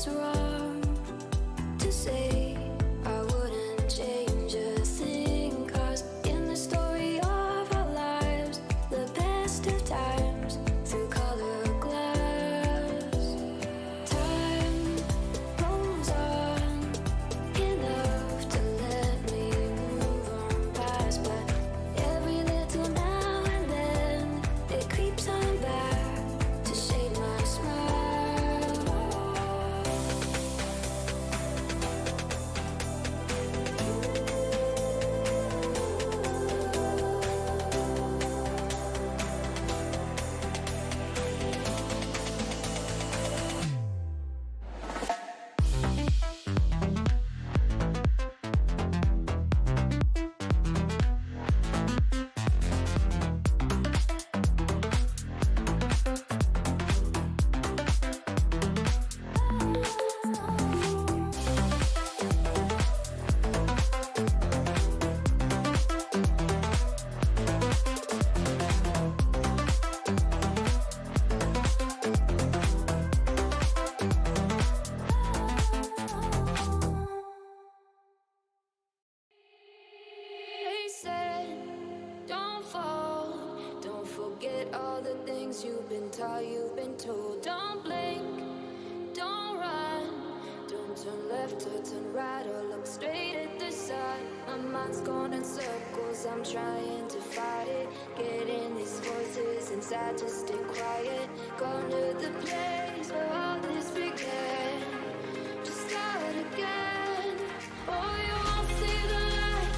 feels wrong to say I wouldn't change a thing, 'cause in the story of our lives, the best of times through color glass, time rolls on enough to let me move on past, but every little now and then it creeps on back to shade my smile. They said, don't fall, don't forget all the things you've been taught, you've been told. Don't blink, don't run, don't turn left or turn right or look straight at the sun. My mind's going in circles, I'm trying to fight it, getting these voices inside to stay quiet. Going to the place where all this began, just start again. Oh, you won't see the light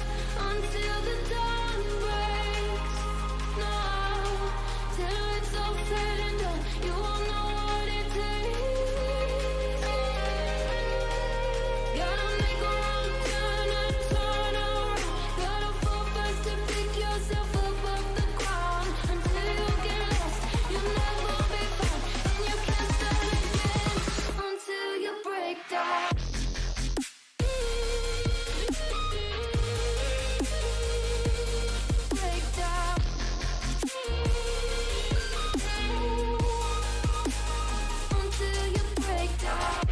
until the dawn breaks. No, till it's all said and done, you won't know what it takes. Gotta make a wrong turn and turn around. Gotta fall fast to pick yourself up off the ground. Until you get lost, you'll never be found, and you can't start again until you break down. Break down. Until you break down.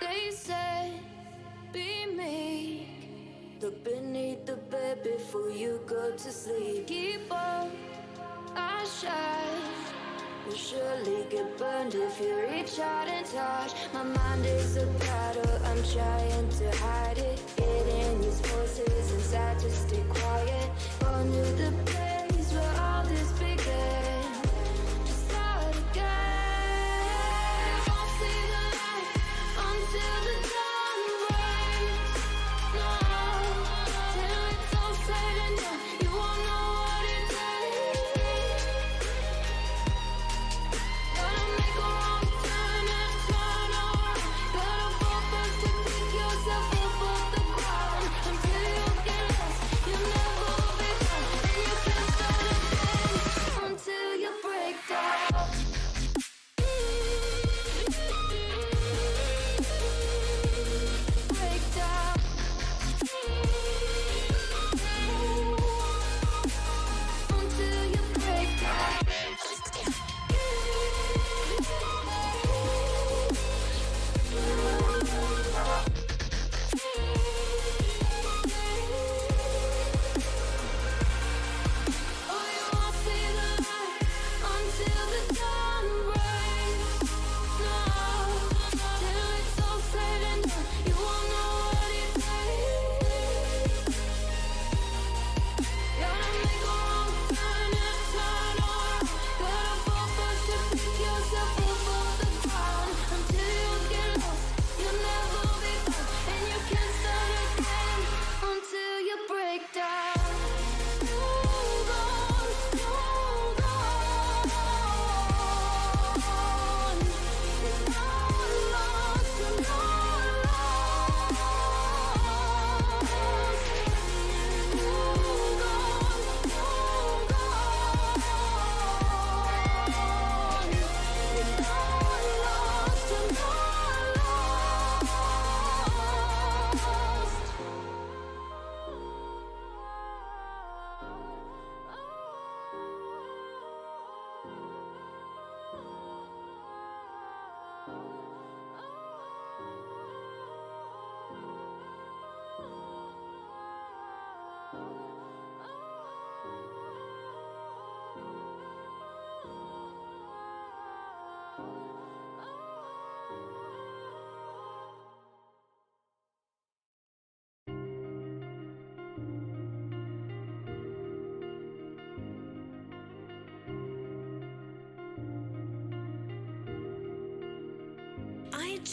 They said, be meek, look beneath the bed before you go to sleep. Keep on, I shine. You'll surely get burned if you reach out and touch. My mind is a battle, I'm trying to hide it, getting these voices inside to stay quiet. Going to the place where all this began, just start again. You won't see the light until the dawn breaks. No, till it's all said and done, you won't know what it takes. Gotta make a wrong turn and turn around. Gotta fall fast to pick yourself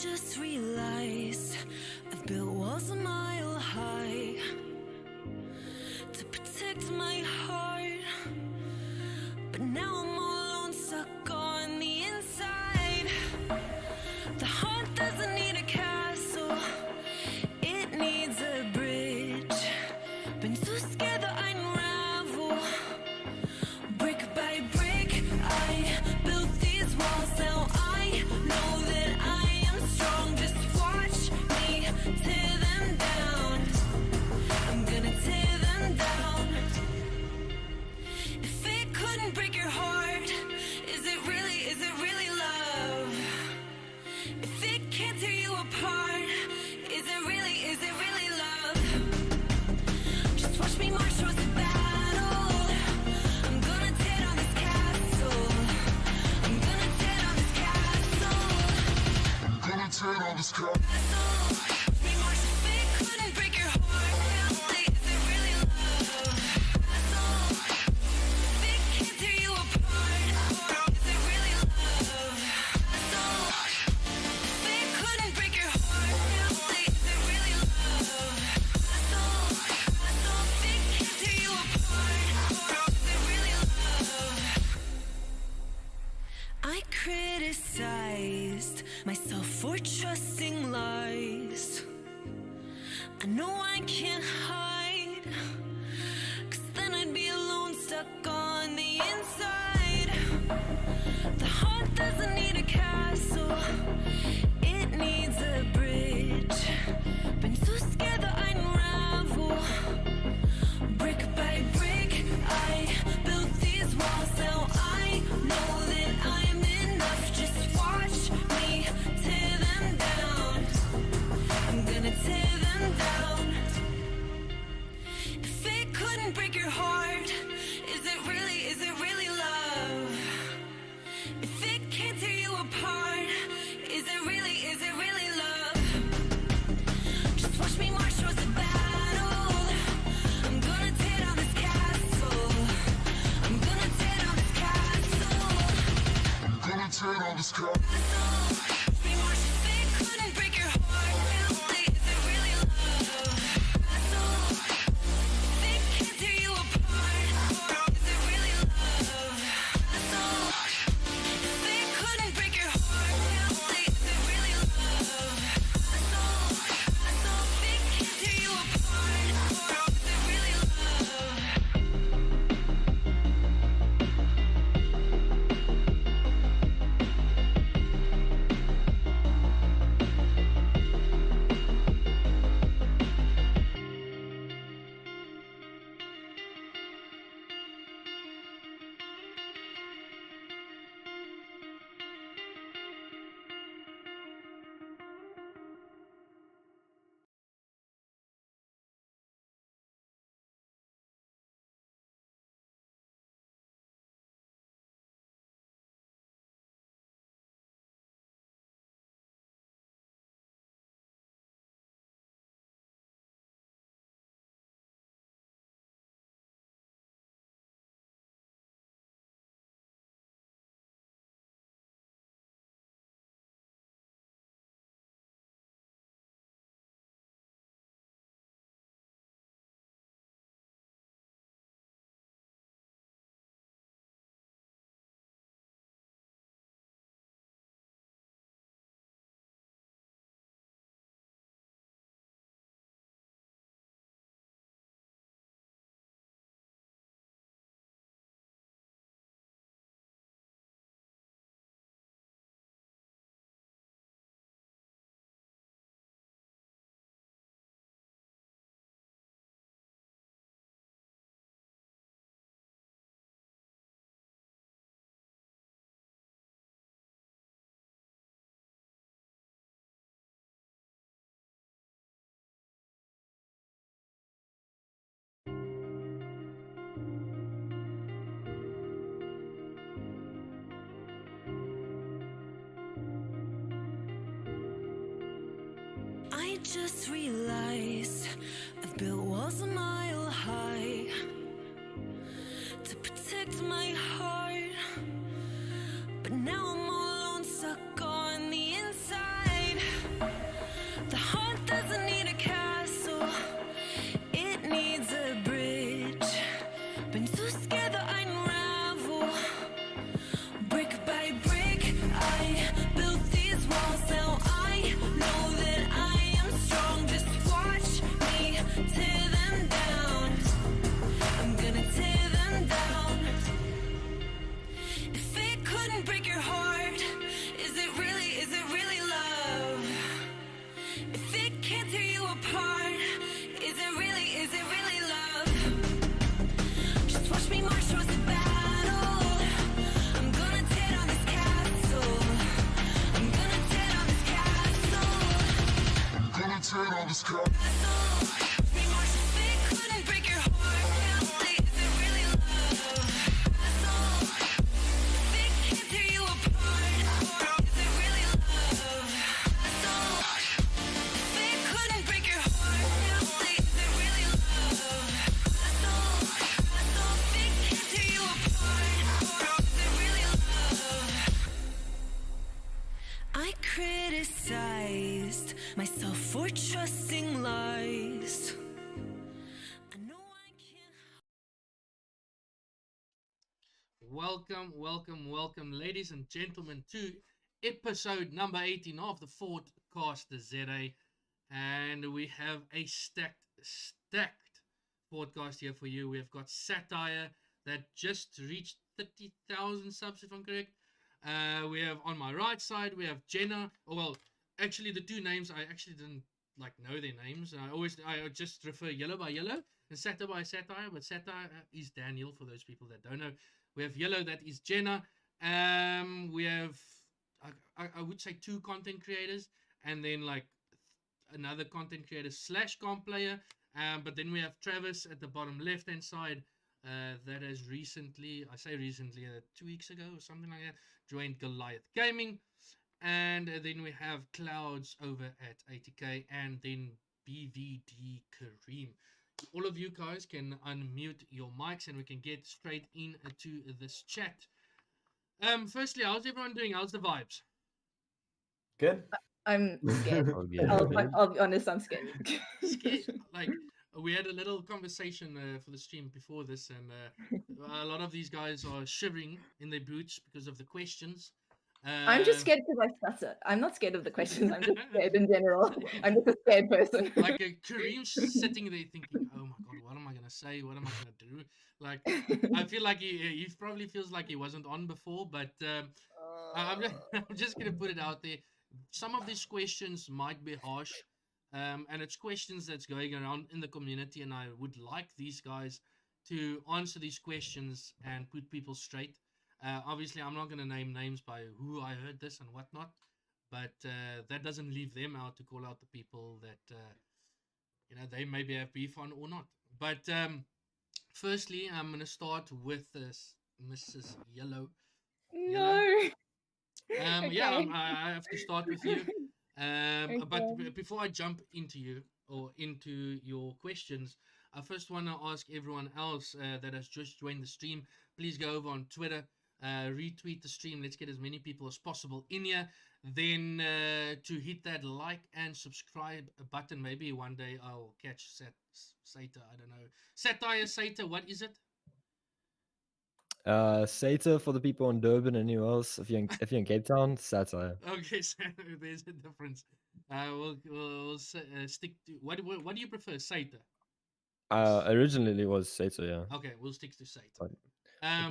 just realized I've built walls a mile high to protect my heart, but now I'm all alone, stuck on the inside. The heart doesn't need a castle, it needs a bridge. Been too scared that I unravel. Brick by brick, I built these walls. Now I know that I am strong. Just watch me tear them down. I'm gonna tear them down. If it couldn't break your heart, is it really love? If it can't tear you apart, is it really love? Just watch me march towards the battle. I'm gonna tear down this castle. I'm gonna tear down this castle. I'm gonna tear down this castle. Watch me march. If it couldn't break your heart, is it really love? If it can't tear you apart, is it really love? If it couldn't break your heart, is it really love? If it can't tear you apart, is it really love? I criticized myself for trusting lies. I know I can't hide, 'cause then I'd be alone, stuck on the inside. The heart doesn't need a castle, it needs a bridge. Been too scared that I unravel. Brick by brick, I built these walls. Now I know that I'm enough. Just watch me tear them down. I'm gonna tear them down. If it couldn't break your heart, is it really love? If it can't tear you apart, is it really love? Just watch me march towards the battle. I'm gonna tear down this castle. I'm gonna tear down this castle. I'm gonna tear down this castle. Watch me march. If it couldn't break your heart, is it really love? If it can't tear you apart, is it really love? If it couldn't break your heart, is it really love? If it can't tear you apart, is it really love? just realized I've built walls a mile high to protect my heart, but now I'm all alone, stuck on the inside. I criticized myself for trusting lies. I know I can't. Welcome, ladies and gentlemen, to episode number 18 of the FortcastZA. And we have a stacked podcast here for you. We have got Satia that just reached 30,000 subs, if I'm correct. We have on my right side, we have Jenna. Oh, well, actually, the two names, I actually didn't know their names. I just refer Yellow by Yellow and Satia by Satire, but Satire is Daniel for those people that don't know. We have Yellow, that is Jenna. We have, I would say, two content creators, and then another content creator slash comp player. But then we have Travis at the bottom left hand side. That has recently, I say recently, 2 weeks ago or something like that, joined Goliath Gaming. And then we have Clouds over at 80k, and then BVD Kareem. All of you guys can unmute your mics and we can get straight into this chat. Firstly, how's everyone doing? How's the vibes? Good. I'm scared. Oh, yeah. I'll be honest, I'm scared. Scared? We had a little conversation for the stream before this, and a lot of these guys are shivering in their boots because of the questions. I'm just scared because I stutter. I'm not scared of the questions. I'm just scared in general. I'm just a scared person. Kareem's sitting there thinking, "Oh my god, what am I gonna say? What am I gonna do?" I feel like he probably feels like he wasn't on before, but I'm just gonna put it out there. Some of these questions might be harsh, and it's questions that's going around in the community, and I would like these guys to answer these questions and put people straight. Obviously, I'm not going to name names by who I heard this and whatnot, but that doesn't leave them out to call out the people that they maybe have beef on or not. But firstly, I'm going to start with Mrs. Yellow. No. Okay. Yeah, I have to start with you. Okay. But before I jump into you or into your questions, I first want to ask everyone else that has just joined the stream, please go over on Twitter, retweet the stream. Let's get as many people as possible in here. Then to hit that like and subscribe button. Maybe one day I'll catch Satia. I don't know. Satire, Satia, what is it? Satia for the people in Durban and anywhere else. If you're in Cape Town, Satire. Okay, so there's a difference. We'll stick to what do you prefer, Satia? Originally it was Satia, yeah. Okay, we'll stick to Satia.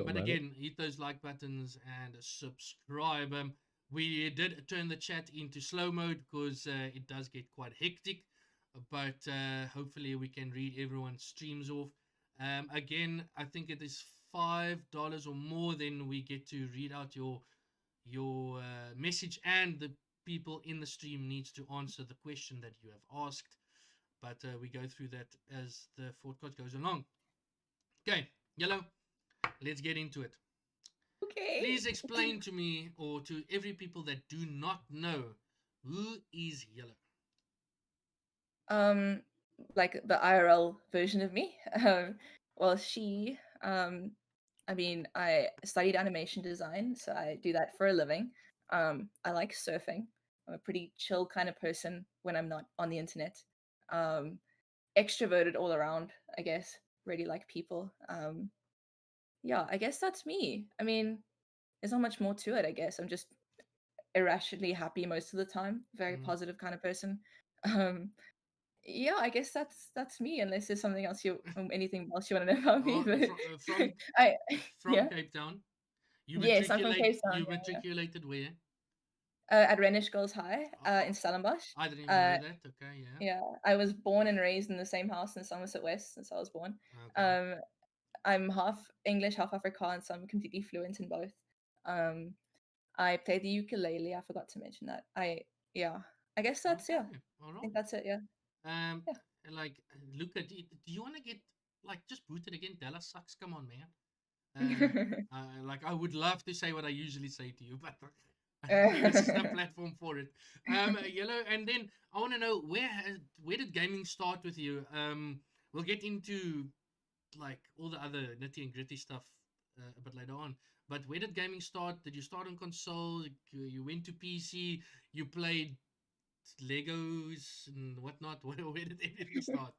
But again, hit those like buttons and subscribe. We did turn the chat into slow mode because it does get quite hectic, but hopefully we can read everyone's streams off. Again, I think it is $5 or more, then we get to read out your message, and the people in the stream needs to answer the question that you have asked. But we go through that as the Fortcast goes along. Okay, Yellow, let's get into it. Okay. Please explain to me, or to every people that do not know, who is Yellow? Like the IRL version of me. Well, I studied animation design, so I do that for a living. I like surfing. I'm a pretty chill kind of person when I'm not on the internet. Extroverted all around, I guess. Really like people. Yeah, I guess that's me. I mean, there's not much more to it, I guess. I'm just irrationally happy most of the time. Very positive kind of person. Yeah, I guess that's me. Unless there's something else anything else you want to know about me. But from Cape Town. Yes, I'm from Cape Town. You matriculated where? At Renish Girls High in Stellenbosch. I didn't even know that. Okay, yeah. Yeah, I was born and raised in the same house in Somerset West since I was born. Okay. I'm half English, half Afrikaans, so I'm completely fluent in both. I play the ukulele. I forgot to mention that. I guess that's Okay. yeah. All right. I think that's it. Yeah. Um, Yeah. like, look at it. Do you want to get like just boot it again? Dallas sucks. Come on, man. Like I would love to say what I usually say to you, but this is the platform for it. Yellow, and then I want to know where did gaming start with you? We'll get into like all the other nitty and gritty stuff a bit later on. But where did gaming start? Did you start on console? You went to PC? You played Legos and whatnot? Where did everything start?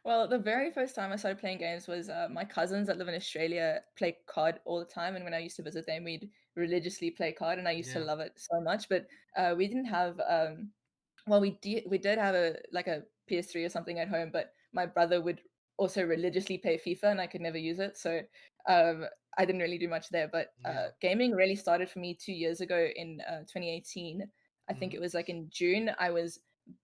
Well, the very first time I started playing games was my cousins that live in Australia play COD all the time, and when I used to visit them, we'd religiously play COD, and I used to Yeah. love it so much. But we didn't have well, we did have a PS3 or something at home, but my brother would also religiously play FIFA, and I could never use it, so um, I didn't really do much there. But Yeah. gaming really started for me 2 years ago in 2018. I think Mm-hmm. it was like in June. I was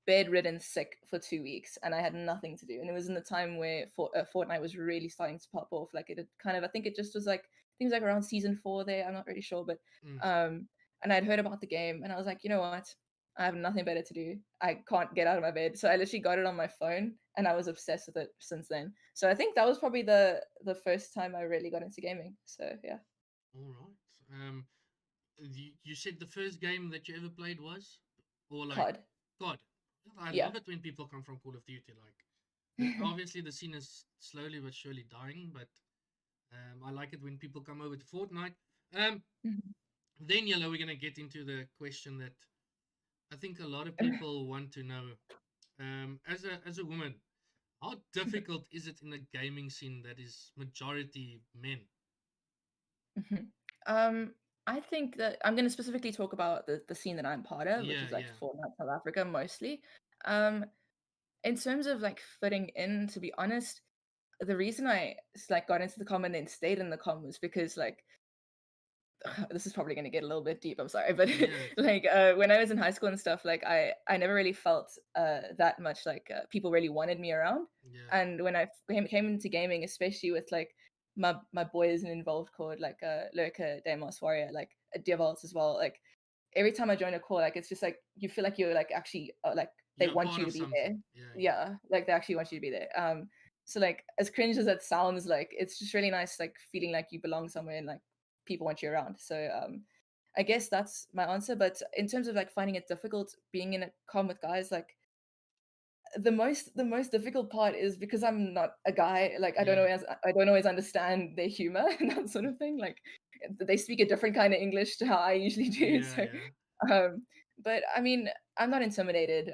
bedridden sick for 2 weeks, and I had nothing to do. And it was in the time where Fortnite was really starting to pop off. Like it had kind of, I think it just was like things like around season 4 there. I'm not really sure, but Mm. and I'd heard about the game, and I was like, you know what? I have nothing better to do. I can't get out of my bed. So I literally got it on my phone, and I was obsessed with it since then. So I think that was probably the first time I really got into gaming. So yeah. All right. You said the first game that you ever played was, or like, COD. God, I Yeah. love it when people come from Call of Duty. Like, obviously the scene is slowly but surely dying, but I like it when people come over to Fortnite. Um, Mhm. then Yellow, we're gonna get into the question that I think a lot of people want to know. As a woman, how difficult is it in a gaming scene that is majority men? Mhm. Um, I think that I'm going to specifically talk about the scene that I'm part of, which Yeah, is like yeah, Fortnite South Africa mostly. Um, in terms of like fitting in, to be honest, the reason I like got into the com and then stayed in the com was because like this is probably going to get a little bit deep, I'm sorry, but yeah, like when I was in high school and stuff, like I never really felt that much like people really wanted me around. yeah, And when I came into gaming, especially with like my boys and involved called like Lurker, Demos, Warrior, like Devols as well, like every time I join a call, like it's just like you feel like you're like actually like they you're a want part you of to be something. there. Yeah, yeah. Yeah, like they actually want you to be there. So like as cringe as that sounds, like it's just really nice, like feeling like you belong somewhere and like people want you around. So I guess that's my answer. But in terms of like finding it difficult being in a com with guys, like the most difficult part is because I'm not a guy, like Yeah, I don't always understand their humor and that sort of thing. Like they speak a different kind of English to how I usually do. yeah, So yeah. um but I mean I'm not intimidated.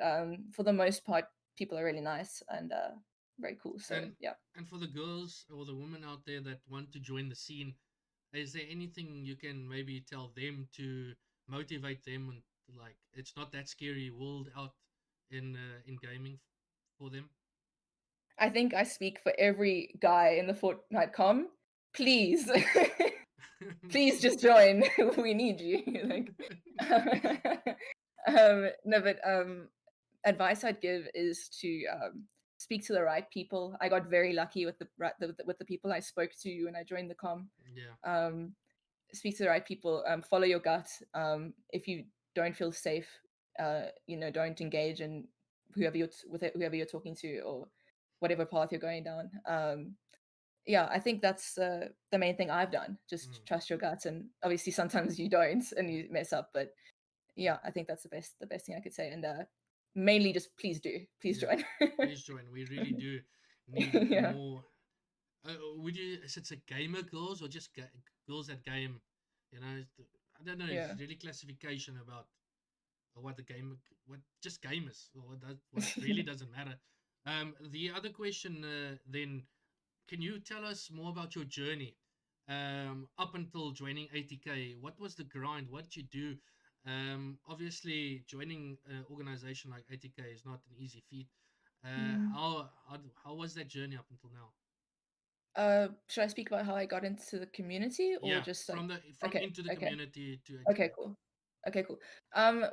For the most part, people are really nice and very cool. So And yeah. and for the girls or the women out there that want to join the scene, is there anything you can maybe tell them to motivate them and like it's not that scary world out in gaming for them? I think I speak for every guy in the Fortnite com. Please, please just join. We need you. Like, no, but advice I'd give is to speak to the right people. I got very lucky with with the people I spoke to when I joined the com. Yeah, Um, Speak to the right people. Follow your gut. If you don't feel safe, don't engage in whoever you're talking to or whatever path you're going down. Yeah, I think that's the main thing I've done. mm, Just trust your gut, and obviously sometimes you don't and you mess up, but yeah, I think that's the best thing I could say. And mainly just please yeah. join. Please join. We really do need Yeah, more. Would you? Is it a gamer girls or just girls that game? You know, I don't know. It's yeah. really classification about what the game, what just gamers, or what really doesn't matter. The other question then, can you tell us more about your journey up until joining 80K? What was the grind? What did you do? Obviously, joining an organization like 80K is not an easy feat. Mm. How was that journey up until now? Should I speak about how I got into the community or Yeah, just like from okay, into the okay. community to Okay, 80K. cool. Okay, cool.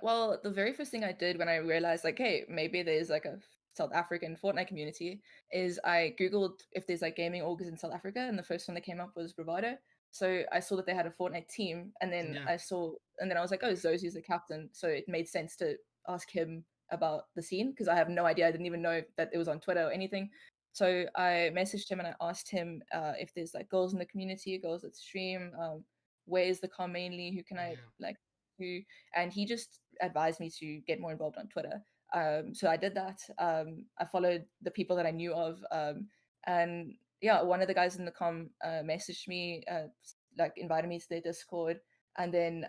Well, the very first thing I did when I realized like, hey, maybe there's like a South African Fortnite community, is I Googled if there's like gaming orgs in South Africa, and the first one that came up was Bravado. So I saw that they had a Fortnite team, and then Yeah, I was like, oh, Zosie's the captain, so it made sense to ask him about the scene because I have no idea. I didn't even know that it was on Twitter or anything. So I messaged him and I asked him if there's like girls in the community, girls that stream. Where is the com mainly? Who can I Yeah. like? Who? And he just advised me to get more involved on Twitter. So I did that. I followed the people that I knew of, and yeah, one of the guys in the com messaged me, like invited me to their Discord, and then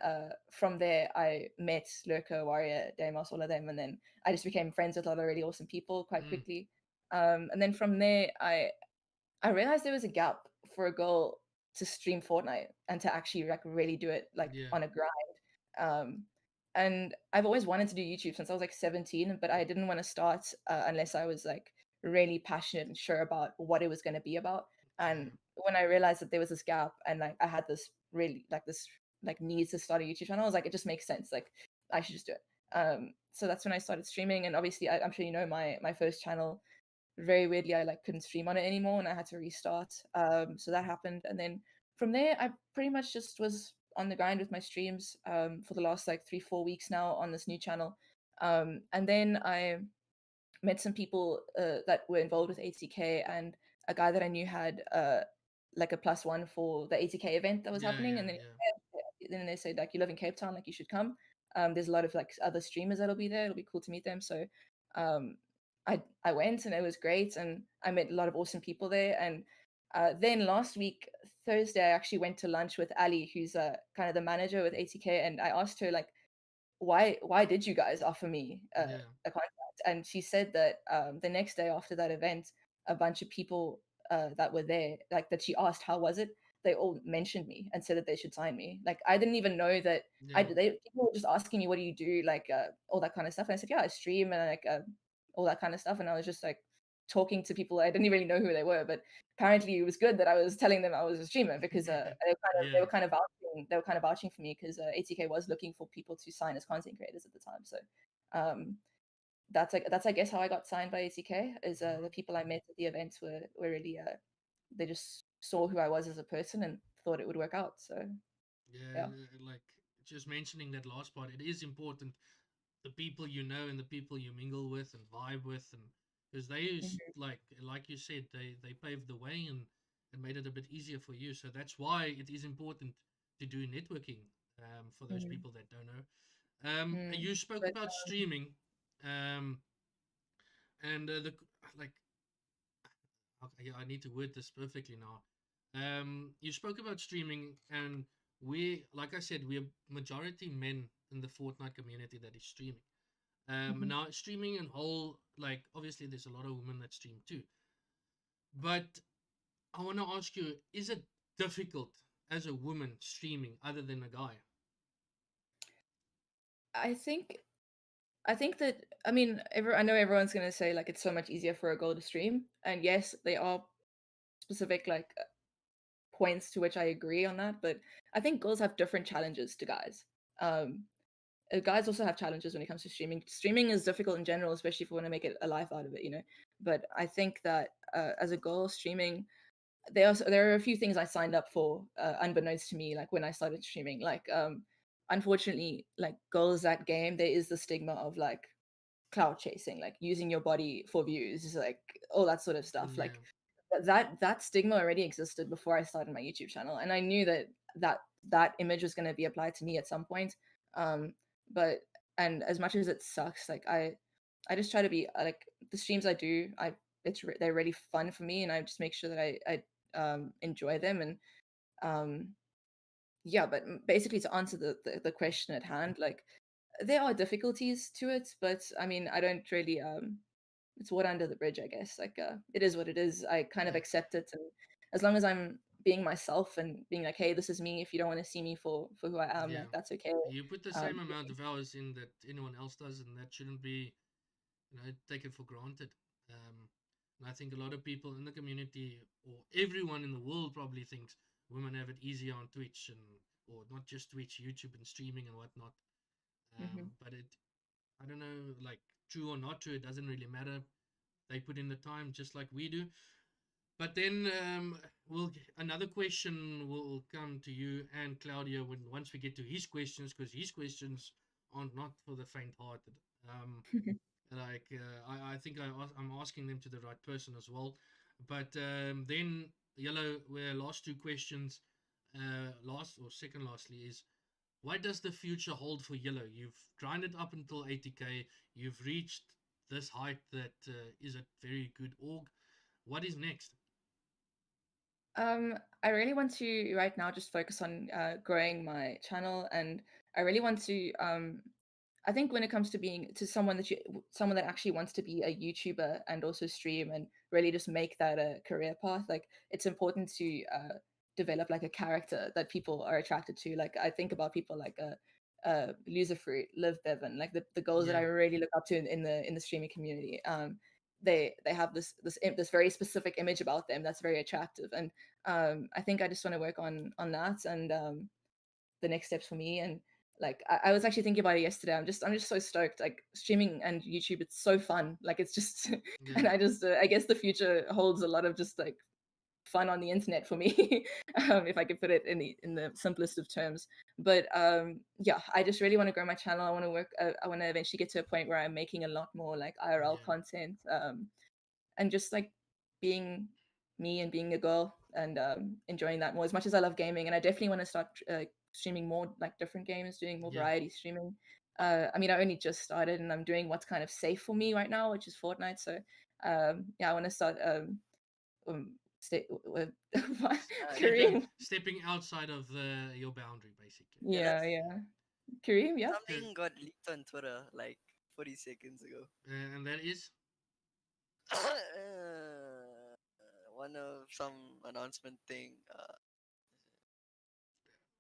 from there I met Lurko, Warrior, Damos, all of them, and then I just became friends with a lot of really awesome people quite Mm. quickly. And then from there, I realized there was a gap for a girl to stream Fortnite and to actually like really do it like Yeah. on a grind. Um, and I've always wanted to do YouTube since I was like 17, but I didn't want to start unless I was like really passionate and sure about what it was going to be about. And Yeah. when I realized that there was this gap and like I had this really like this like need to start a YouTube channel, I was like, it just makes sense. Like I should just do it. So that's when I started streaming, and obviously I'm sure you know my first channel, very weirdly I like couldn't stream on it anymore and I had to restart. So that happened, and then from there I pretty much just was on the grind with my streams for the last like 3-4 weeks now on this new channel. And then I met some people that were involved with 80k, and a guy that I knew had like a +1 for the 80k event that was Yeah. happening, and Yeah. then Yeah. they said like, you live in Cape Town, like you should come. There's a lot of like other streamers that'll be there. It'll be cool to meet them. So um, I went and it was great, and I met a lot of awesome people there. And then last week Thursday I actually went to lunch with Ali, who's kind of the manager with 80k, and I asked her like, why did you guys offer me Yeah. a contract? And she said that the next day after that event, a bunch of people that were there, like that she asked how was it, they all mentioned me and said that they should sign me. Like I didn't even know that. Yeah. People were just asking me, what do you do, like all that kind of stuff, and I said, yeah, I stream, and like all that kind of stuff, and I was just like talking to people. I didn't really know who they were, but apparently it was good that I was telling them I was a streamer, because they Yeah. were kind of vouching for me, because ATK was looking for people to sign as content creators at the time. So um, that's I guess how I got signed by ATK. Is the people I met at the events were really they just saw who I was as a person and thought it would work out. So Yeah. yeah. Like just mentioning that last part, it is important, the people you know and the people you mingle with and vibe with, and because they use, Mhm. like you said, they paved the way and made it a bit easier for you. So that's why it is important to do networking, for those Mhm. people that don't know. Mm. You spoke But about streaming, um, and the like. Okay, I need to word this perfectly now. You spoke about streaming, and like I said, we're majority men in the Fortnite community that is streaming. mhm. Now streaming and whole, like obviously there's a lot of women that stream too. But I want to ask you, is it difficult as a woman streaming other than a guy? I think that, I mean, I know everyone's gonna say like it's so much easier for a girl to stream, and yes, they are specific like points to which I agree on that, but I think girls have different challenges to guys. Um, Guys also have challenges when it comes to streaming. Streaming is difficult in general, especially if you want to make it a life out of it, you know. But I think that as a girl streaming, there are a few things I signed up for unbeknownst to me, like when I started streaming. Like unfortunately, like girls that game, there is the stigma of like cloud chasing, like using your body for views, like all that sort of stuff. Yeah, Like that stigma already existed before I started my YouTube channel, and I knew that that image was going to be applied to me at some point. Um, but and as much as it sucks, like I just try to be like the streams I do, they're really fun for me, and I just make sure that I enjoy them. And um, yeah, but basically to answer the question at hand, like there are difficulties to it, but I mean I don't really it's water under the bridge, I guess. Like it is what it is. I kind of yeah, accept it, and as long as I'm being myself and being like, hey, this is me. If you don't want to see me for who I am, yeah. like that's okay. You put the Um, same amount of hours in that anyone else does, and that shouldn't be, taken for granted. Um, and I think a lot of people in the community, or everyone in the world, probably thinks women have it easier on Twitch, and or not just Twitch, YouTube and streaming and whatnot. mhm. But I don't know, like true or not true, it doesn't really matter. They put in the time just like we do. But then another question will come to you and Claudia when once we get to his questions, because his questions are not for the faint-hearted. Um, Like I think I'm asking them to the right person as well. But then yellow, where last two questions, last or second lastly is, what does the future hold for yellow? You've grinded up until 80k. You've reached this height that is a very good org. What is next? I really want to right now just focus on growing my channel, and I really want to. I think when it comes to being to someone that actually wants to be a YouTuber and also stream and really just make that a career path, like it's important to develop like a character that people are attracted to. Like I think about people like Loser Fruit, Liv Bevan, like the girls that I Yeah, really look up to in the streaming community. They have this very specific image about them that's very attractive, and I think I just want to work on that and the next steps for me. And like I was actually thinking about it yesterday. I'm just so stoked. Like streaming and YouTube, it's so fun. Like it's just, and yeah, I guess the future holds a lot of just like fun on the internet for me, if I could put it in the simplest of terms. But yeah, I just really want to grow my channel. I want to work. I want to eventually get to a point where I'm making a lot more like IRL yeah, content. And just like being me and being a girl and enjoying that more as much as I love gaming. And I definitely want to start streaming more like different games, doing more yeah. variety streaming. I mean, I only just started and I'm doing what's kind of safe for me right now, which is Fortnite. So yeah, I want to start stay, Kareem. Stepping outside of your boundary, basically. Yeah, Yeah, yeah. Kareem, yeah. Good. something got leaked on Twitter like 40 seconds ago. And that is One of some announcement thing.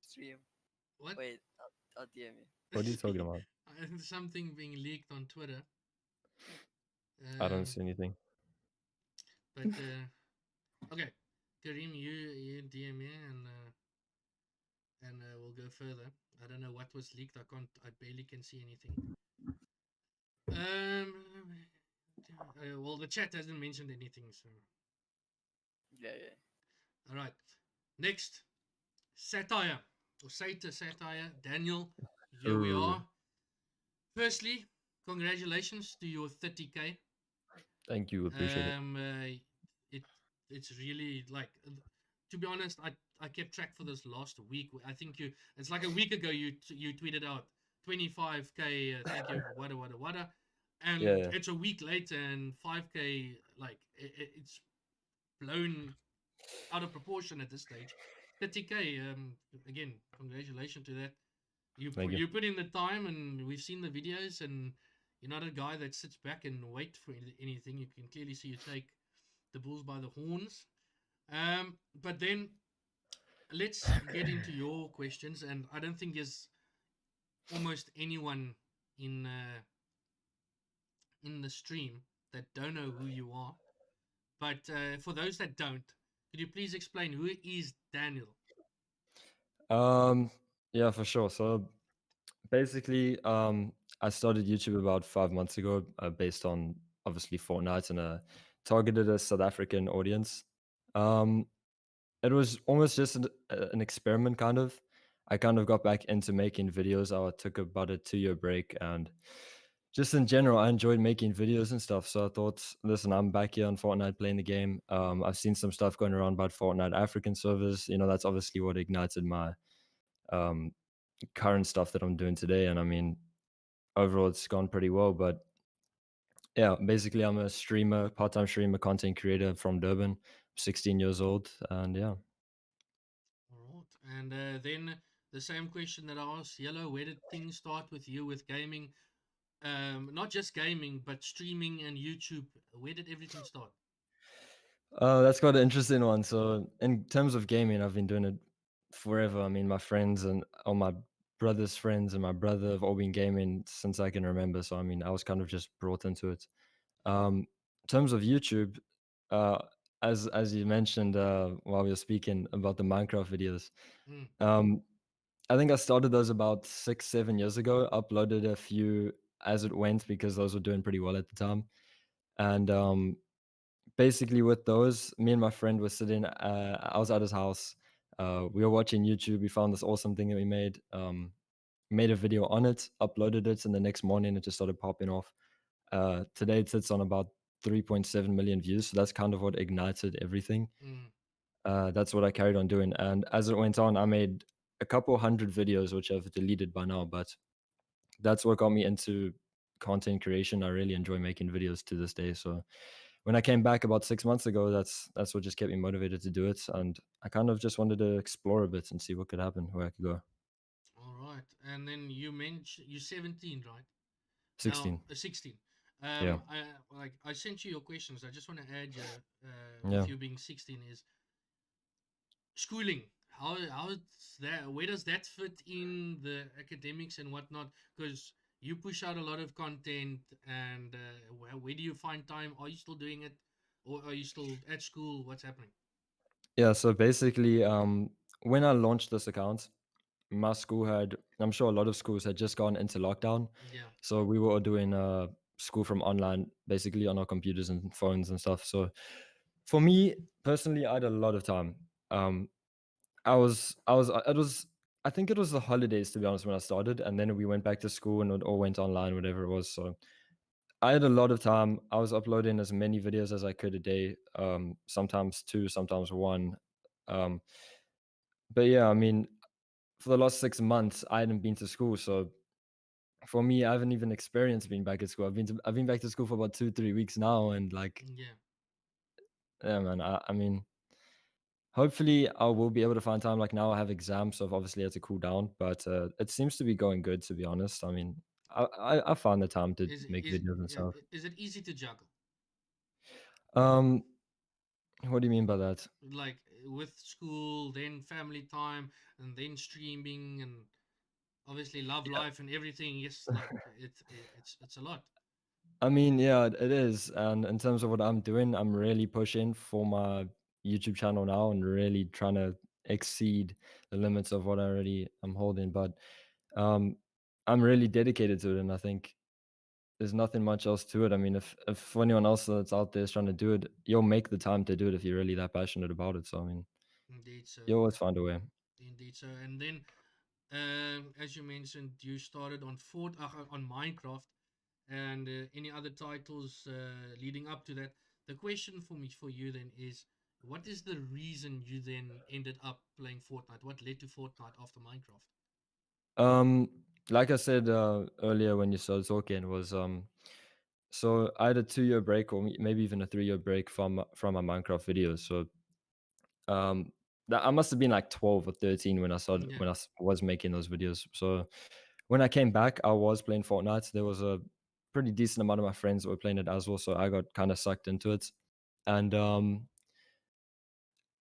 Stream. what? Wait, I'll DM you. What are you talking about? Something being leaked on Twitter. I don't Um, see anything. but okay, Kareem, you DM me and we'll go further. I don't know what was leaked. I barely can see anything. Um, well, the chat hasn't mentioned anything, so Yeah, yeah. all right. Next, satire or satire. Daniel, here we Err, are. Firstly, congratulations to your 30k. Thank you, appreciate it. It it's really like, to be honest, I kept track for this last week. I think it's like a week ago you tweeted out 25k. Thank you, wada, Yeah, and yeah. it's a week later and 5k. Like it's blown out of proportion at this stage. 30k. Again, congratulations to that. Thank you. You put in the time, and we've seen the videos, and you're not a guy that sits back and wait for anything. You can clearly see you take the bulls by the horns. But then let's get into your questions, and I don't think there's almost anyone in in the stream that don't know who you are. But for those that don't, could you please explain who is Daniel? Um, yeah, for sure. So basically, I started YouTube about 5 months ago, based on obviously Fortnite, and targeted a South African audience. Um, it was almost just an experiment, kind of. I kind of got back into making videos. I took about a 2 year break, and just in general, I enjoyed making videos and stuff. So I thought, listen, I'm back here on Fortnite playing the game. I've seen some stuff going around about Fortnite African servers. You know, that's obviously what ignited my um, current stuff that I'm doing today. And I mean, overall, it's gone pretty well. But yeah, basically, I'm a streamer, part-time streamer, content creator from Durban, 16 years old, and yeah. All right. And then the same question that I asked Yellow, where did things start with you with gaming? Not just gaming, but streaming and YouTube. Where did everything start? That's quite an interesting one. So, in terms of gaming, I've been doing it forever. I mean, my friends and all my brother's friends and my brother have all been gaming since I can remember. So, I mean, I was kind of just brought into it. In terms of YouTube, uh, as you mentioned while we were speaking about the Minecraft videos, Mm, um, I think I started those about 6, 7 years ago. Uploaded a few as it went because those were doing pretty well at the time, and basically with those, me and my friend were sitting. I was at his house. We were watching YouTube. We found this awesome thing that we made. Made a video on it, uploaded it, and the next morning it just started popping off. Today it sits on about 3.7 million views. So that's kind of what ignited everything. Mm, That's what I carried on doing. And as it went on, I made a couple hundred videos, which I've deleted by now. But that's what got me into content creation. I really enjoy making videos to this day. So when I came back about 6 months ago, that's what just kept me motivated to do it. And I kind of just wanted to explore a bit and see what could happen, where I could go. all right. And then you mentioned you're 17, right? Now 16. 16. Yeah. I sent you your questions. I just want to add Yeah. with you being 16 is schooling. How's that? Where does that fit in the academics and whatnot? Because you push out a lot of content, and where do you find time? Are you still doing it, or are you still at school? What's happening? Yeah. So basically, when I launched this account, my school had, I'm sure a lot of schools had just gone into lockdown. Yeah, So we were all doing school from online, basically on our computers and phones and stuff. So for me personally, I had a lot of time. Um, it was, I think it was the holidays to be honest when I started, and then we went back to school and it all went online, whatever it was. So I had a lot of time. I was uploading as many videos as I could a day, sometimes two, sometimes one. Um, but yeah, I mean, for the last 6 months, I hadn't been to school, so for me, I haven't even experienced being back at school. I've been back to school for about 2 3 weeks now, and like, yeah. yeah, man. I mean, hopefully, I will be able to find time. Like now, I have exams, so I've obviously had to cool down, but it seems to be going good. To be honest, I mean, I found the time to make videos and stuff. Is it easy to juggle? Um, what do you mean by that? Like with school, then family time, and then streaming, and obviously love life and everything. Yes, like it's a lot. I mean, yeah, it is. And in terms of what I'm doing, I'm really pushing for my YouTube channel now and really trying to exceed the limits of what I already am holding. But um, I'm really dedicated to it, and I think there's nothing much else to it. I mean, if for anyone else that's out there is trying to do it, you'll make the time to do it if you're really that passionate about it. So I mean, Indeed, so you always find a way. indeed, so and then as you mentioned, you started on on Minecraft and any other titles leading up to that. The question for me for you then is, what is the reason you then ended up playing Fortnite? What led to Fortnite after Minecraft? Um, like I said earlier when you started talking, was so I had a 2 year break, or maybe even a 3 year break from my Minecraft videos. So um, that I must have been like 12 or 13 when I started Yeah, when was making those videos. So when I came back, I was playing Fortnite. There was a pretty decent amount of my friends that were playing it as well, so I got kind of sucked into it. And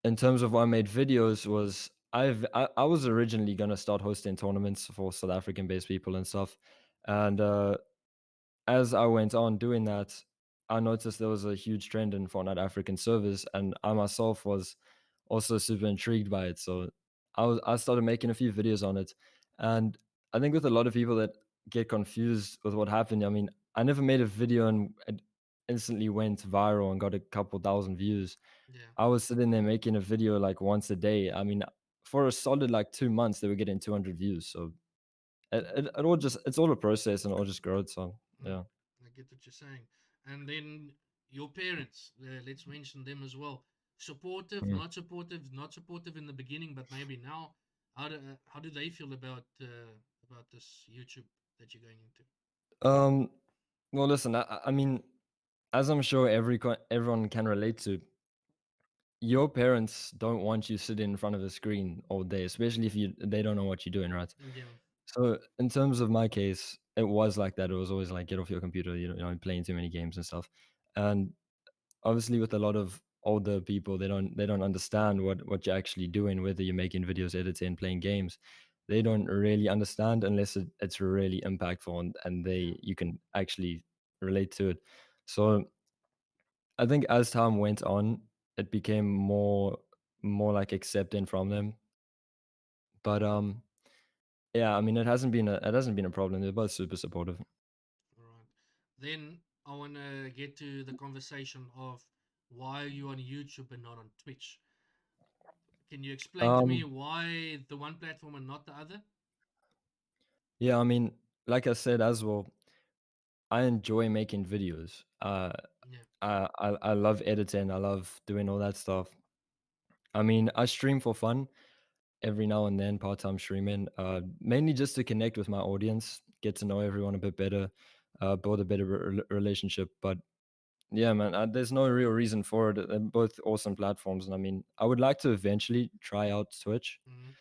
in terms of why I made videos was I was originally gonna start hosting tournaments for South African based people and stuff. And as I went on doing that, I noticed there was a huge trend in Fortnite African servers, and I myself was also super intrigued by it. So I started making a few videos on it, and I think with a lot of people that get confused with what happened. I mean, I never made a video and it instantly went viral and got a couple thousand views. yeah. I was sitting there making a video like once a day. I mean, for a solid like 2 months, they were getting 200 views. So it all just it's all a process and it all just growth. So Mm, yeah. I get what you're saying. And then your parents, let's mention them as well. Supportive, Mm. not supportive, not supportive in the beginning, but maybe now. How do they feel about this YouTube that you're going into? Um, well, listen, I mean, as I'm sure everyone can relate to, your parents don't want you sitting in front of a screen all day, especially if they don't know what you're doing, right? Yeah, So in terms of my case, it was like that. It was always like get off your computer, you know, playing too many games and stuff. And obviously with a lot of older people, they don't understand what you're actually doing, whether you're making videos, editing, playing games. They don't really understand unless it's really impactful and yeah, you can actually relate to it. So I think as time went on, it became more like accepting from them. But yeah, I mean it hasn't been a problem. They're both super supportive. all right. Then I want to get to the conversation of why you on YouTube and not on Twitch. Can you explain to me Um why the one platform and not the other? yeah, I mean, like I said as well, I enjoy making videos. Yeah. I love editing. I love doing all that stuff. I mean, I stream for fun every now and then, part-time streaming, mainly just to connect with my audience, get to know everyone a bit better, build a better relationship. But yeah, man, there's no real reason for it. They're both awesome platforms, and I mean, I would like to eventually try out Twitch, Mhm.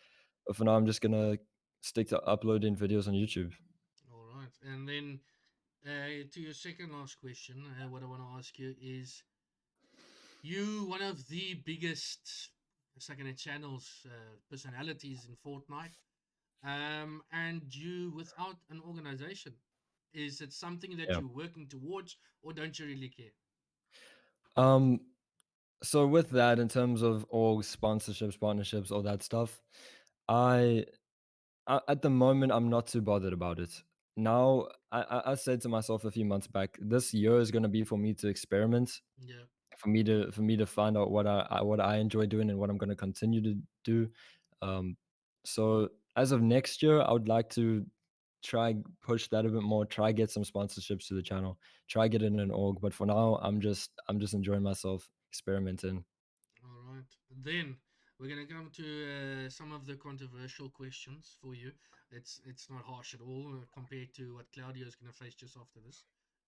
but for now, I'm just gonna stick to uploading videos on YouTube. All right. And then to your second last question, what I want to ask you is you one of the biggest second channels personalities in Fortnite, and you without an organization. Is it something that Yeah. you're working towards, or don't you really care? Um. So with that, in terms of all sponsorships, partnerships, all that stuff, I at the moment I'm not too bothered about it. Now, I said to myself a few months back, this year is going to be for me to experiment, Yeah. for me to find out what I enjoy doing and what I'm going to continue to do. Um, so as of next year, I would like to try push that a bit more, try get some sponsorships to the channel, try get in an org. But for now, I'm just enjoying myself, experimenting. All right. Then we're gonna come to some of the controversial questions for you. It's not harsh at all compared to what Claudio is gonna face just after this.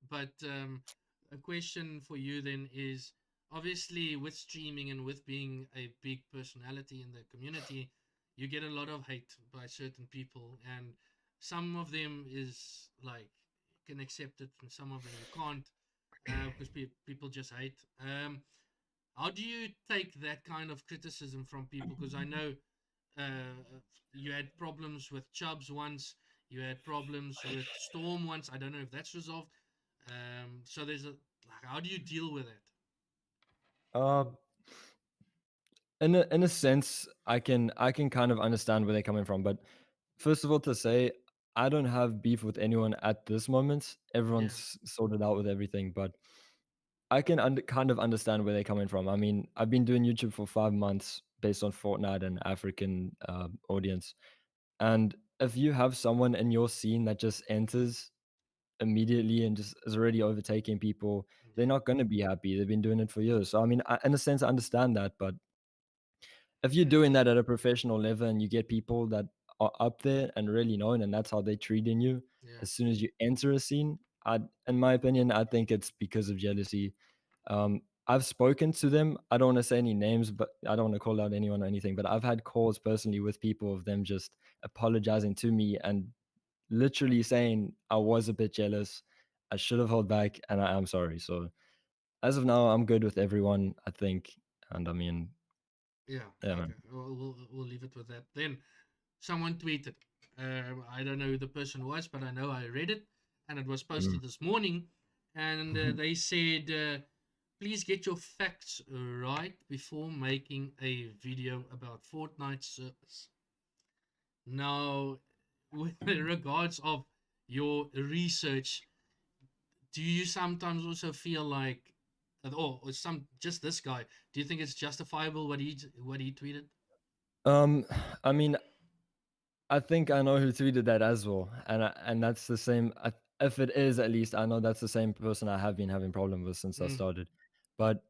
But a question for you then is obviously with streaming and with being a big personality in the community, you get a lot of hate by certain people, and some of them is like you can accept it, and some of them you can't because people just hate. How do you take that kind of criticism from people? Because I know you had problems with Chubbs once, you had problems with Storm once. I don't know if that's resolved. So there's a like, how do you deal with it? Uh, in a sense, I can kind of understand where they're coming from, but first of all, to say I don't have beef with anyone at this moment. Yeah, Everyone's sorted out with everything, but I can kind of understand where they're coming from. I mean, I've been doing YouTube for 5 months based on Fortnite and African audience, and if you have someone in your scene that just enters immediately and just is already overtaking people, they're yeah, not going to be happy. They've been doing it for years. So I mean, in a sense, I understand that, but if you're doing that at a professional level and you get people that are up there and really known and that's how they're treating you yeah, as soon as you enter a scene, in my opinion, I think it's because of jealousy. I've spoken to them. I don't want to say any names, but I don't want to call out anyone or anything, but I've had calls personally with people of them just apologizing to me and literally saying I was a bit jealous. I should have held back and I am sorry. So as of now, I'm good with everyone, I think. And I mean, yeah. yeah, Okay, man. we'll leave it with that. Then someone tweeted. I don't know who the person was, but I know I read it, and it was Mm. posted this morning. And they said, "Please get your facts right before making a video about Fortnite service." Now, with regards of your research, do you sometimes also feel like, or some just this guy? Do you think it's justifiable what he tweeted? Um, I mean, I think I know who tweeted that as well, and that's the same. If it is, at least I know that's the same person I have been having problem with since I Mm, started. But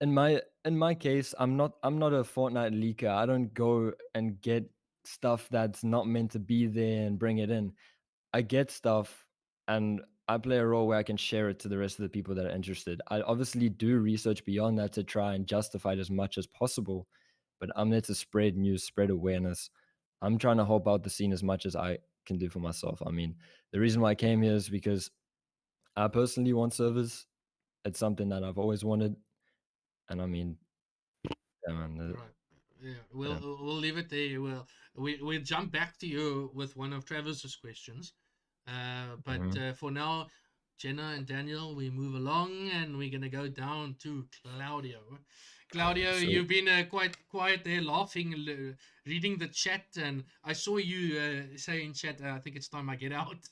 in my case, I'm not a Fortnite leaker. I don't go and get stuff that's not meant to be there and bring it in. I get stuff and I play a role where I can share it to the rest of the people that are interested. I obviously do research beyond that to try and justify it as much as possible, but I'm there to spread news, spread awareness. I'm trying to help out the scene as much as I can do for myself. I mean, the reason why I came here is because I personally want servers. It's something that I've always wanted. And I mean, yeah, man. right. Yeah, Yeah. we'll leave it there. We'll jump back to you with one of Travis's questions. But Mhm. for now, Jenna and Daniel, we move along and we're gonna go down to Claudio. Claudio, So, you've been quite quiet there, laughing, reading the chat, and I saw you say in chat, "I think it's time I get out."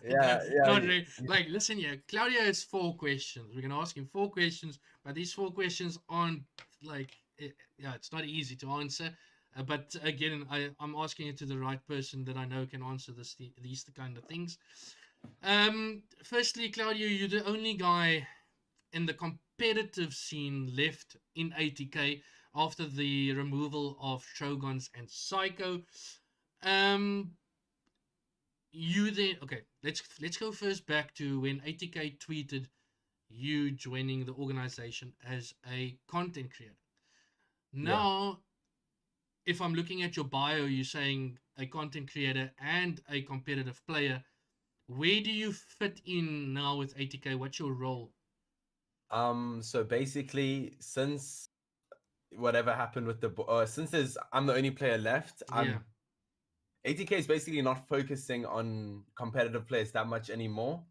Yeah, But yeah, not really. Like, listen here, Claudio has 4 questions. We're gonna ask him 4 questions, but these 4 questions aren't like, yeah, it's not easy to answer. But again, I'm asking it to the right person that I know can answer these kind of things. Firstly, Claudio, you're the only guy in the competitive scene left in 80k after the removal of Shoguns and Psycho. Um, you then okay? Let's go first back to when 80k tweeted you joining the organization as a content creator. Yeah. Now, if I'm looking at your bio, you're saying a content creator and a competitive player. Where do you fit in now with 80k? What's your role? So basically, since whatever happened with since I'm the only player left, Yeah. 80k is basically not focusing on competitive players that much anymore.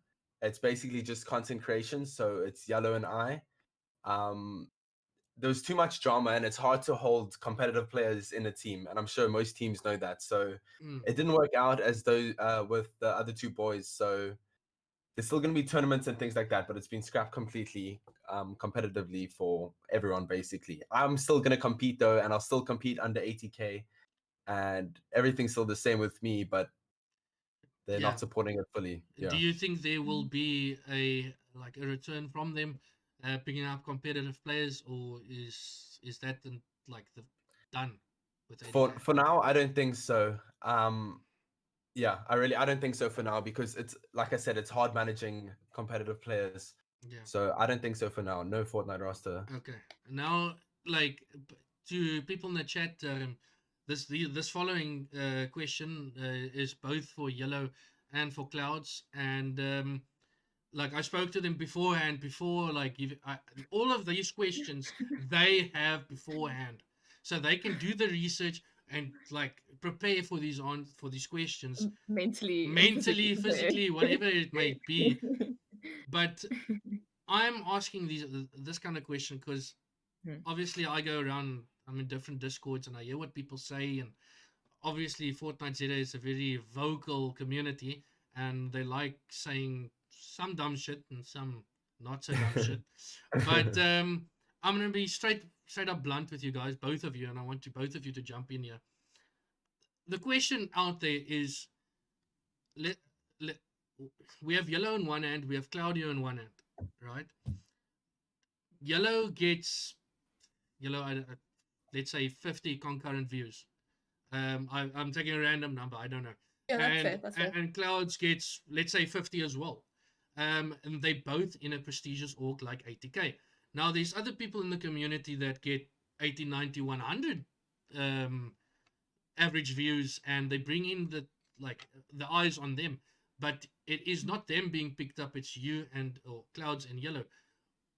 It's basically just content creation. So it's Yellow and I. There was too much drama, and it's hard to hold competitive players in a team, and I'm sure most teams know that. So Mm. it didn't work out as though with the other two boys. So there's still going to be tournaments and things like that, but it's been scrapped completely competitively for everyone, basically. I'm still going to compete, though, and I'll still compete under 80k, and everything's still the same with me, but they're Yeah. not supporting it fully. Yeah. Do you think there will be a return from them picking up competitive players, or is that the done with 80k? For now, I don't think so. Yeah, I don't think so for now, because it's like I said, it's hard managing competitive players. Yeah. So I don't think so for now. No Fortnite roster. Okay. Now, to people in the chat, this following question is both for Yellow and for Clouds, and I spoke to them beforehand. Before all of these questions they have beforehand, so they can do the research and prepare for these questions Mentally, mentally, physically, whatever it may be. But I'm asking this kind of question because obviously I go around, I'm in different discords and I hear what people say, and obviously FortniteZA is a very vocal community and they like saying some dumb shit and some not so dumb shit. But I'm gonna be straight up blunt with you guys, both of you, and I want both of you to jump in here. The question out there is, let, let, we have Yellow in one hand, we have Claudio in one hand, right? Yellow gets let's say 50 concurrent views. I'm taking a random number, I don't know. Yeah, that's fair. That's fair. And Clouds gets, let's say, 50 as well. And they both in a prestigious org like 80k. Now there's other people in the community that get 80, 90, 100 average views, and they bring in the eyes on them. But it is not them being picked up, it's you or Clouds and Yellow.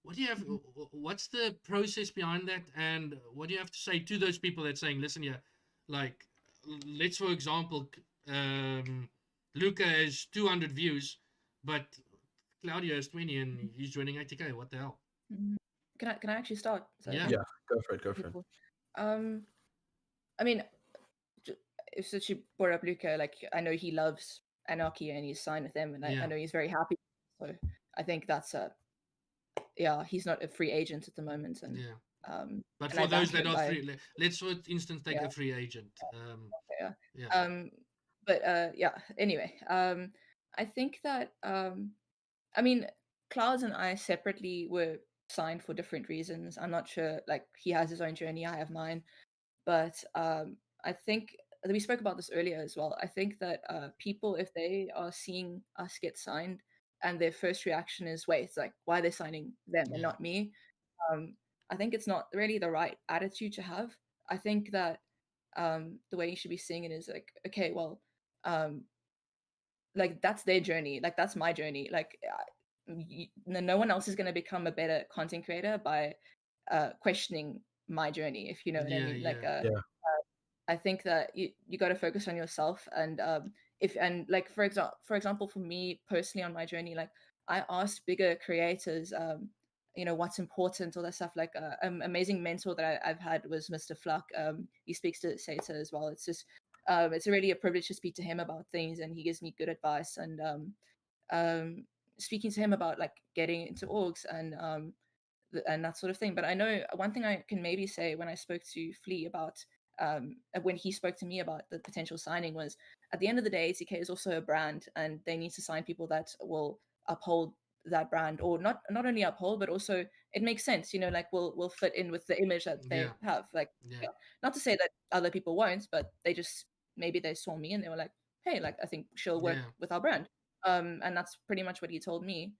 What do you have? What's the process behind that, and what do you have to say to those people that saying, "Listen here, let's for example, Luca has 200 views, but Claudio has 20, and he's joining 80k. What the hell?" Can I actually start? So, Yeah. Yeah, go for it. Go for it. cool. I mean, if since you brought up Luca, I know he loves Anarchy and he's signed with them, and I know he's very happy. So I think that's he's not a free agent at the moment, and But and for I those back that him are by- free, let's for instance take a free agent. Anyway, I think that I mean, Clouds and I separately were signed for different reasons. I'm not sure. Like, he has his own journey, I have mine. But I think we spoke about this earlier as well. I think that people, if they are seeing us get signed, and their first reaction is, "Wait, it's like, why are they signing them and not me?" I think it's not really the right attitude to have. I think that the way you should be seeing it is like, okay, well, that's their journey, like that's my journey. No one else is going to become a better content creator by questioning my journey, if you know what I mean. I think that you got to focus on yourself, and for example, for me personally on my journey, I asked bigger creators, what's important, all that stuff. Amazing mentor that I've had was Mr. Fluck. He speaks to Satia as well. It's just it's really a privilege to speak to him about things, and he gives me good advice. And speaking to him about getting into orgs and that sort of thing. But I know one thing I can maybe say when I spoke to Flea about when he spoke to me about the potential signing was, at the end of the day, ATK is also a brand, and they need to sign people that will uphold that brand, or not only uphold, but also it makes sense, like will fit in with the image that they Yeah. have. Like, Yeah. not to say that other people won't, but they just, maybe they saw me and they were like, hey, like, I think she'll work Yeah. with our brand. And that's pretty much what he told me.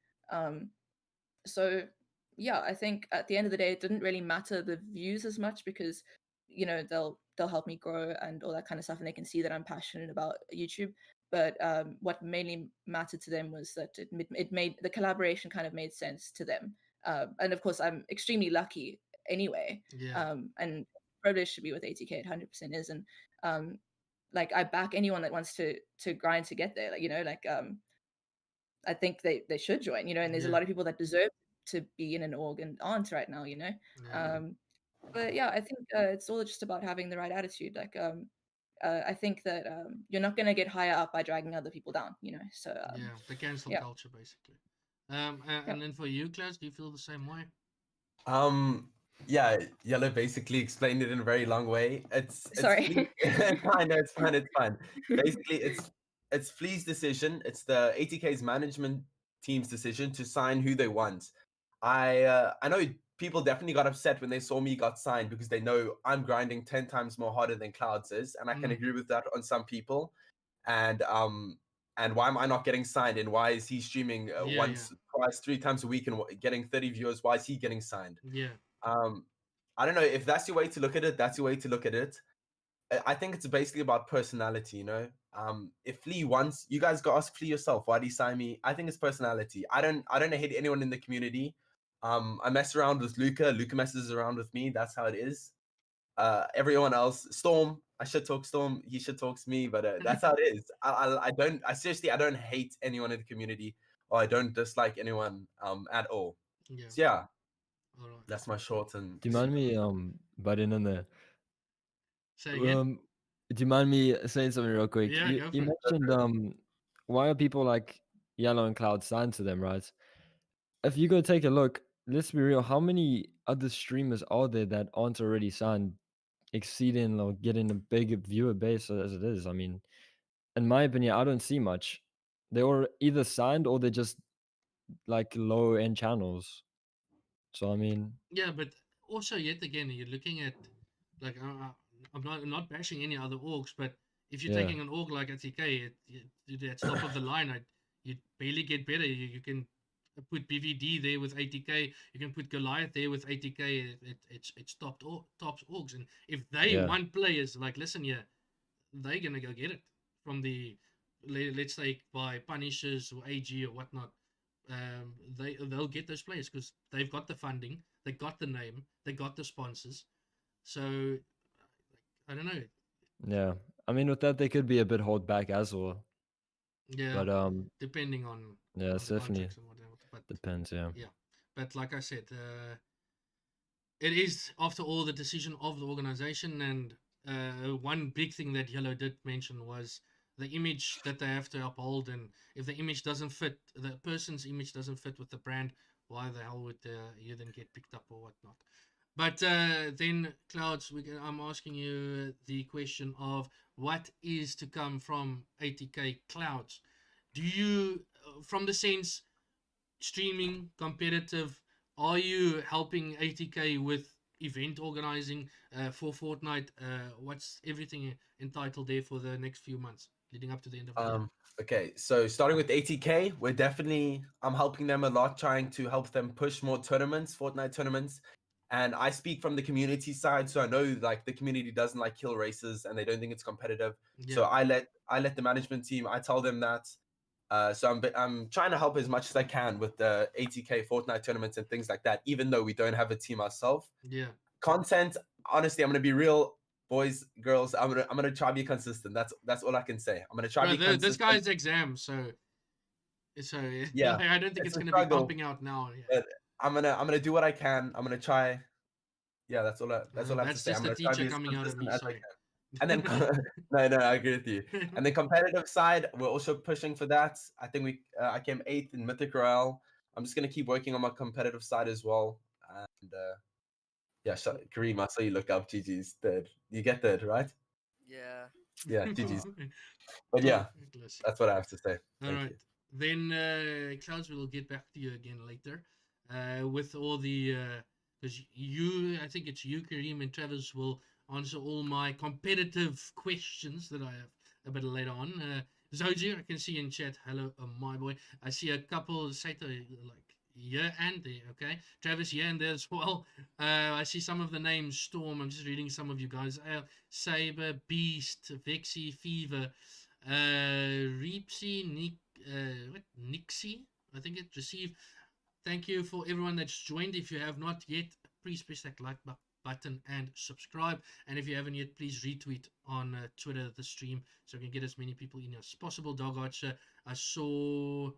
So yeah, I think at the end of the day, it didn't really matter the views as much, because they'll help me grow and all that kind of stuff, and they can see that I'm passionate about YouTube. But what mainly mattered to them was that it made the collaboration kind of made sense to them. And of course, I'm extremely lucky anyway, Yeah. and privileged to be with ATK. It 100% is. And like, I back anyone that wants to grind to get there. Like, I think they should join, and there's a Yeah. lot of people that deserve to be in an org and aren't right now. Yeah. But yeah, I think it's all just about having the right attitude. Like, I think that you're not going to get higher up by dragging other people down, So Yeah. The cancel yeah. culture, basically. Yeah. And then for you, Klaus, do you feel the same way? Yeah, Yellow basically explained it in a very long way. It's Sorry. it's fine, no, it's fine, it's fine. Basically, it's Flea's decision. It's the ATK's management team's decision to sign who they want. I know people definitely got upset when they saw me got signed, because they know I'm grinding 10 times more harder than Clouds is, and I can agree with that on some people. And why am I not getting signed? And why is he streaming once, twice, 3 times a week and getting 30 viewers? Why is he getting signed? Yeah. I don't know if that's your way to look at it. That's your way to look at it. I think it's basically about personality, If Flea wants, you guys go ask Flea yourself, why did he sign me? I think it's personality. I don't hate anyone in the community. I mess around with Luca. Luca messes around with me. That's how it is. Everyone else, Storm, I should talk Storm. He should talk to me, but that's how it is. I seriously, I don't hate anyone in the community, or I don't dislike anyone at all. Yeah. So yeah, All right. that's my short and. Do you mind me butting in there? Say again. Do you mind me saying something real quick? Yeah, go You for it. mentioned why are people like Yellow and Cloud signed to them, right? If you go take a look, let's be real, how many other streamers are there that aren't already signed, exceeding or getting a big viewer base as it is? I mean, in my opinion, I don't see much. They were either signed or they're just like low end channels. So I mean, Yeah, but also yet again, you're looking at like I'm not bashing any other orgs, but if you're Yeah. taking an org like ATK, at top of the line, you barely get better. You can put BVD there with ATK. You can put Goliath there with ATK. It's tops orgs, and if they Yeah. want players, like listen here, they're gonna go get it from the let's say by Punishers or AG or whatnot. They'll get those players because they've got the funding, they got the name, they got the sponsors. So I don't know. yeah. I mean, with that, they could be a bit hold back as well. Yeah, But depending on yeah, it's the definitely contracts and whatever. But depends. Yeah. yeah, but like I said, it is after all the decision of the organization. And one big thing that Yellow did mention was the image that they have to uphold. And if the image doesn't fit, the person's image doesn't fit with the brand, why the hell would you then get picked up or whatnot? But then, Clouds, I'm asking you the question of what is to come from ATK Clouds. Do you, from the sense streaming, competitive, are you helping ATK with event organizing for Fortnite? What's everything entitled there for the next few months leading up to the end of the year? Okay, so starting with ATK, I'm helping them a lot, trying to help them push more tournaments, Fortnite tournaments. And I speak from the community side, so I know like the community doesn't like kill races and they don't think it's competitive. Yeah. So I let the management team, I tell them that. So I'm trying to help as much as I can with the ATK Fortnite tournaments and things like that, even though we don't have a team ourselves. Yeah. Content, honestly, I'm gonna be real, boys, girls. I'm gonna try to be consistent. That's all I can say. I'm gonna try to be consistent. This guy's exam, so Yeah, I don't think it's a gonna be struggle, pumping out now. Yeah. but I'm gonna do what I can. I'm gonna try. Yeah, that's all I have to That's say. just I'm the gonna try to teacher be as coming out of consistent me. as I Sorry. can. And then no, I agree with you. And the competitive side, we're also pushing for that. I think I came 8th in Mythic Royale. I'm just gonna keep working on my competitive side as well. And Yeah, Kareem, I saw you look up. GG's third. You get third, right? Yeah. Yeah, GG's. Oh, But yeah, classic. that's what I have to say. All Thank right. you. Then, Klaus, we'll get back to you again later. With all the, because you, I think it's you, Kareem, and Travis will answer all my competitive questions that I have a bit later on. Zoji, I can see in chat. Hello, my boy. I see a couple, Sato, like here and there. Okay, Travis here and there as well. I see some of the names. Storm. I'm just reading some of you guys. Saber, Beast, Vexy, Fever. Reepsy, what? Nixie, I think it received. Thank you for everyone that's joined. If you have not yet, please press that like button and subscribe. And if you haven't yet, please retweet on Twitter the stream so we can get as many people in as possible. Dog Archer, I saw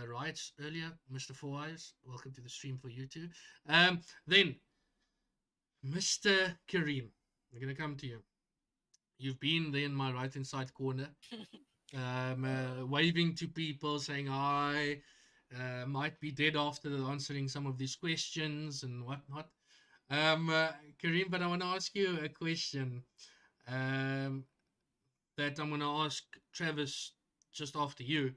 Riots earlier. Mr. Four Eyes, welcome to the stream for you too. Then, Mr. Kareem, I'm going to come to you. You've been there in my right hand side corner. Waving to people, saying I might be dead after answering some of these questions and whatnot. Kareem, but I want to ask you a question um, that I'm going to ask Travis just after you.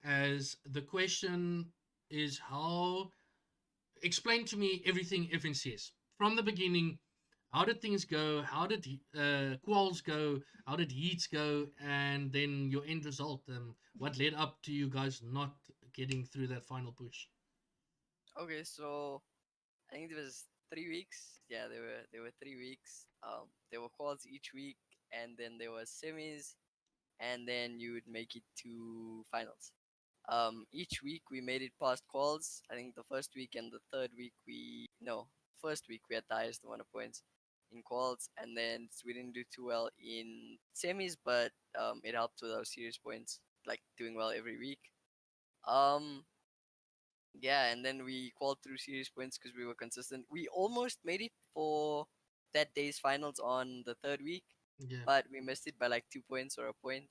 As the question is, how explain to me everything FNCS from the beginning. How did things go? How did quals go? How did heats go? And then your end result. What led up to you guys not getting through that final push? Okay, so I think there was 3 weeks. Yeah, there were 3 weeks. There were calls each week, and then there was semis, and then you would make it to finals. Each week we made it past calls. I think the first week and the third week first week we had the highest amount of points in calls, and then we didn't do too well in semis, but it helped with our series points, like doing well every week. Um, yeah, and then we called through series points because we were consistent. We almost made it for that day's finals on the third week, Yeah, but we missed it by like 2 points or a point.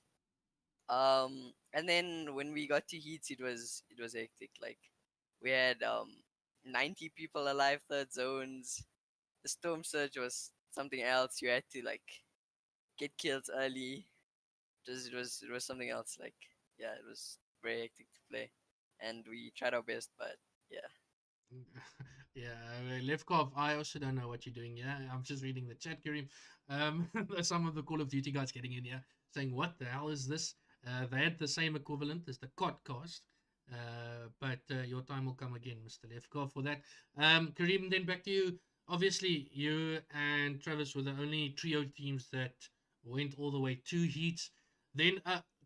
And then when we got to heats, it was hectic. Like we had 90 people alive, third zones. The storm surge was something else. You had to like get kills early. It was something else. Like yeah, it was very hectic to play, and we tried our best, but yeah. yeah. Levkov, I also don't know what you're doing. Yeah, I'm just reading the chat, Kareem. There's some of the Call of Duty guys getting in here saying, "What the hell is this?" They had the same equivalent as the podcast. But your time will come again, Mr. Levkov, for that. Kareem, then back to you. Obviously, you and Travis were the only trio teams that went all the way to heats. Then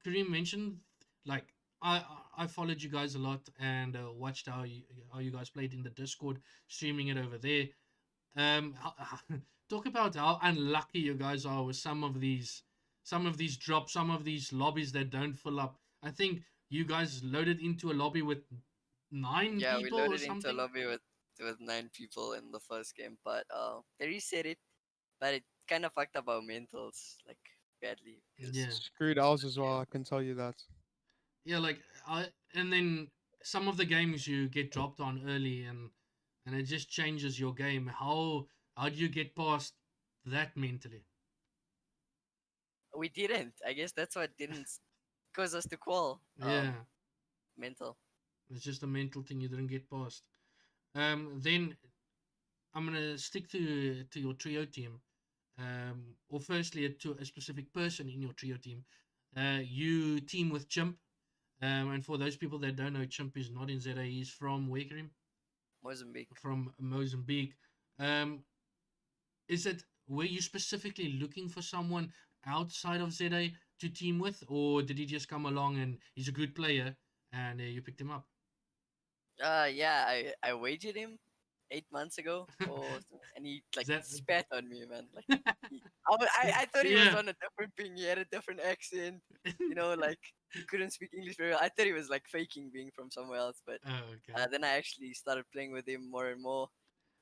Kareem mentioned, like, I I followed you guys a lot and watched how you guys played in the Discord, streaming it over there. Talk about how unlucky you guys are with some of these drops, some of these lobbies that don't fill up. I think you guys loaded into a lobby with 9 Yeah, we people or loaded into a something. lobby with 9 people in the first game, but they reset it, but it kind of fucked up our mentals like badly because Yeah, Screwed ours as well, yeah. I can tell you that. yeah, like and then some of the games you get dropped on early and it just changes your game. How do you get past that mentally? We didn't. I guess that's what didn't cause us to call. Yeah, Mental. it's just a mental thing you didn't get past. Then I'm gonna stick to your trio team. Or firstly to a specific person in your trio team. You team with Chimp. And for those people that don't know, Chimp is not in ZA. He's from where, Kareem? Mozambique. From Mozambique. Um, is it were you specifically looking for someone outside of ZA to team with, or did he just come along and he's a good player and you picked him up? Yeah, I wagered him 8 months ago, and he Is like that spat on me, man. Like I thought he was yeah? on a different ping. He had a different accent. Like he couldn't speak English very well. I thought he was like faking being from somewhere else, but Oh, okay. then I actually started playing with him more and more.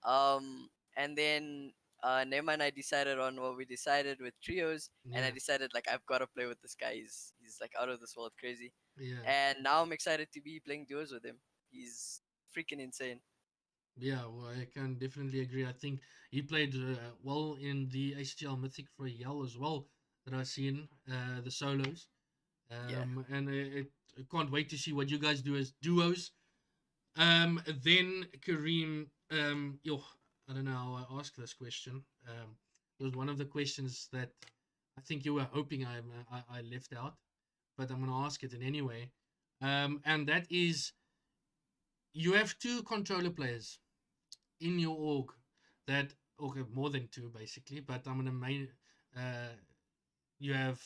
And then Nema and I decided on what we decided with trios, and I Yeah, decided like I've got to play with this guy. He's like out of this world crazy, yeah, and now I'm excited to be playing duos with him. He's freaking insane. Yeah, well, I can definitely agree. I think he played well in the ACL Mythic for Yell as well that I've seen the solos. Yeah. And I can't wait to see what you guys do as duos. Then Kareem, yo, I don't know how I asked this question. It was one of the questions that I think you were hoping I left out, but I'm gonna ask it in any way. And that is, you have two controller players in your org that, okay, more than two basically, but I'm gonna main. Uh, you have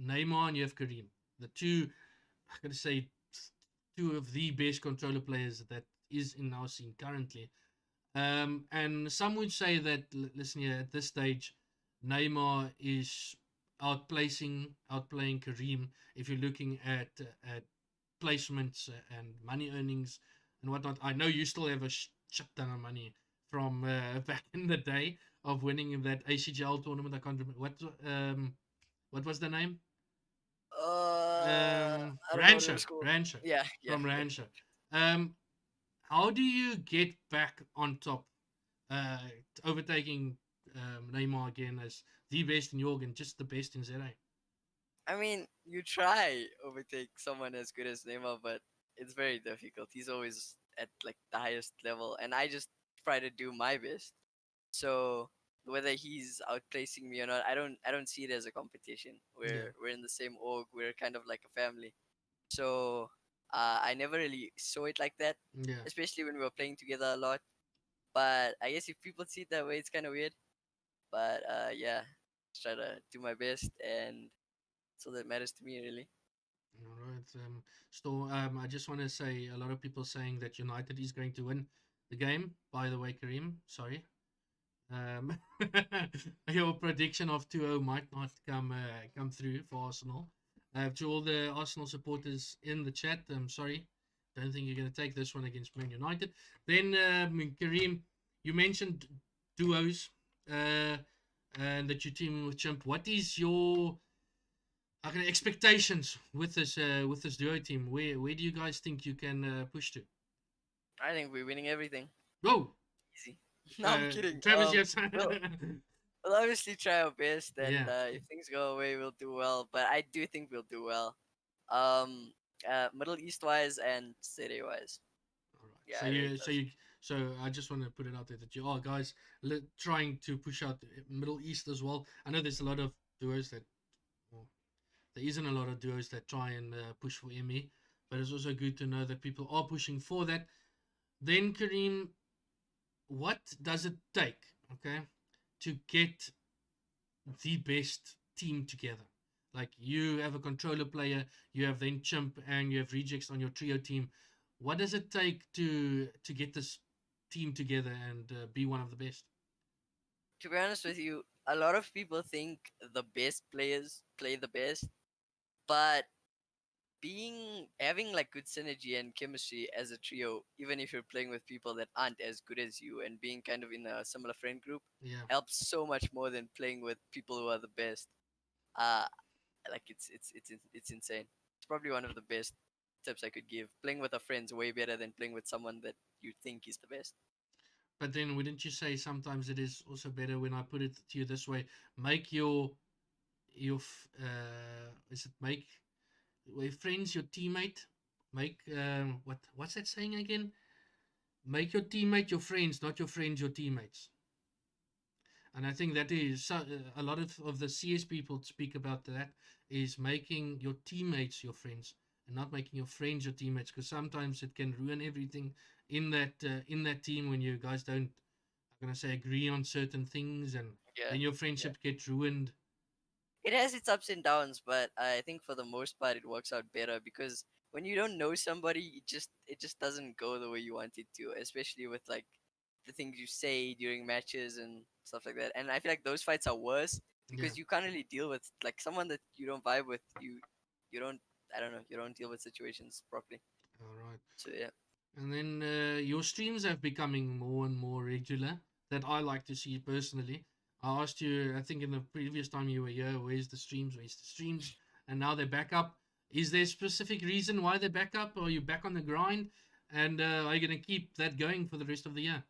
Neymar and you have Kareem. The two, I'm gonna say, two of the best controller players that is in our scene currently. And some would say that, listen here, at this stage, Neymar is outplaying Kareem. If you're looking at placements and money earnings and whatnot, I know you still have a shit ton of money from back in the day of winning in that ACGL tournament. I can't remember what was the name. I don't know what it Rancher, was called. Rancher, Yeah, yeah, from yeah. Rancher. Um, how do you get back on top, uh, overtaking Neymar again as the best in York and just the best in ZA? I mean, you try overtake someone as good as Neymar, but it's very difficult. He's always at like the highest level, and I just try to do my best. So whether he's outplacing me or not, I don't see it as a competition. Yeah, We're in the same org. We're kind of like a family. So I never really saw it like that, yeah. especially when we were playing together a lot. But I guess if people see it that way, it's kind of weird. But yeah, just try to do my best, and that's all that matters to me, really. All right. I just want to say a lot of people saying that United is going to win the game. By the way, Kareem, sorry. Um, your prediction of 2-0 might not come through for Arsenal. To all the Arsenal supporters in the chat, I'm sorry. Don't think you're going to take this one against Man United. Then, Kareem, you mentioned duos and that you're teaming with Chimp. What is your expectations with this duo team? Where do you guys think you can push to? I think we're winning everything. Go, Easy. No, I'm kidding. Travis. Yes. We'll, we'll obviously try our best, and Yeah. if things go away, we'll do well. But I do think we'll do well. Um, Middle East wise and city wise. All right. Yeah, I rate those. So I just want to put it out there that you are guys trying to push out the Middle East as well. I know there's a lot of duos that, well, there isn't a lot of duos that try and push for ME, but it's also good to know that people are pushing for that. Then Kareem, what does it take, okay, to get the best team together? Like, you have a controller player, you have then Chimp, and you have Rejects on your trio team. What does it take to get this team together and be one of the best? To be honest with you, a lot of people think the best players play the best, but having like good synergy and chemistry as a trio, even if you're playing with people that aren't as good as you, and being kind of in a similar friend group, Yeah. helps so much more than playing with people who are the best. Uh like it's insane. It's probably one of the best tips I could give. Playing with a friend's way better than playing with someone that you think is the best. But then, wouldn't you say sometimes it is also better, when I put it to you this way, make is it make your friends your teammate? Make what's that saying again? Make your teammate your friends, not your friends your teammates. And I think that is a lot of the CS people speak about that, is making your teammates your friends and not making your friends your teammates, because sometimes it can ruin everything in that team when you guys don't, I'm gonna say, agree on certain things, and Yeah. then your Yeah. friendship gets ruined. It has its ups and downs, but I think for the most part it works out better because when you don't know somebody, it just doesn't go the way you want it to, especially with like the things you say during matches and stuff like that. And I feel like those fights are worse Yeah. because you can't really deal with like someone that you don't vibe with. You don't, I don't know, you don't deal with situations properly. All right. So yeah. And then your streams have becoming more and more regular, that I like to see personally. I asked you, I think in the previous time you were here, where's the streams? Where's the streams? And now they're back up. Is there a specific reason why they're back up? Or are you back on the grind? And are you gonna keep that going for the rest of the year?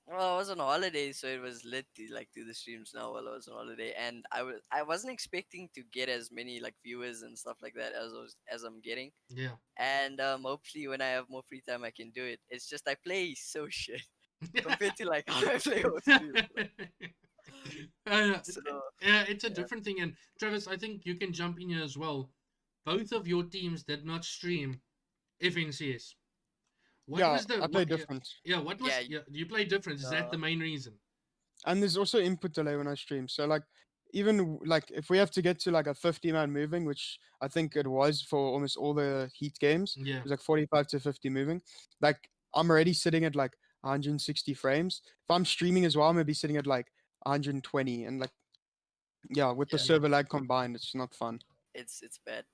Well, I was on holiday, so it was lit to like do the streams now while I was on holiday, and I wasn't expecting to get as many like viewers and stuff like that as I'm getting. Yeah. And hopefully when I have more free time, I can do it. It's just I play so shit compared to like how I play on stream. Uh, So yeah, it's a yeah, different thing. And Travis, I think you can jump in here as well. Both of your teams did not stream FNCS. What Yeah, was the I play what, yeah, different. yeah, what was yeah, yeah, you play different? Is that uh, the main reason? And there's also input delay when I stream. So like like if we have to get to like a 50-man moving, which I think it was for almost all the heat games, Yeah. it was like 45 to 50 moving. Like I'm already sitting at like 160 frames. If I'm streaming as well, I'm gonna be sitting at like 120, and like yeah, with the yeah, server lag combined, it's not fun. it's bad.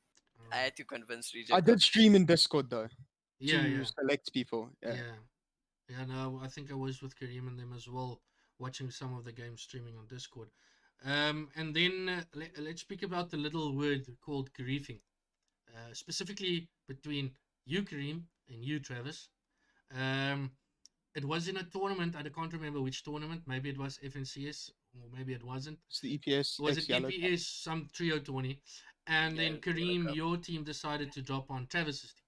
I Alright. had to convince I Reject. did stream in Discord though Yeah, to yeah, select people. Yeah. yeah, yeah. No, I think I was with Kareem and them as well, watching some of the games streaming on Discord. And then let's speak about the little word called griefing, specifically between you, Kareem, and you, Travis. Um, it was in a tournament. I can't remember which tournament. Maybe it was FNCS, or maybe it wasn't. It's the EPS Was X it Yellow. EPS, some trio 20? And Yeah, then it was Yellow Kareem, Cup. your team decided to drop on Travis's team.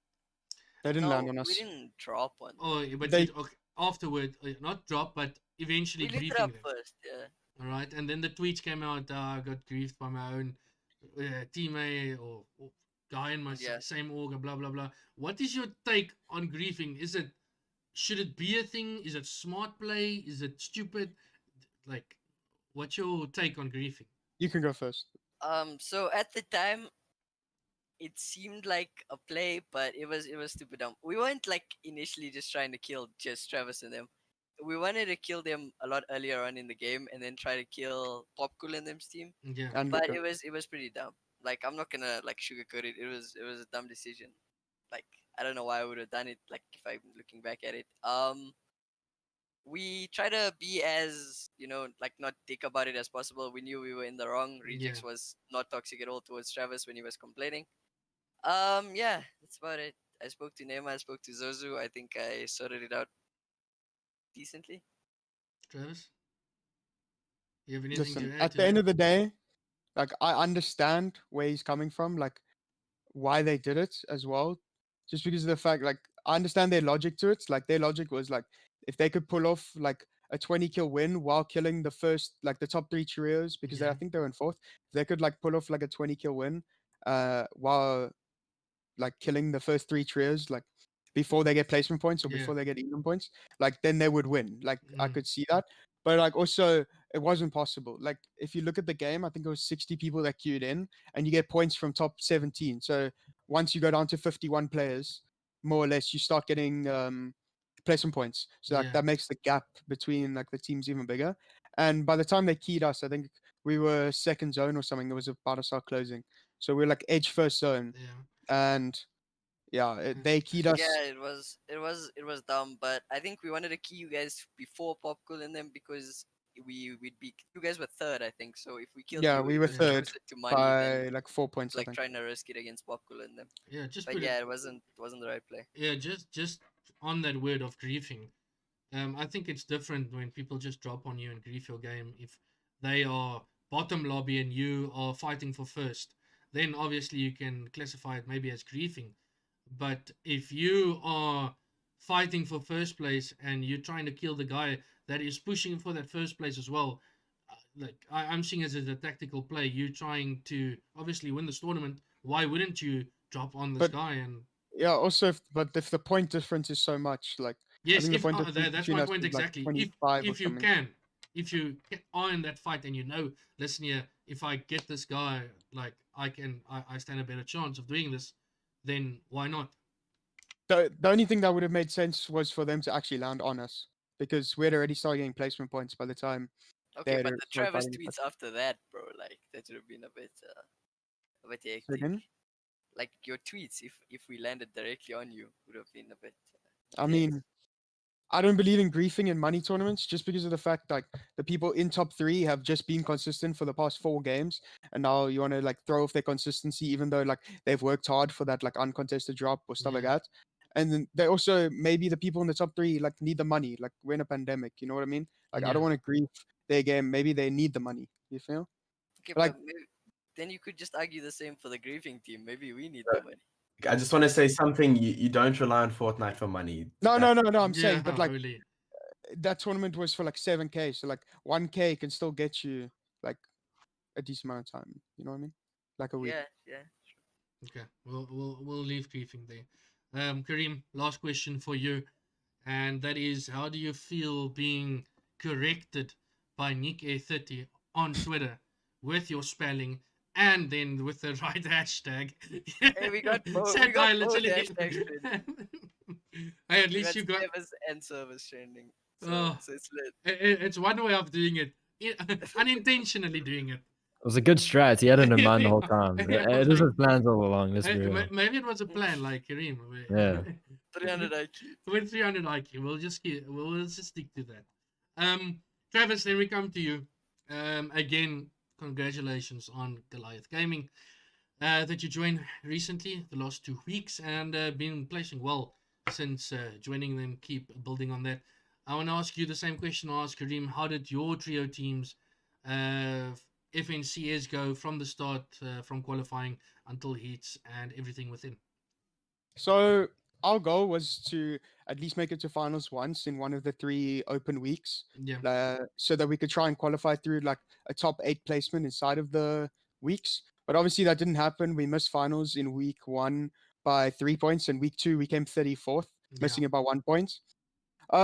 They didn't land No, on we us. didn't drop one. Oh, but They you, okay, afterward, not drop, but eventually We lit it griefing up them. first. Yeah. All right, and then the tweets came out. I got griefed by my own teammate or guy in my Yeah. same org, blah blah blah. What is your take on griefing? Is it should it be a thing? Is it smart play? Is it stupid? Like, what's your take on griefing? You can go first. So at the time, it seemed like a play, but it was stupid dumb. We weren't like initially just trying to kill just Travis and them. We wanted to kill them a lot earlier on in the game, and then try to kill Popcool and them's team. Yeah, And But Luca. it was pretty dumb. Like I'm not gonna like sugarcoat it. It was a dumb decision. Like I don't know why I would have done it. Like if I'm looking back at it. We try to be as like not dick about it as possible. We knew we were in the wrong. Rejects Yeah. was not toxic at all towards Travis when he was complaining. Yeah, that's about it. I spoke to Nema, I spoke to Zozu. I think I sorted it out decently. Travis, you have anything Listen, to add at to the end that? of the day, like I understand where he's coming from, like why they did it as well. Just because of the fact, like I understand their logic to it. Like their logic was like if they could pull off like a 20 kill win while killing the first like the top three trios, because I Yeah. think they were in fourth. If they could like pull off like a 20 kill win, while like killing the first three trios, like before they get placement points or Yeah. before they get even points, like then they would win. Like I Mm. could see that. But like also it wasn't possible. Like if you look at the game, I think it was 60 people that queued in and you get points from top 17. So once you go down to 51 players, more or less, you start getting placement points. So like Yeah. that makes the gap between like the teams even bigger. And by the time they keyed us, I think we were second zone or something. It was about to start closing. So we're like edge first zone. Yeah. And yeah, they keyed us. Yeah, it was dumb, but I think we wanted to key you guys before Popcool and them because we'd be you guys were third, I think. So if we killed Yeah, you, we it were was third closer to money by than like 4 points, I like think. trying to risk it against Popcool and them. Yeah. Just But put yeah, it. it wasn't the right play. Yeah. Just on that word of griefing. I think it's different when people just drop on you and grief your game. If they are bottom lobby and you are fighting for first, then obviously you can classify it maybe as griefing. But if you are fighting for first place and you're trying to kill the guy that is pushing for that first place as well, like I'm seeing as a tactical play, you trying to obviously win this tournament. Why wouldn't you drop on this But guy and yeah, also, but if the point difference is so much, like I yes, think the if point difference that's between my us point is like exactly. 25 or If you something. can, if you are in that fight and you know, listen here, if I get this guy, like I stand a better chance of doing this, then why not? The only thing that would have made sense was for them to actually land on us because we had already started getting placement points by the time they Okay, had but already the started Travis fighting us. tweets after that, bro, like that would have been a bit Say hectic. again? Like your tweets, if we landed directly on you, would have been a bit. I yes. mean, I don't believe in griefing in money tournaments just because of the fact like the people in top three have just been consistent for the past 4 games, and now you want to like throw off their consistency even though like they've worked hard for that like uncontested drop or stuff like Yeah. that. And then they also, maybe the people in the top 3 like need the money. Like we're in a pandemic, you know what I mean? Like I Yeah. don't want to grief their game. Maybe they need the money. You feel? Okay, Like but maybe, then you could just argue the same for the griefing team. Maybe we need Uh, the money. I just want to say something. You don't rely on Fortnite for money. no, That- no, no, no. I'm Yeah, saying, but like holy. that tournament was for like 7K, so like 1K can still get you like a decent amount of time. You know what I mean? Like a week. Yeah. Okay, we'll leave griefing there. Kareem, last question for you, and that is, how do you feel being corrected by Nick A30 on Twitter with your spelling and then with the right hashtag? Hey, we got both. We Satire got both literally. hashtags trending. Hey, at We least got you got. service and service trending. So, Oh, so it's lit. it's one way of doing it, unintentionally doing it. It was a good strat. He had it in mind the whole time. Yeah, It was his plans all along. Let's be real. Maybe it was a plan, like Kareem. Yeah. 300 IQ. With 300 IQ, we'll just stick to that. Travis, then we come to you. Again, congratulations on Goliath Gaming. That you joined recently, the last 2 weeks, and been placing well since joining them. Keep building on that. I want to ask you the same question I asked Kareem. How did your trio teams, FNCS, go from the start, from qualifying until heats and everything within? So our goal was to at least make it to finals once in one of the 3 open weeks, Yeah. so that we could try and qualify through like a top 8 placement inside of the weeks. But obviously that didn't happen. We missed finals in week 1 by 3 points, and week 2 we came 34th, missing it by 1 point.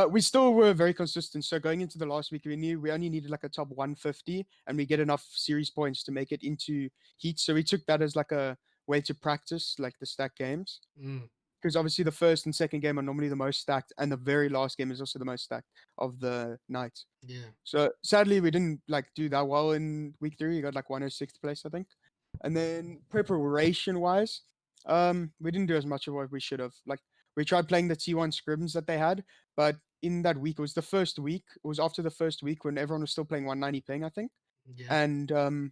We still were very consistent. So going into the last week, we knew we only needed like a top 150, and we get enough series points to make it into heat. So we took that as like a way to practice like the stack games. Mm, Because obviously the first and second game are normally the most stacked, and the very last game is also the most stacked of the night. yeah. So sadly, we didn't like do that well in week 3. We got like 106th place, I think. And then preparation wise, we didn't do as much of what we should have. Like we tried playing the T1 scrims that they had, but in that week, it was the first week. It was after the first week when everyone was still playing 190 ping, I think. Yeah. And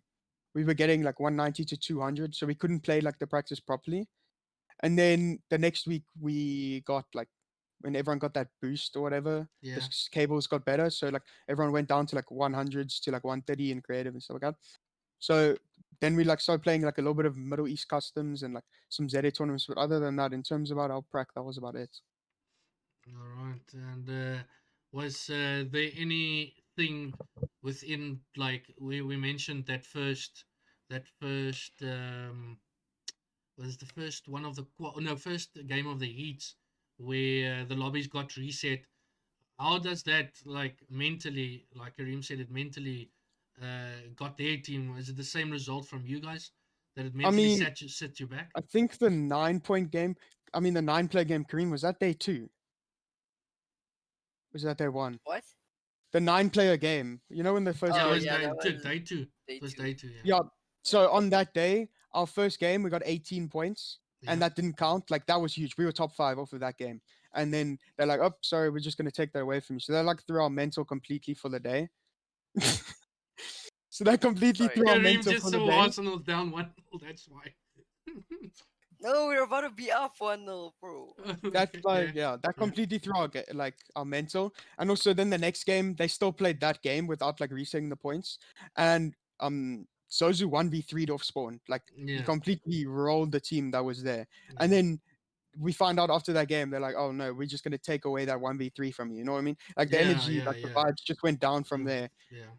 we were getting like 190 to 200, so we couldn't play like the practice properly. And then the next week we got like, when everyone got that boost or whatever, Yeah. the cables got better. So like everyone went down to like 100s to like 130 in creative and stuff like that. So then we like started playing like a little bit of Middle East customs and like some ZA tournaments. But other than that, in terms of our prac, that was about it. All right. And was there anything within, like we mentioned that first was the first one of the first game of the heats where the lobbies got reset? How does that, like, mentally, like Kareem said, it mentally got their team? Is it the same result from you guys, that it mentally mean, set you back? I think the 9-point game, the 9-player game, Kareem, was that day 2? Was that day 1? What? The 9-player game. You know when the first Yeah, it Oh, was yeah, day, that two, was day two. day It was 2. day 2, yeah. Yeah. So on that day, our first game, we got 18 points. Yeah. And that didn't count. Like that was huge. We were top 5 off of that game. And then they're like, "Oh, sorry, we're just gonna take that away from you." So they like threw our mental completely for the day. So that completely Sorry. threw our Kareem mental just for the saw day. Arsenal down 1-0, that's why. No, we were about to be up 1-0, bro. That's like, Yeah. that completely threw our mental. And also then the next game, they still played that game without like resetting the points. And Sozu 1v3'd off spawn. Like he Yeah. completely rolled the team that was there. And Yeah. then we find out after that game, they're like, "Oh no, we're just gonna take away that 1v3 from you." You know what I mean? Like the Yeah, energy, yeah, like the yeah. vibes just went down from Mm, there. Yeah.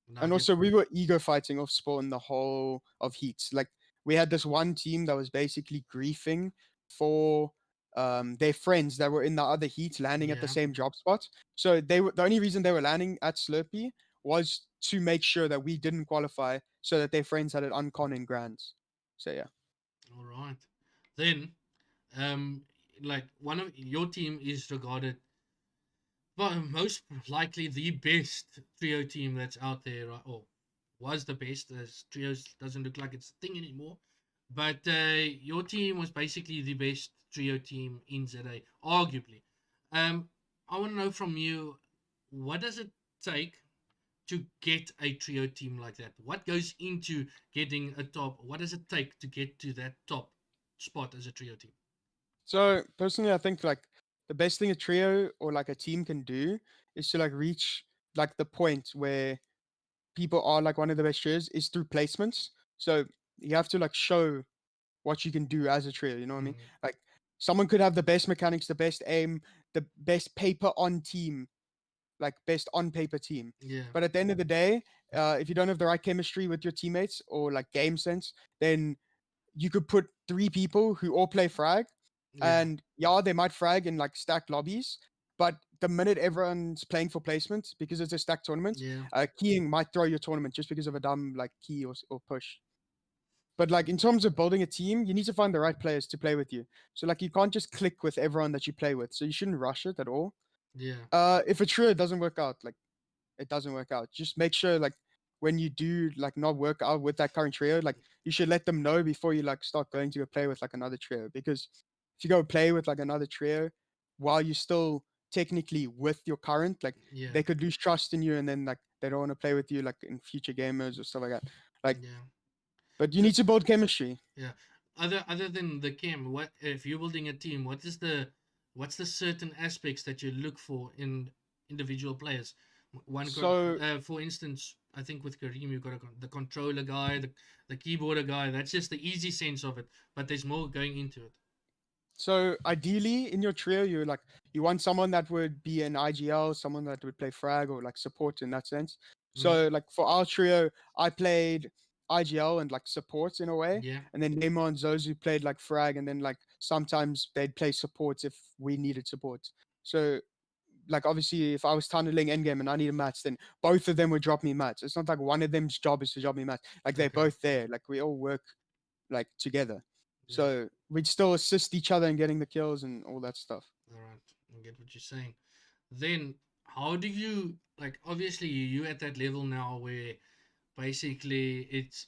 No, And also we were ego fighting off spawn the whole of heats. Like we had this one team that was basically griefing for their friends that were in the other heat landing at the Yeah. same drop spot. So they were, the only reason they were landing at Slurpee was to make sure that we didn't qualify, so that their friends had it uncon in grands. So yeah. All right. Then, like, one of your team is regarded, well, most likely the best trio team that's out there, right? Or was the best, as trios doesn't look like it's a thing anymore. But your team was basically the best trio team in ZA, arguably. I want to know from you, what does it take to get a trio team like that? What goes into getting a top? What does it take to get to that top spot as a trio team? So personally, I think like the best thing a trio or like a team can do is to like reach like the point where people are like one of the best trios is through placements. So you have to like show what you can do as a trio. You know what I mean? Mm, Like someone could have the best mechanics, the best aim, the best paper on team, like best on paper team. yeah, But at the end of the day, if you don't have the right chemistry with your teammates or like game sense, then you could put three people who all play frag, yeah, and yeah, they might frag in like stacked lobbies. But the minute everyone's playing for placement, because it's a stacked tournament, yeah, keying might throw your tournament just because of a dumb like key or push. But like in terms of building a team, you need to find the right players to play with you. So like you can't just click with everyone that you play with. So you shouldn't rush it at all. yeah, If a trio doesn't work out, like it doesn't work out. Just make sure like when you do like not work out with that current trio, like you should let them know before you like start going to go play with like another trio. Because if you go play with like another trio while you're still technically with your current, like yeah, they could lose trust in you and then like they don't want to play with you like in future gamers or stuff like that. Like, yeah. but you So, need to build chemistry. yeah. Other than the chem, what if you're building a team? What's the certain aspects that you look for in individual players? So For instance, I think with Kareem, you've got the controller guy, the keyboarder guy. That's just the easy sense of it, but there's more going into it. So ideally, in your trio, you want someone that would be an IGL, someone that would play frag or like support in that sense. Mm, So like for our trio, I played IGL and like support in a way, yeah, and then Neymar and Zozu played like frag, and then like sometimes they'd play support if we needed support. So like obviously, if I was tunneling endgame and I need a match, then both of them would drop me mats. It's not like one of them's job is to drop me mats. Like they're okay, both there. Like we all work like together. yeah, So we'd still assist each other in getting the kills and all that stuff. all right, I get what you're saying. Then how do you like? Obviously, you at that level now where basically it's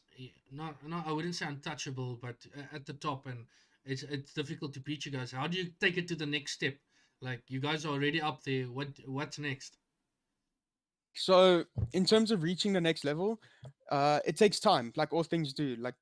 not I wouldn't say untouchable, but at the top, and it's difficult to beat you guys. How do you take it to the next step? Like you guys are already up there. What's next? So in terms of reaching the next level, it takes time, like all things do. Like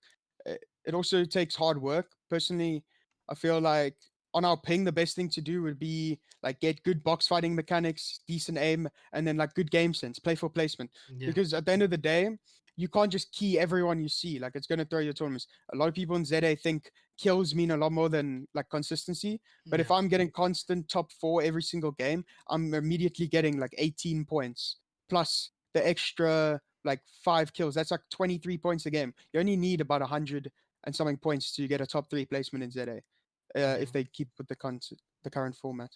it also takes hard work. Personally, I feel like on our ping, the best thing to do would be like get good box fighting mechanics, decent aim, and then like good game sense, play for placement. Yeah, Because at the end of the day, you can't just key everyone you see. Like it's gonna throw your tournaments. A lot of people in ZA think kills mean a lot more than like consistency. But if yeah, I'm getting constant top four every single game, I'm immediately getting like 18 points plus the extra like 5 kills. That's like 23 points a game. You only need about 100 and something points to get a top three placement in ZA yeah. if they keep with the current format.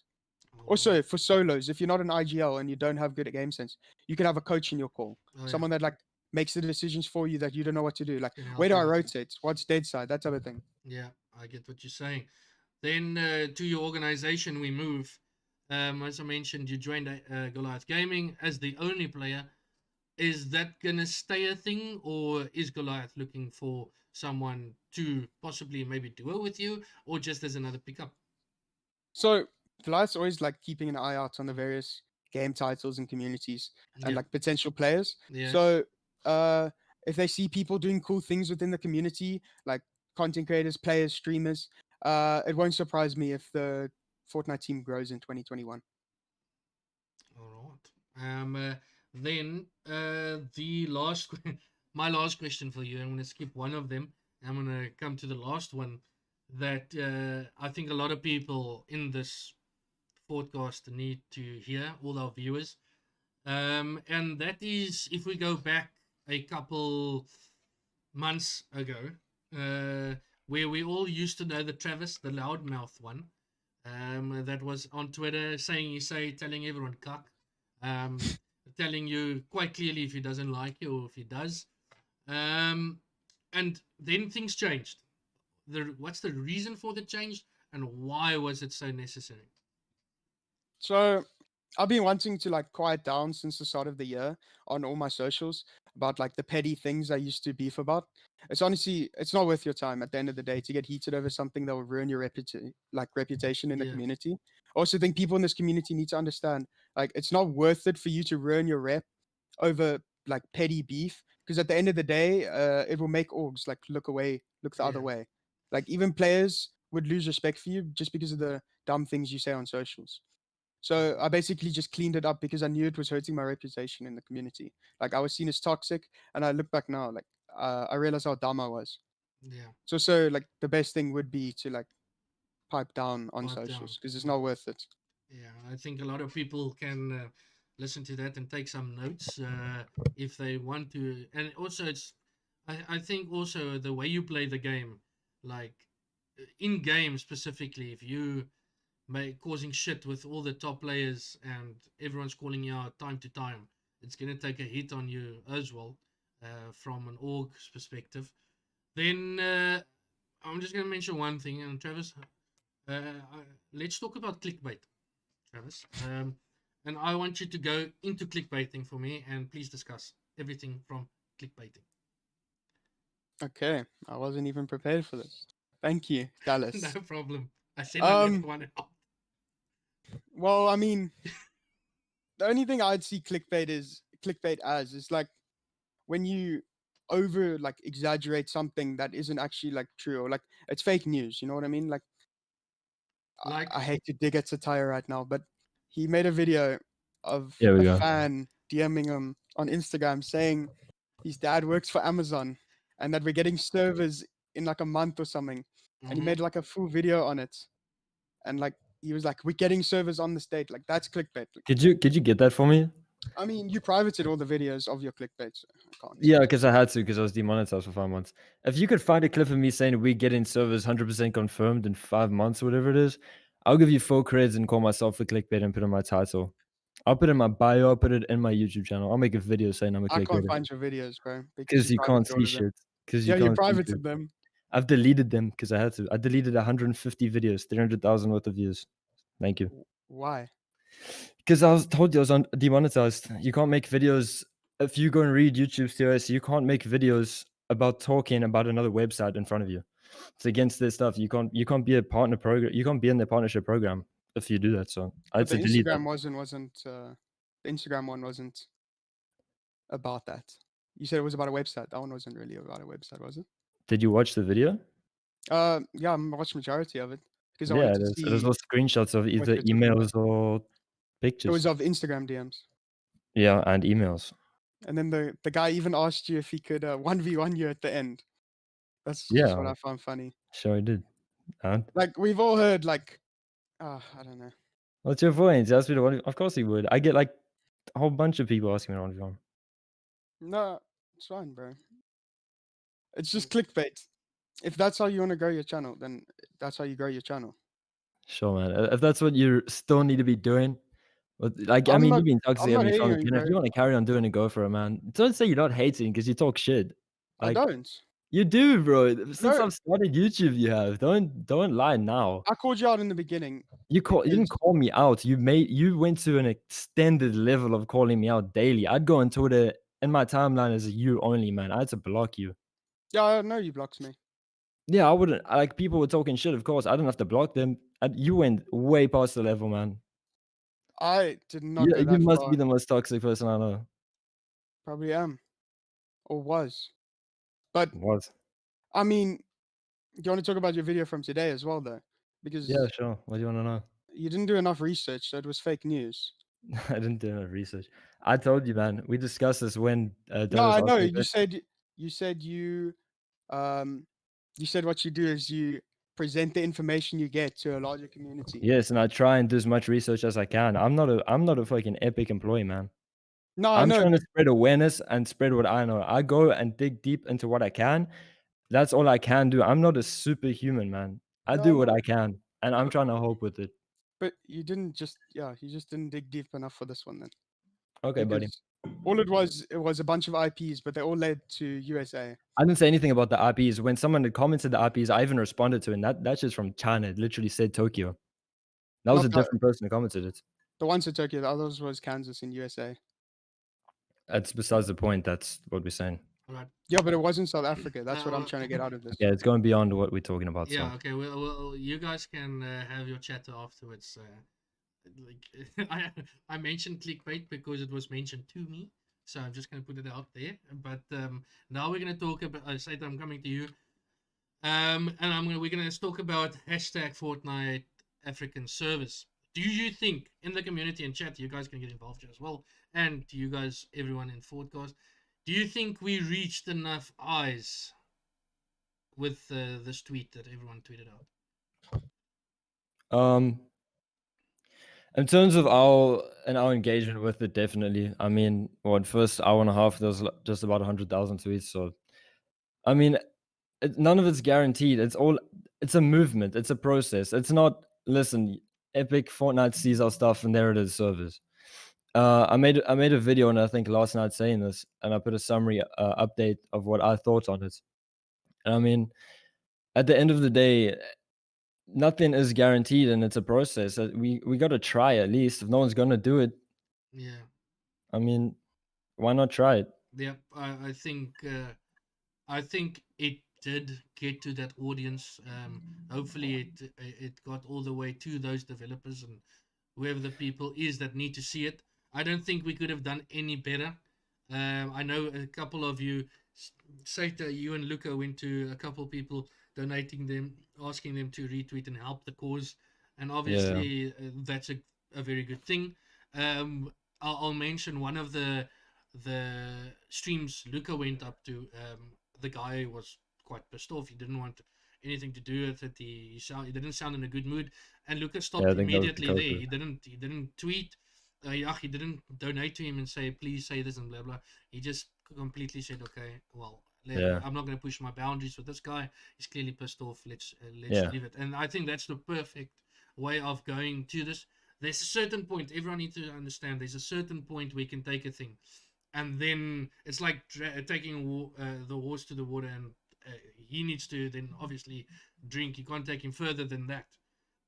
All right. Also, for solos, if you're not an IGL and you don't have good game sense, you can have a coach in your call. Oh yeah, Someone that like makes the decisions for you that you don't know what to do. Like, can where help do you I with it. rotate? What's dead side? That type of thing. Yeah, I get what you're saying. Then to your organization we move. As I mentioned, you joined Goliath Gaming as the only player. Is that gonna stay a thing, or is Goliath looking for someone to possibly maybe duo with you, or just as another pickup? So Goliath's always like keeping an eye out on the various game titles and communities and Yeah, like potential players. yeah, So uh if they see people doing cool things within the community, like content creators, players, streamers, it won't surprise me if the Fortnite team grows in 2021. all right. Then the last my last question for you. I'm gonna skip one of them. I'm gonna come to the last one that I think a lot of people in this podcast need to hear, all our viewers. And that is if we go back a couple months ago, where we all used to know the Travis, the loudmouth one, that was on Twitter saying you say, telling everyone cuck, um, telling you quite clearly if he doesn't like you or if he does. Um, and then things changed. What's the reason for the change and why was it so necessary? So I've been wanting to like quiet down since the start of the year on all my socials about like the petty things I used to beef about. It's honestly, it's not worth your time at the end of the day to get heated over something that will ruin your reputation in the Yeah, community. I also think people in this community need to understand like it's not worth it for you to ruin your rep over like petty beef, because at the end of the day, it will make orgs like look the other yeah, way. Like even players would lose respect for you just because of the dumb things you say on socials. So I basically just cleaned it up because I knew it was hurting my reputation in the community. Like I was seen as toxic, and I look back now, like I realized how dumb I was. Yeah, So like the best thing would be to like pipe down on pipe down. socials because it's not worth it. Yeah, I think a lot of people can listen to that and take some notes if they want to. And also, I think also the way you play the game, like in game specifically, if you causing shit with all the top players and everyone's calling you out time to time, it's gonna take a hit on you as well from an org's perspective. Then I'm just gonna mention one thing, and Travis, let's talk about clickbait. Travis. And I want you to go into clickbaiting for me and please discuss everything from clickbaiting. Okay, I wasn't even prepared for this. Thank you, Dallas. No problem. I said I left Um, one out. Well, I mean, the only thing I'd see clickbait as is like when you over like exaggerate something that isn't actually like true or like it's fake news. You know what I mean? Like Like, I hate to dig at Satia right now, but he made a video of Here we a go. fan DMing him on Instagram saying his dad works for Amazon and that we're getting servers in like a month or something. And he mhm. made like a full video on it. And like he was like, we're getting servers on this date. Like that's clickbait. Like, Could you get that for me? I mean, you privated all the videos of your clickbait. So I can't. Yeah, because I had to, because I was demonetized for 5 months. If you could find a clip of me saying we get in servers 100% confirmed in 5 months, or whatever it is, I'll give you 4 creds and call myself a clickbait and put in my title. I'll put it in my bio. I'll put it in my YouTube channel. I'll make a video saying I'm a I can't clickbait. find your videos, bro, because Because you you can't privated all see of them. shit. Because you Yeah, you can't see shit. privated them. I've deleted them because I had to. I deleted 150 videos, 300,000 worth of views. Thank you. Why? Because I was told you I was demonetized. You can't make videos. If you go and read YouTube's TOS, you can't make videos about talking about another website in front of you. It's against their stuff. You can't be a partner program. You can't be in their partnership program if you do that. So I had But the to delete that. Instagram wasn't the Instagram one wasn't about that. You said it was about a website. That one wasn't really about a website, was it? Did you watch the video? Yeah, I watched majority of it because I Yeah, wanted it to is. It was see all screenshots of what either you're talking about. emails or It pictures. was of Instagram DMs. Yeah, and emails. And then the guy even asked you if he could 1v1 you at the end. That's just what Yeah, I found funny. sure I did. And Like we've all heard like I don't know. what's your point? He asked me to one. Of course he would. I get like a whole bunch of people asking me to 1v1. No, it's fine, bro. It's just clickbait. If that's how you want to grow your channel, then that's how you grow your channel. Sure, man. If that's what you still need to be doing, like I I'm mean, not you've been I'm toxic not at me hating from the on you, beginning. If bro. you want to carry on doing it, go for it, man. Don't say you're not hating because you talk shit. I Like don't. you do, bro. Since No, I've started YouTube, you have. Don't lie now. I called you out in the beginning You didn't because call me out. You went to an extended level of calling me out daily. I'd go on Twitter in my timeline as you only, man. I had to block you. yeah, I know you blocked me. Yeah, I wouldn't. Like people were talking shit. Of course, I didn't have to block them. You went way past the level, man. I did not go You that must far. be the most toxic person I know. Probably am or was. But Was. I mean, do you want to talk about your video from today as well, though? Because Yeah, sure. What do you want to know? you didn't do enough research, so it was fake news. I didn't do enough research. I told you, man. We discussed this when No, Dallas I asked know. me You this. said um you said what you do is you present the information you get to a larger community. Yes, and I try and do as much research as I can. I'm not a fucking epic employee, man. No, I I'm know, trying to but spread awareness and spread what I know. I go and dig deep into what I can. That's all I can do. I'm not a superhuman, man. I no, do what no, I can, and I'm but, trying to help with it. but you didn't just you just didn't dig deep enough for this one then. Okay, buddy. Because all it was a bunch of IPs, but they all led to USA. I didn't say anything about the IPs. When someone had commented the IPs, I even responded to it. And that's just from China. It literally said Tokyo. That was Not a the, different person who commented it. the ones in Tokyo, the others was Kansas in USA. That's besides the point. That's what we're saying. All right. Yeah, but it wasn't South Africa. That's what I'm well, trying to get out of this. Yeah, it's going beyond what we're talking about. Yeah, So okay. Well, you guys can have your chatter afterwards. Like I mentioned clickbait because it was mentioned to me, so I'm just gonna put it out there. But now we're gonna talk about. I said I'm coming to you. And we're gonna talk about hashtag Fortnite African service. Do you think in the community and chat, you guys can get involved here as well, and to you guys, everyone in Fortcast, do you think we reached enough eyes with this tweet that everyone tweeted out? Um, in terms of our engagement with it, definitely. I mean, what first hour and a half, there was just about 100,000 tweets. So, I mean, none of it's guaranteed. It's a movement. It's a process. It's not. Listen, Epic Fortnite sees our stuff, and there it is, service. I made a video, and I think last night saying this, and I put a summary update of what I thought on it. And I mean, at the end of the day, nothing is guaranteed, and it's a process. We got to try at least. If no one's gonna do it, Yeah, I mean, why not try it? yeah. I think it did get to that audience. Hopefully, it got all the way to those developers and whoever the people is that need to see it. I don't think we could have done any better. I know a couple of you, Saita, you and Luca went to a couple of people donating them, asking them to retweet and help the cause, and obviously that's a very good thing. I'll mention one of the streams Luca went up to. The guy was quite pissed off. He didn't want anything to do with it. He didn't sound in a good mood, and Lucas stopped I think that was immediately because there. of it. He didn't tweet. He didn't donate to him and say please say this and blah blah. He just completely said okay, well Yeah. I'm not going to push my boundaries with this guy. He's clearly pissed off. Let's Yeah. leave it. And I think that's the perfect way of going to this. There's a certain point everyone needs to understand. There's a certain point we can take a thing, and then it's like taking the horse to the water, and he needs to then obviously drink. You can't take him further than that.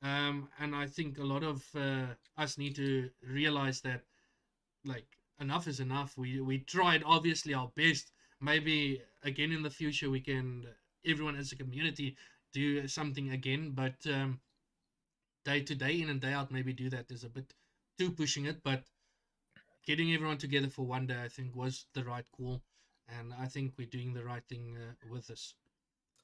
And I think a lot of us need to realize that, like, enough is enough. We tried obviously our best. Maybe again in the future we can, everyone as a community, do something again. But day to day, in and day out, maybe do that is a bit too pushing it. But getting everyone together for one day, I think, was the right call, and I think we're doing the right thing with this.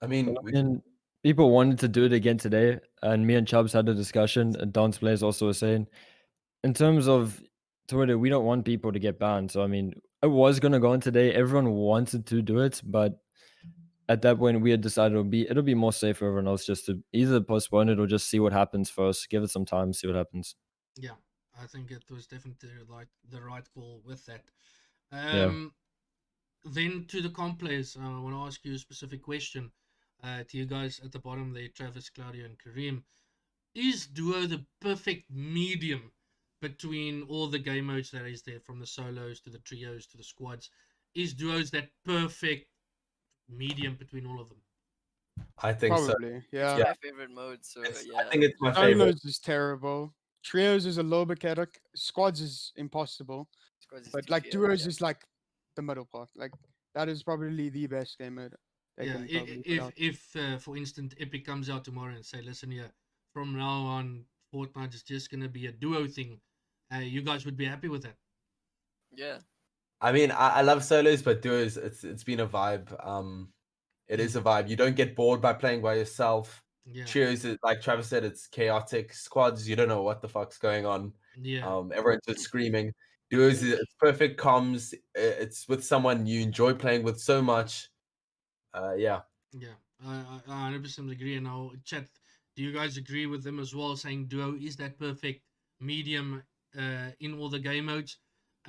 I mean, Well, I mean, people wanted to do it again today, and me and Chubbs had a discussion. And Dance Players also was saying, in terms of Twitter, we don't want people to get banned. So I mean, it was gonna go on today. Everyone wanted to do it, but at that point, we had decided it'll be more safe for everyone else just to either postpone it or just see what happens first. Give it some time, see what happens. Yeah, I think it was definitely like the right call with that. Yeah. Then to the comp players, I want to ask you a specific question. To you guys at the bottom there, Travis, Claudio, and Kareem. Is duo the perfect medium between all the game modes that is there, from the solos to the trios to the squads? Is duos that perfect medium between all of them? I think so. Probably, yeah. It's my favorite mode, so I yeah. think it's my favorite. Solos is terrible. Trios is a little bit chaotic. Squads is impossible. Squads is But like TPO, duos yeah. is like the middle part. Like that is probably the best game mode they Yeah, can probably put out. if for instance Epic comes out tomorrow and say, listen here, from now on Fortnite is just gonna be a duo thing, you guys would be happy with that? Yeah. I mean, I love solos, but duos, it's been a vibe. It is a vibe. You don't get bored by playing by yourself. Yeah, Trios, like Travis said, it's chaotic. Squads, you don't know what the fuck's going on. yeah, Everyone's just screaming. Duos, it's perfect comms. It's with someone you enjoy playing with so much. Yeah. yeah. I 100% agree. And I'll chat. Do you guys agree with them as well, saying duo is that perfect medium in all the game modes?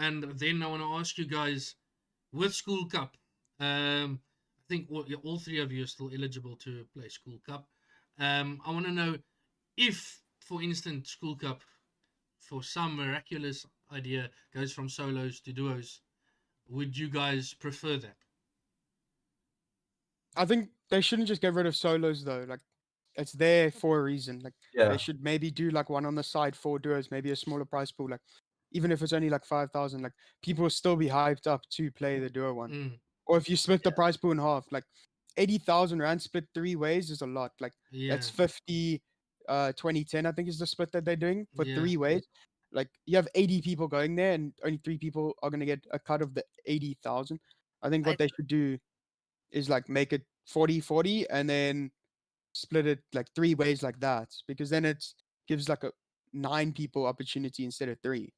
And then I want to ask you guys, with School Cup, I think all three of you are still eligible to play School Cup. I want to know if, for instance, School Cup, for some miraculous idea, goes from solos to duos, would you guys prefer that? I think they shouldn't just get rid of solos though. Like it's there for a reason. Like Yeah. they should maybe do like one on the side for duos, maybe a smaller price pool. Like even if it's only like 5,000, like people will still be hyped up to play the duo one. Mm, Or if you split the price pool in half, like 80,000 rand split 3 ways is a lot. Like yeah, that's 50, 20, 10, I think is the split that they're doing for Yeah. 3 ways. Like you have 80 people going there and only 3 people are going to get a cut of the 80,000. I think what I- they should do is like make it 40-40 and then split it like 3 ways like that, because then it gives like a 9 people opportunity instead of 3.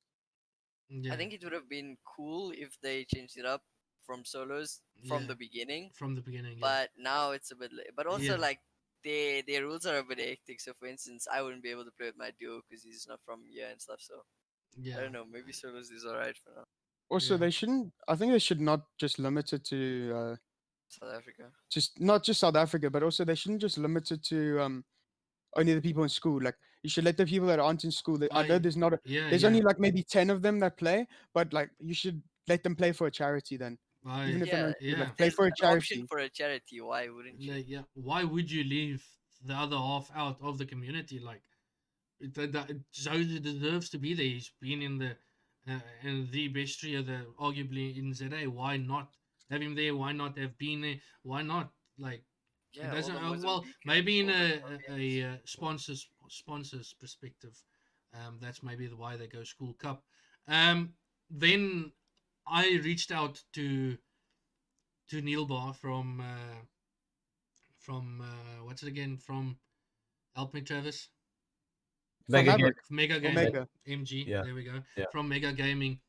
Yeah. I think it would have been cool if they changed it up from solos from Yeah. the beginning, From the beginning. Yeah. but now it's a bit late. But also, Yeah. like, their rules are a bit hectic. So, for instance, I wouldn't be able to play with my duo because he's not from here and stuff. So, Yeah. I don't know. Maybe solos is alright for now. Also, Yeah. they shouldn't. I think they should not just limit it to South Africa. just not just South Africa, but also they shouldn't just limit it to only the people in school. Like you should let the people that aren't in school. I know there's not. Yeah. There's Yeah. only like maybe 10 of them that play, but like you should let them play for a charity then, even if they're Yeah, not in school, Yeah. like play there's for a an option charity. for a charity. Why wouldn't you? Like, yeah. Why would you leave the other half out of the community? Like, Zoe deserves to be there. He's been in the best three of the arguably in ZA. Why not have him there? Why not have been there? Why not like? It Yeah, all doesn't. the Well, Mozambican, maybe in all the a Colombians. sponsor's perspective, that's maybe why they go School Cup. Then I reached out to Neil Bar from what's it again, from help me Travis, From Mega Maverick Mega or Gaming, Mega. MG, Yeah. there we go, Yeah. from Mega Gaming,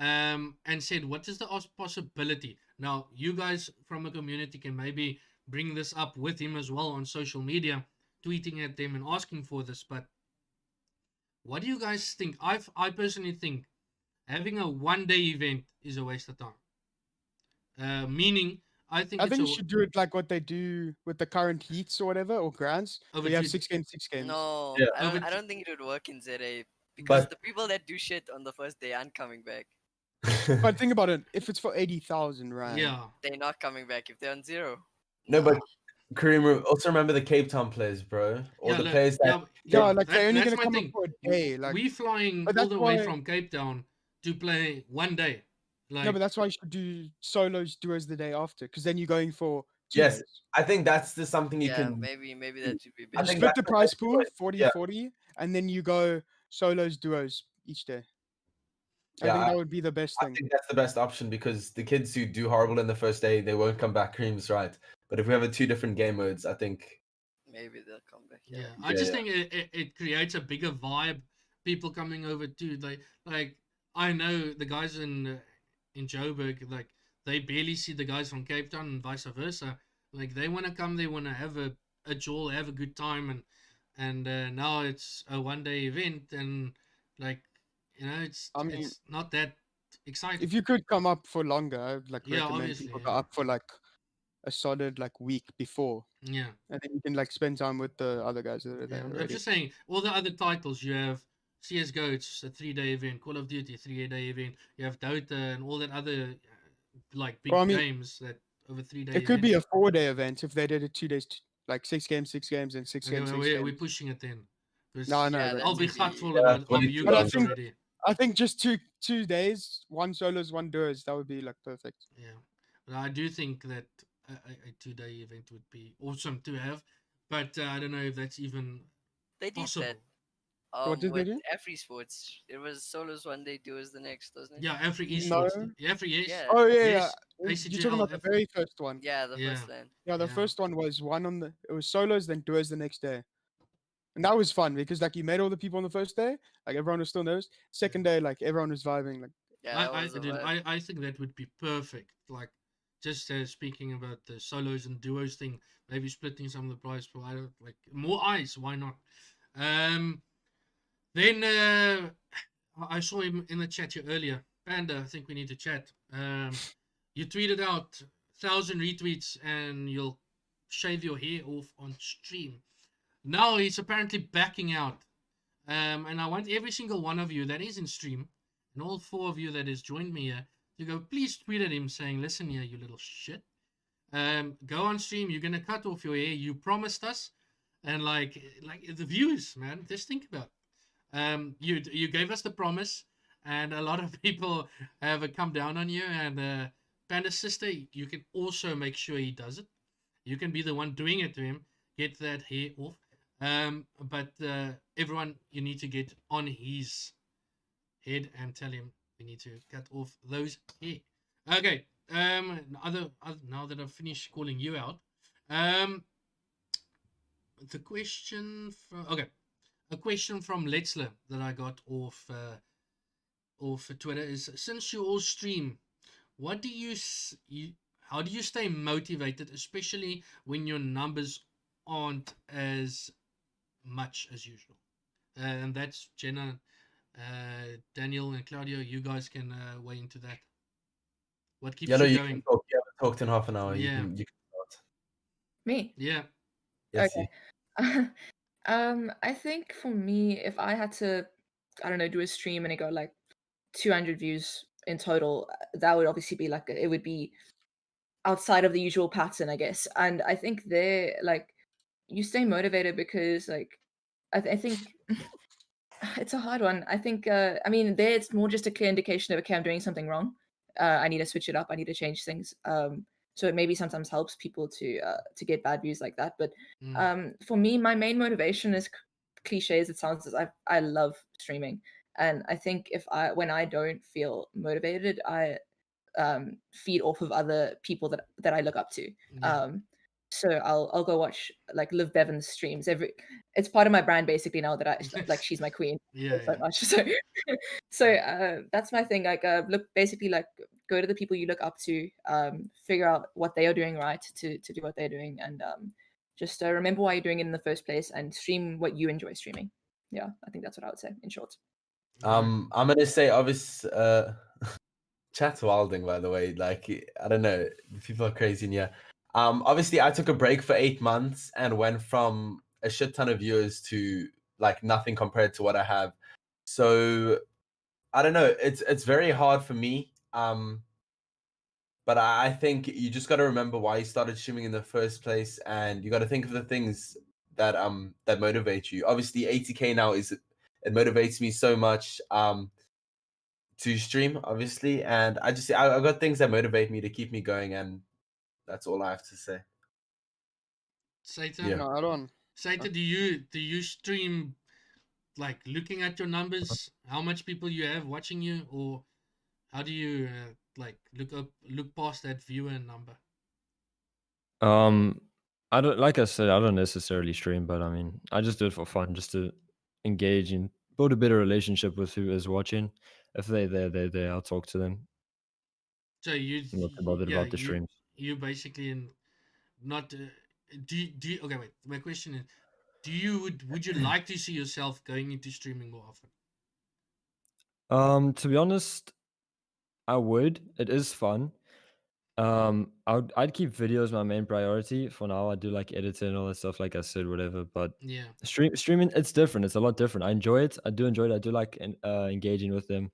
and said, what is the possibility? Now, you guys from the community can maybe bring this up with him as well on social media, tweeting at them and asking for this. But what do you guys think? I personally think having a 1 day event is a waste of time. Meaning, I think I it's think you should do it like what they do with the current heats or whatever, or grands. over Where you have two, 6 games, 6 games. No, Yeah. I don't. over I two, don't think it would work in ZA because But the people that do shit on the first day aren't coming back. But think about it. If it's for 80,000 rand, yeah. They're not coming back if they're on 0. no, but Nah. Kareem, also remember the Cape Town players, bro, or Yeah, the look, players that. yeah, yeah, like they're only that's gonna my come up thing. for a day. Like, We flying but all that's the way why. from Cape Town to play 1 day. No, Like, but that's why you should do solos, duos the day after, because then you're going for 2 Yes, days. I think that's just something you Yeah, can. maybe that should be I You better. think split that's the the prize best pool, way. 40 Yeah. 40, and then you go solos, duos each day. I Yeah, think that would be the best I thing. think that's the best option because the kids who do horrible in the first day, they won't come back. Kareem's right. But if we have a 2 different game modes, I think. Maybe they'll come back. yeah, Yeah. I Yeah, just yeah. think it creates a bigger vibe. People coming over too. Like I know the guys in Joburg, like they barely see the guys from Cape Town and vice versa. Like they want to come, they want to have a jaw, have a good time, and now it's a 1 day event, and like I mean, it's not that exciting. if you could come up for longer, I would like Yeah, recommend obviously, people go yeah. up for like a solid like week before, Yeah. and then you can like spend time with the other guys that are Yeah, there I'm already. just saying, all the other titles you have, CS:GO, it's a 3 day event. Call of Duty, 3 day event. You have Dota and all that other like big Well, I mean, games that over 3 day. it could be a 4-day event if they did it 2 days, like 6 games, 6 games, and 6 Okay, games, well, 6 we're games. pushing it then. 'Cause No, I know, Yeah, but I'll that's be easy. thoughtful Yeah, about way you too But I guys think already. I think just two days, 1 solos, 1 duos, that would be like perfect. Yeah, but I do think that a 2 day event would be awesome to have, but I don't know if that's even They did possible. that. What did they With do? every sports, it was solos 1 day, duos the next, wasn't it? Yeah, every No. esports. Every yes. Yeah. Oh yeah, Yes, yeah. You're talking ACGL, about the very first one. Yeah, the Yeah. first land. Yeah, the Yeah. first one was one on the. It was solos, then duos the next day, and that was fun because like you met all the people on the first day, like everyone was still nervous. Second day, like everyone was vibing. Like Yeah, that was a dude, vibe. I think that would be perfect. Like, just speaking about the solos and duos thing, maybe splitting some of the prize pool. I don't like more eyes. Why not? Then I saw him in the chat here earlier. Panda, I think we need to chat. You tweeted out 1,000 retweets and you'll shave your hair off on stream. Now he's apparently backing out. And I want every single one of you that is in stream, and all 4 of you that has joined me here, to go please tweet at him saying, listen here, you little shit. Go on stream, you're gonna cut off your hair, you promised us. And like the views, man, just think about it. You gave us the promise, and a lot of people have come down on you, and Panda sister, you can also make sure he does it. You can be the one doing it to him, get that hair off. But everyone, you need to get on his head and tell him we need to cut off those hair. Okay. Now that I've finished calling you out, Um, the question from a question from Letzler that I got off Twitter is: since you all stream, what do you how do you stay motivated, especially when your numbers aren't as much as usual? And that's Jenna, Daniel, and Claudio. You guys can weigh into that. What keeps Yeah, no, you you going? can talk. You haven't talked in half an hour. Yeah, You can start. Me. yeah. Yes, Okay. I think for me, if I had to, I don't know, do a stream and it got like 200 views in total, that would obviously be like it would be outside of the usual pattern, I guess. And I think they're like you stay motivated because like I think it's a hard one. I think I mean there it's more just a clear indication of okay, I'm doing something wrong. I need to switch it up. I need to change things. So it maybe sometimes helps people to get bad views like that. But Mm. for me, my main motivation is cliche as it sounds, is I love streaming, and I think if I when I don't feel motivated, I feed off of other people that I look up to. Yeah. So I'll go watch like Liv Bevan's streams every. It's part of my brand basically now that I like she's my queen Yeah, so yeah. much. So that's my thing. Like look basically like go to the people you look up to, figure out what they are doing right to do what they're doing, and just remember why you're doing it in the first place and stream what you enjoy streaming. Yeah, I think that's what I would say in short. Okay. I'm gonna say obvious. Chat's wilding, by the way. Like I don't know, people are crazy in here. Obviously, I took a break for 8 months and went from a shit ton of viewers to like nothing compared to what I have. So I don't know. It's very hard for me. But I think you just got to remember why you started streaming in the first place, and you got to think of the things that motivate you. Obviously, 80K now it motivates me so much to stream, obviously, and I got things that motivate me to keep me going, and that's all I have to say. Saita, Yeah. No, I don't. Saita, do you stream like looking at your numbers, how much people you have watching you, or how do you like look past that viewer number? I don't like I said, I don't necessarily stream, but I mean, I just do it for fun, just to engage and build a better relationship with who is watching. If they're there, I'll talk to them. So I'm not too bothered yeah, about the streams. you basically not do you, okay, wait, my question is, do you would you like to see yourself going into streaming more often? To be honest, I would. It is fun. I'd keep videos my main priority for now. I do like editing and all that stuff, like I said, whatever. But Yeah. streaming, it's different. It's a lot different. I enjoy it. I do enjoy it. I do like engaging with them.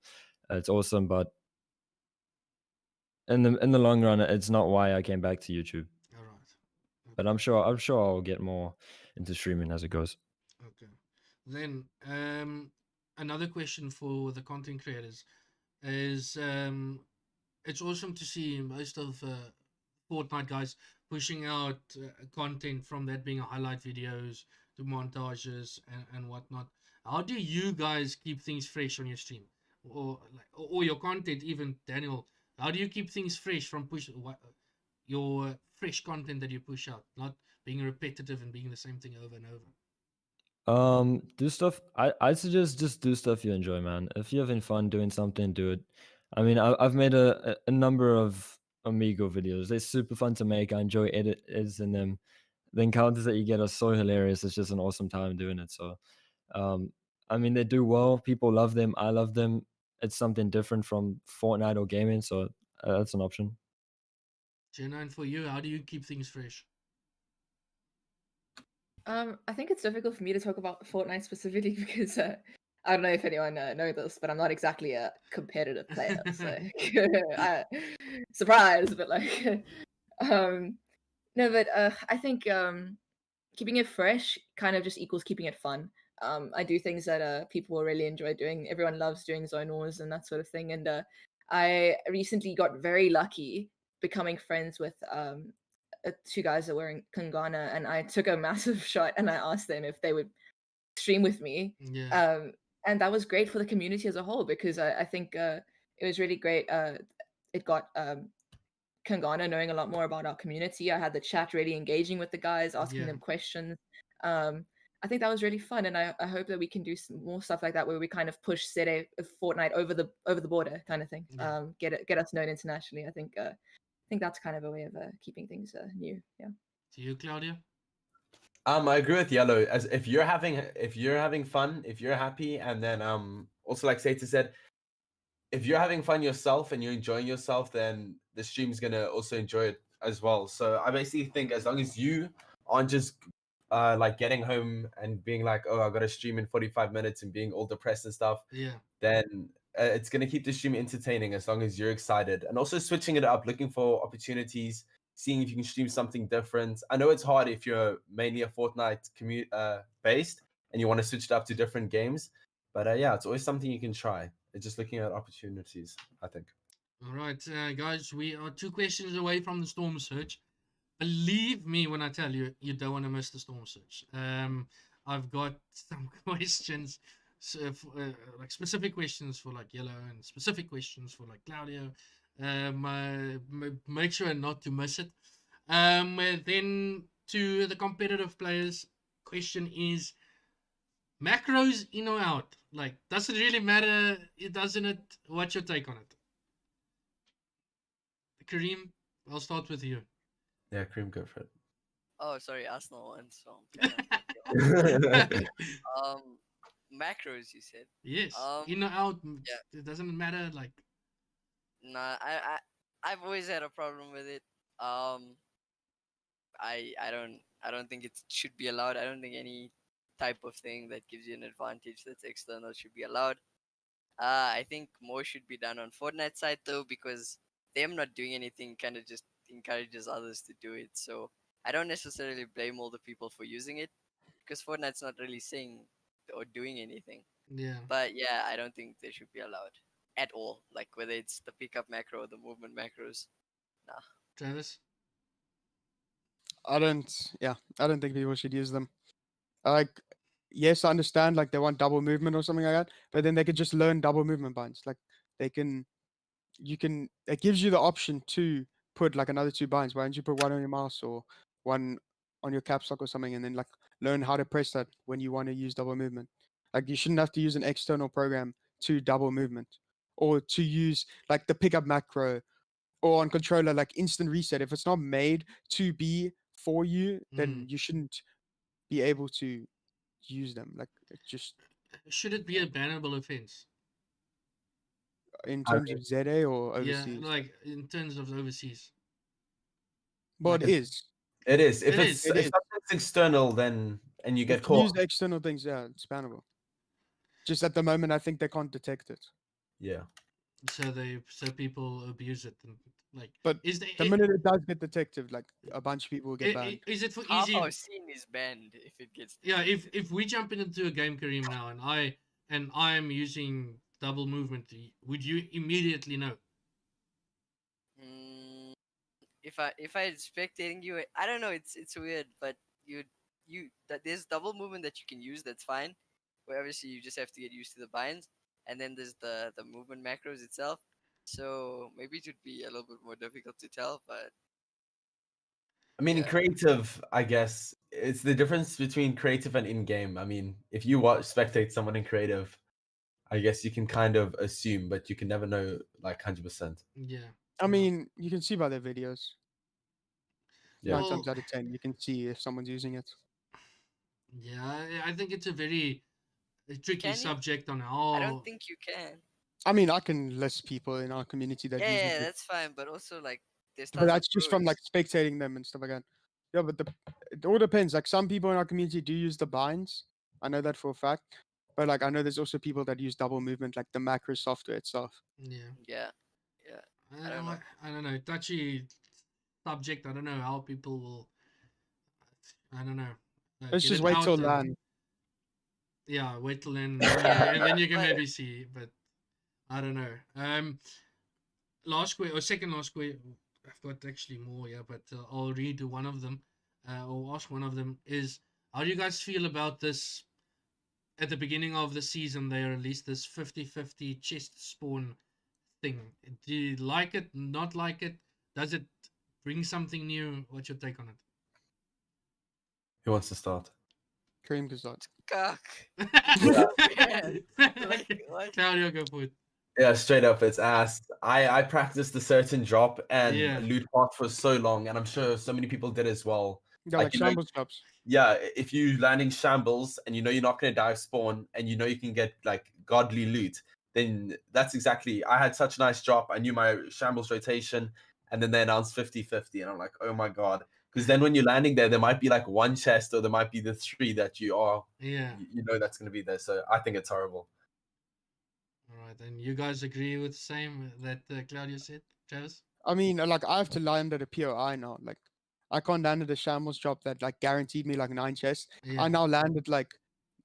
It's awesome. But in the long run, it's not why I came back to YouTube. All right. But I'm sure I'll get more into streaming as it goes. Okay. Then another question for the content creators is it's awesome to see most of Fortnite guys pushing out content from that being highlight videos to montages and whatnot. How do you guys keep things fresh on your stream, or your content? Even Daniel, how do you keep things fresh from your fresh content that you push out, not being repetitive and being the same thing over and over? Do stuff. I suggest just do stuff you enjoy, man. If you're having fun doing something, do it. I mean, I've made a number of Amigo videos. They're super fun to make. I enjoy editing them. The encounters that you get are so hilarious. It's just an awesome time doing it. So, um, I mean, they do well. People love them. I love them. It's something different from Fortnite or gaming, so that's an option. Jenna, and for you, how do you keep things fresh? I think it's difficult for me to talk about Fortnite specifically because I don't know if anyone know this, but I'm not exactly a competitive player. So surprise, but like, um, no, but I think keeping it fresh kind of just equals keeping it fun. I do things that people will really enjoy doing. Everyone loves doing zone wars and that sort of thing. And I recently got very lucky becoming friends with two guys that were in Kangana, and I took a massive shot and I asked them if they would stream with me. Yeah. And that was great for the community as a whole because I think it was really great. It got Kangana knowing a lot more about our community. I had the chat really engaging with the guys, asking Yeah. them questions. I think that was really fun, and I hope that we can do some more stuff like that where we kind of push ZA Fortnite over the border kind of thing. Yeah. Get us known internationally. I think that's kind of a way of keeping things new. Yeah. To you, Claudia? I agree with Yellow. As if you're having fun, if you're happy, and then also like Saita said, if you're having fun yourself and you're enjoying yourself, then the stream's gonna also enjoy it as well. So I basically think as long as you aren't just like getting home and being like, oh, I got to stream in 45 minutes and being all depressed and stuff, Yeah. then it's gonna keep the stream entertaining as long as you're excited, and also switching it up, looking for opportunities, seeing if you can stream something different. I know it's hard if you're mainly a Fortnite based and you want to switch it up to different games, but yeah, it's always something you can try. It's just looking at opportunities, I think. All right, guys, we are 2 questions away from the storm surge. Believe me when I tell you, you don't want to miss the storm surge. I've got some questions, so like specific questions for like Yellow and specific questions for like Claudio. Make sure not to miss it. Then to the competitive players, question is macros in or out? Like, does it really matter? It doesn't it? What's your take on it? Kareem, I'll start with you. Yeah, Cream, go for it. Oh, sorry, Arsenal won. So macros, you said. Yes, in or out, yeah. it doesn't matter. Like, Nah, I've always had a problem with it. I don't think it should be allowed. I don't think any type of thing that gives you an advantage that's external should be allowed. I think more should be done on Fortnite side though, because them not doing anything kind of just encourages others to do it. So I don't necessarily blame all the people for using it, because Fortnite's not really saying or doing anything. yeah, But yeah, I don't think they should be allowed at all. Like whether it's the pickup macro or the movement macros. Nah. Travis. I don't think people should use them. Like, yes, I understand like they want double movement or something like that, but then they could just learn double movement binds. Like it gives you the option to put like another 2 binds. Why don't you put one on your mouse or one on your caps lock or something, and then like learn how to press that when you want to use double movement. Like you shouldn't have to use an external program to double movement, or to use like the pickup macro, or on controller like instant reset. If it's not made to be for you, then you shouldn't be able to use them. Like it just Should it be a bannable offense? in I terms mean, of ZA or Yeah, overseas. like in terms of overseas. Well, like it is. it is. If It it's is. if something's external, then and you get If you use caught. the external things, yeah, it's bannable. Just at the moment, I think they can't detect it. Yeah. So people abuse it, and like, But is the minute it does get detected, like a bunch of people will get banned. is it for Half easy? our scene is banned if it gets. Yeah, if we jump into a game, Kareem, now, and I am using double movement, would you immediately know? If I spectating you, I don't know. It's weird, but you that there's double movement that you can use. That's fine. Where obviously you just have to get used to the binds, and then there's the movement macros itself. So maybe it would be a little bit more difficult to tell, but I mean, in yeah. creative, I guess it's the difference between creative and in-game. I mean, if you spectate someone in creative, I guess you can kind of assume, but you can never know like 100%. Yeah. I mean, you can see by their videos. Yeah. 9 times out of 10, you can see if someone's using it. Yeah, I think it's a very tricky Can you? subject on I how. don't think you can. I mean, I can list people in our community that use Yeah, it, that's fine. But also like there's but tons that's of just from like pros. spectating them and stuff like that. Yeah, but it all depends. Like some people in our community do use the binds. I know that for a fact. But like I know there's also people that use double movement, like the macro software itself. Yeah. Yeah, I don't know. I don't know. Touchy subject. I don't know how people will. I don't know. Let's Get just it wait out till and- LAN. Yeah, wait till then, Yeah, and then you can but- maybe see. But I don't know. Last question or second last question. I've got actually more, yeah, but I'll read one of them, or ask one of them. Is how do you guys feel about this? At the beginning of the season, they released this 50-50 chest spawn thing. Do you like it? Not like it? Does it bring something new. What's your take on Who wants to start? Cream Gazette. Cuck. it? Like, what? Claudio, go for it. Yeah, straight up, it's ass. I practiced a certain drop and Yeah. loot path for so long, and I'm sure so many people did as well. Yeah, Like, like you know, shambles drops. Yeah, if you landing shambles and you know you're not going to dive spawn and you know you can get like godly loot, then that's exactly. I had such a nice drop. I knew my shambles rotation, and then they announced 50-50, and I'm like, oh my god. Because then when you're landing there might be like one chest, or there might be the 3 that you are. Yeah. You know that's going to be there. So I think it's horrible. All right, and you guys agree with the same that Claudio said, Travis? I mean, like I have to land at a POI now. Like I can't land at a shambles drop that like guaranteed me like 9 chests. Yeah. I now land at like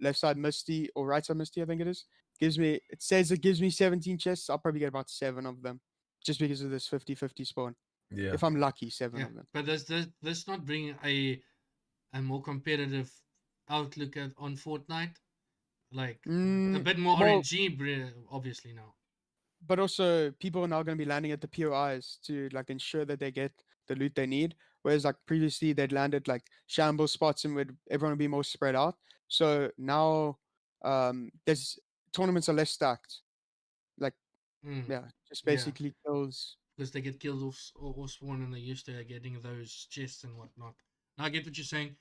left side Misty or right side Misty, I think it is. It says it gives me 17 chests. I'll probably get about 7 of them just because of this 50-50 spawn. Yeah. If I'm lucky, 7 Yeah, of them. but does not bring a more competitive outlook on Fortnite, like a Mm, bit more well- RNG, obviously now. but also people are now going to be landing at the POIs to like ensure that they get the loot they need. Whereas like previously they'd land at like shambles spots and everyone would be more spread out. So now there's tournaments are less stacked. Like yeah, just Yeah. basically kills. Because they get killed off spawn and they're used to getting those chests and whatnot. I get what you're saying.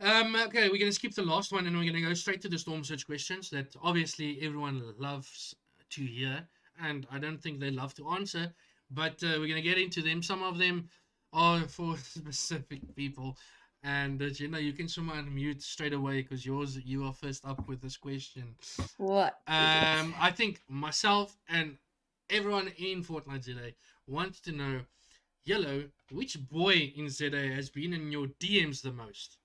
Okay, we're gonna skip the last one and we're gonna go straight to the storm search questions that obviously everyone loves to hear, and I don't think they love to answer, but we're gonna get into them. Some of them are for specific people, and you can someone mute straight away because you are first up with this question. What? I think myself and everyone in FortniteZA wants to know, Yellow, which boy in ZA has been in your DMs the most?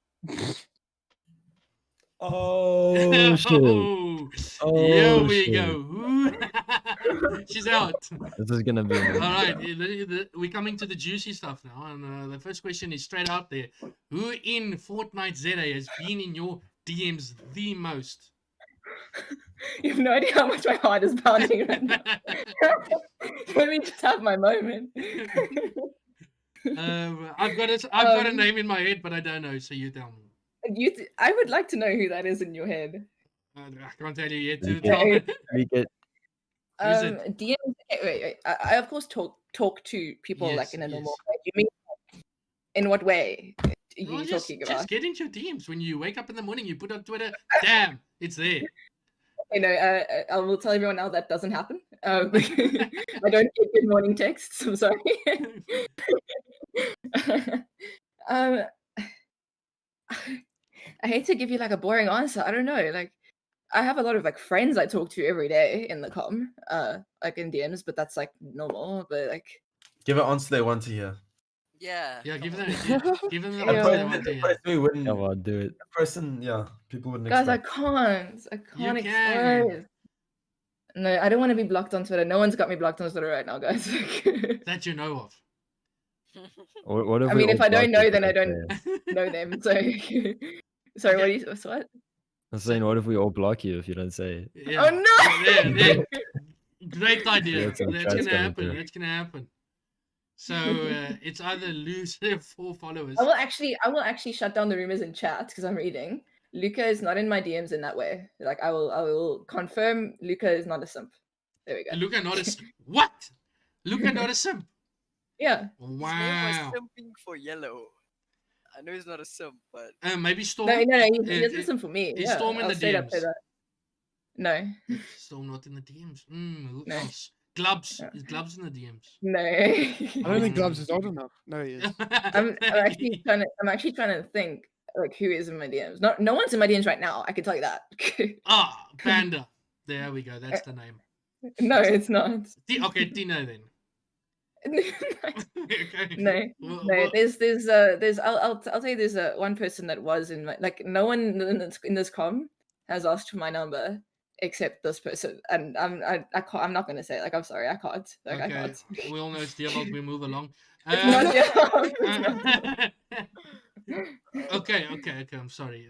Oh shit! Oh, Oh, here we shit. go. Who? She's out. This is gonna be. All right, we're coming to the juicy stuff now, and the first question is straight out there. Who in FortniteZA has been in your DMs the most? You have no idea how much my heart is pounding right now. Let me just have my moment. I've got a name in my head, but I don't know. So you tell me. I would like to know who that is in your head. I can't tell you yet. Okay. We get. Who's it? DMs. Okay, wait. I of course talk to people like Yes, in a normal yes. way. You mean in what way are Well, you just talking about? get into your DMs. When you wake up in the morning, you put on Twitter, damn, it's there. You know, I will tell everyone now that doesn't happen. I don't get good morning texts. I'm sorry. I hate to give you like a boring answer. I don't know. Like, I have a lot of like friends I talk to every day in the like in DMs, but that's like normal. But like, Give an answer they want to hear. Yeah. Yeah, give come them on. give them the Yeah. answer they want to hear. Person wouldn't. Come on, do it. Person, yeah, people wouldn't guys, I expect. can't can. expose. No, I don't want to be blocked on Twitter. No one's got me blocked on Twitter right now, guys. That you know of. What if I we mean, all if I don't block know, it then I with don't the- know them. So, sorry, what? I'm saying, what if we all block you if you don't say it? Yeah. Oh no! There. Great idea. Yeah, some That's chats gonna coming happen. through. That's gonna happen. So it's either lose 4 followers. I will actually shut down the rumors in chat because I'm reading. Luca is not in my DMs in that way. Like I will confirm Luca is not a simp. There we go. Luca not a simp. What? Luca not a simp. Yeah. His name Wow. was Simping for Yellow. I know he's not a simp, but Maybe Storm. No, he Is doesn't simp for me. is Yeah, Storm in I'll the straight up say DMs? that. No, Storm not in the DMs. Who No. else? Gloves. Yeah. Is Gloves in the DMs? no. I don't think Gloves is old enough. No, he is. I'm actually trying to think like who is in my DMs. No one's in my DMs right now. I can tell you that. Panda. There we go. That's the name. No, it's not. Okay, Tino then. Okay. No, Well, no. There's I'll tell you there's one person that was in my like no one in this com has asked for my number except this person, and I can't, I'm not gonna say it. Like I'm sorry, I can't. Like I Okay. can't. We all know it's Diavolt. We move along. It's not Diavolt, it's Okay. I'm sorry.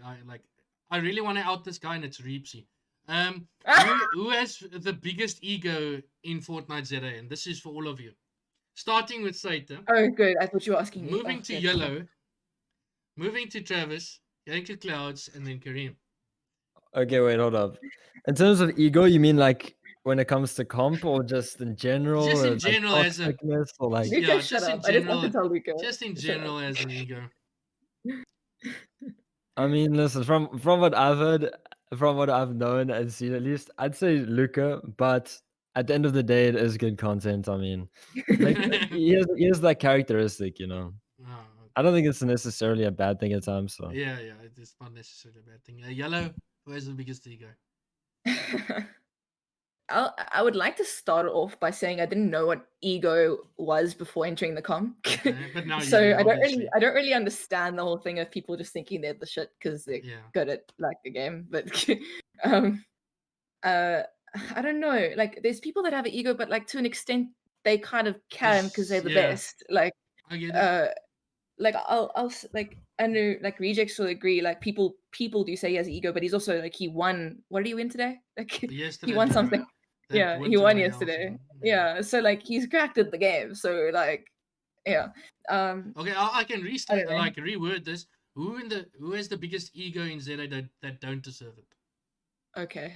I really want to out this guy, and it's Reepsy. Who has the biggest ego in FortniteZA? And this is for all of you. starting with Saita, Oh, good. I thought you were asking me. moving Oh, to good. Yellow, moving to Travis, going to Clouds, and then Kareem. Okay, wait, hold up. In terms of ego, you mean like when it comes to comp or just in general? Just in or, like, general as a toxicness or like Luca, yeah, shut just in up. I just want general, to tell Luca. just in Shut up. general as an ego. I mean, listen, from what I've heard, from what I've known and seen at least, I'd say Luca, but at the end of the day, it is good content. I mean, like he has that characteristic, you know. Oh, I don't think it's necessarily a bad thing at times. So yeah, it's not necessarily a bad thing. Yellow, who has the biggest ego? I would like to start off by saying I didn't know what ego was before entering the com. Okay, but now So you do, obviously. I don't really understand the whole thing of people just thinking they're the shit because they're Yeah. good at like the game. But I don't know. Like there's people that have an ego, but like to an extent they kind of can because they're the Yeah. best. Like I get it. like like I know like rejects will agree. Like people do say he has an ego, but he's also like he won. What did he win today? Like Yesterday, he won yeah. something. That Yeah, he winter won royale yesterday. thing, Yeah, so like he's cracked at the game. So like, yeah. Okay, I can I don't know. like reword this. Who has the biggest ego in ZA that don't deserve it? Okay.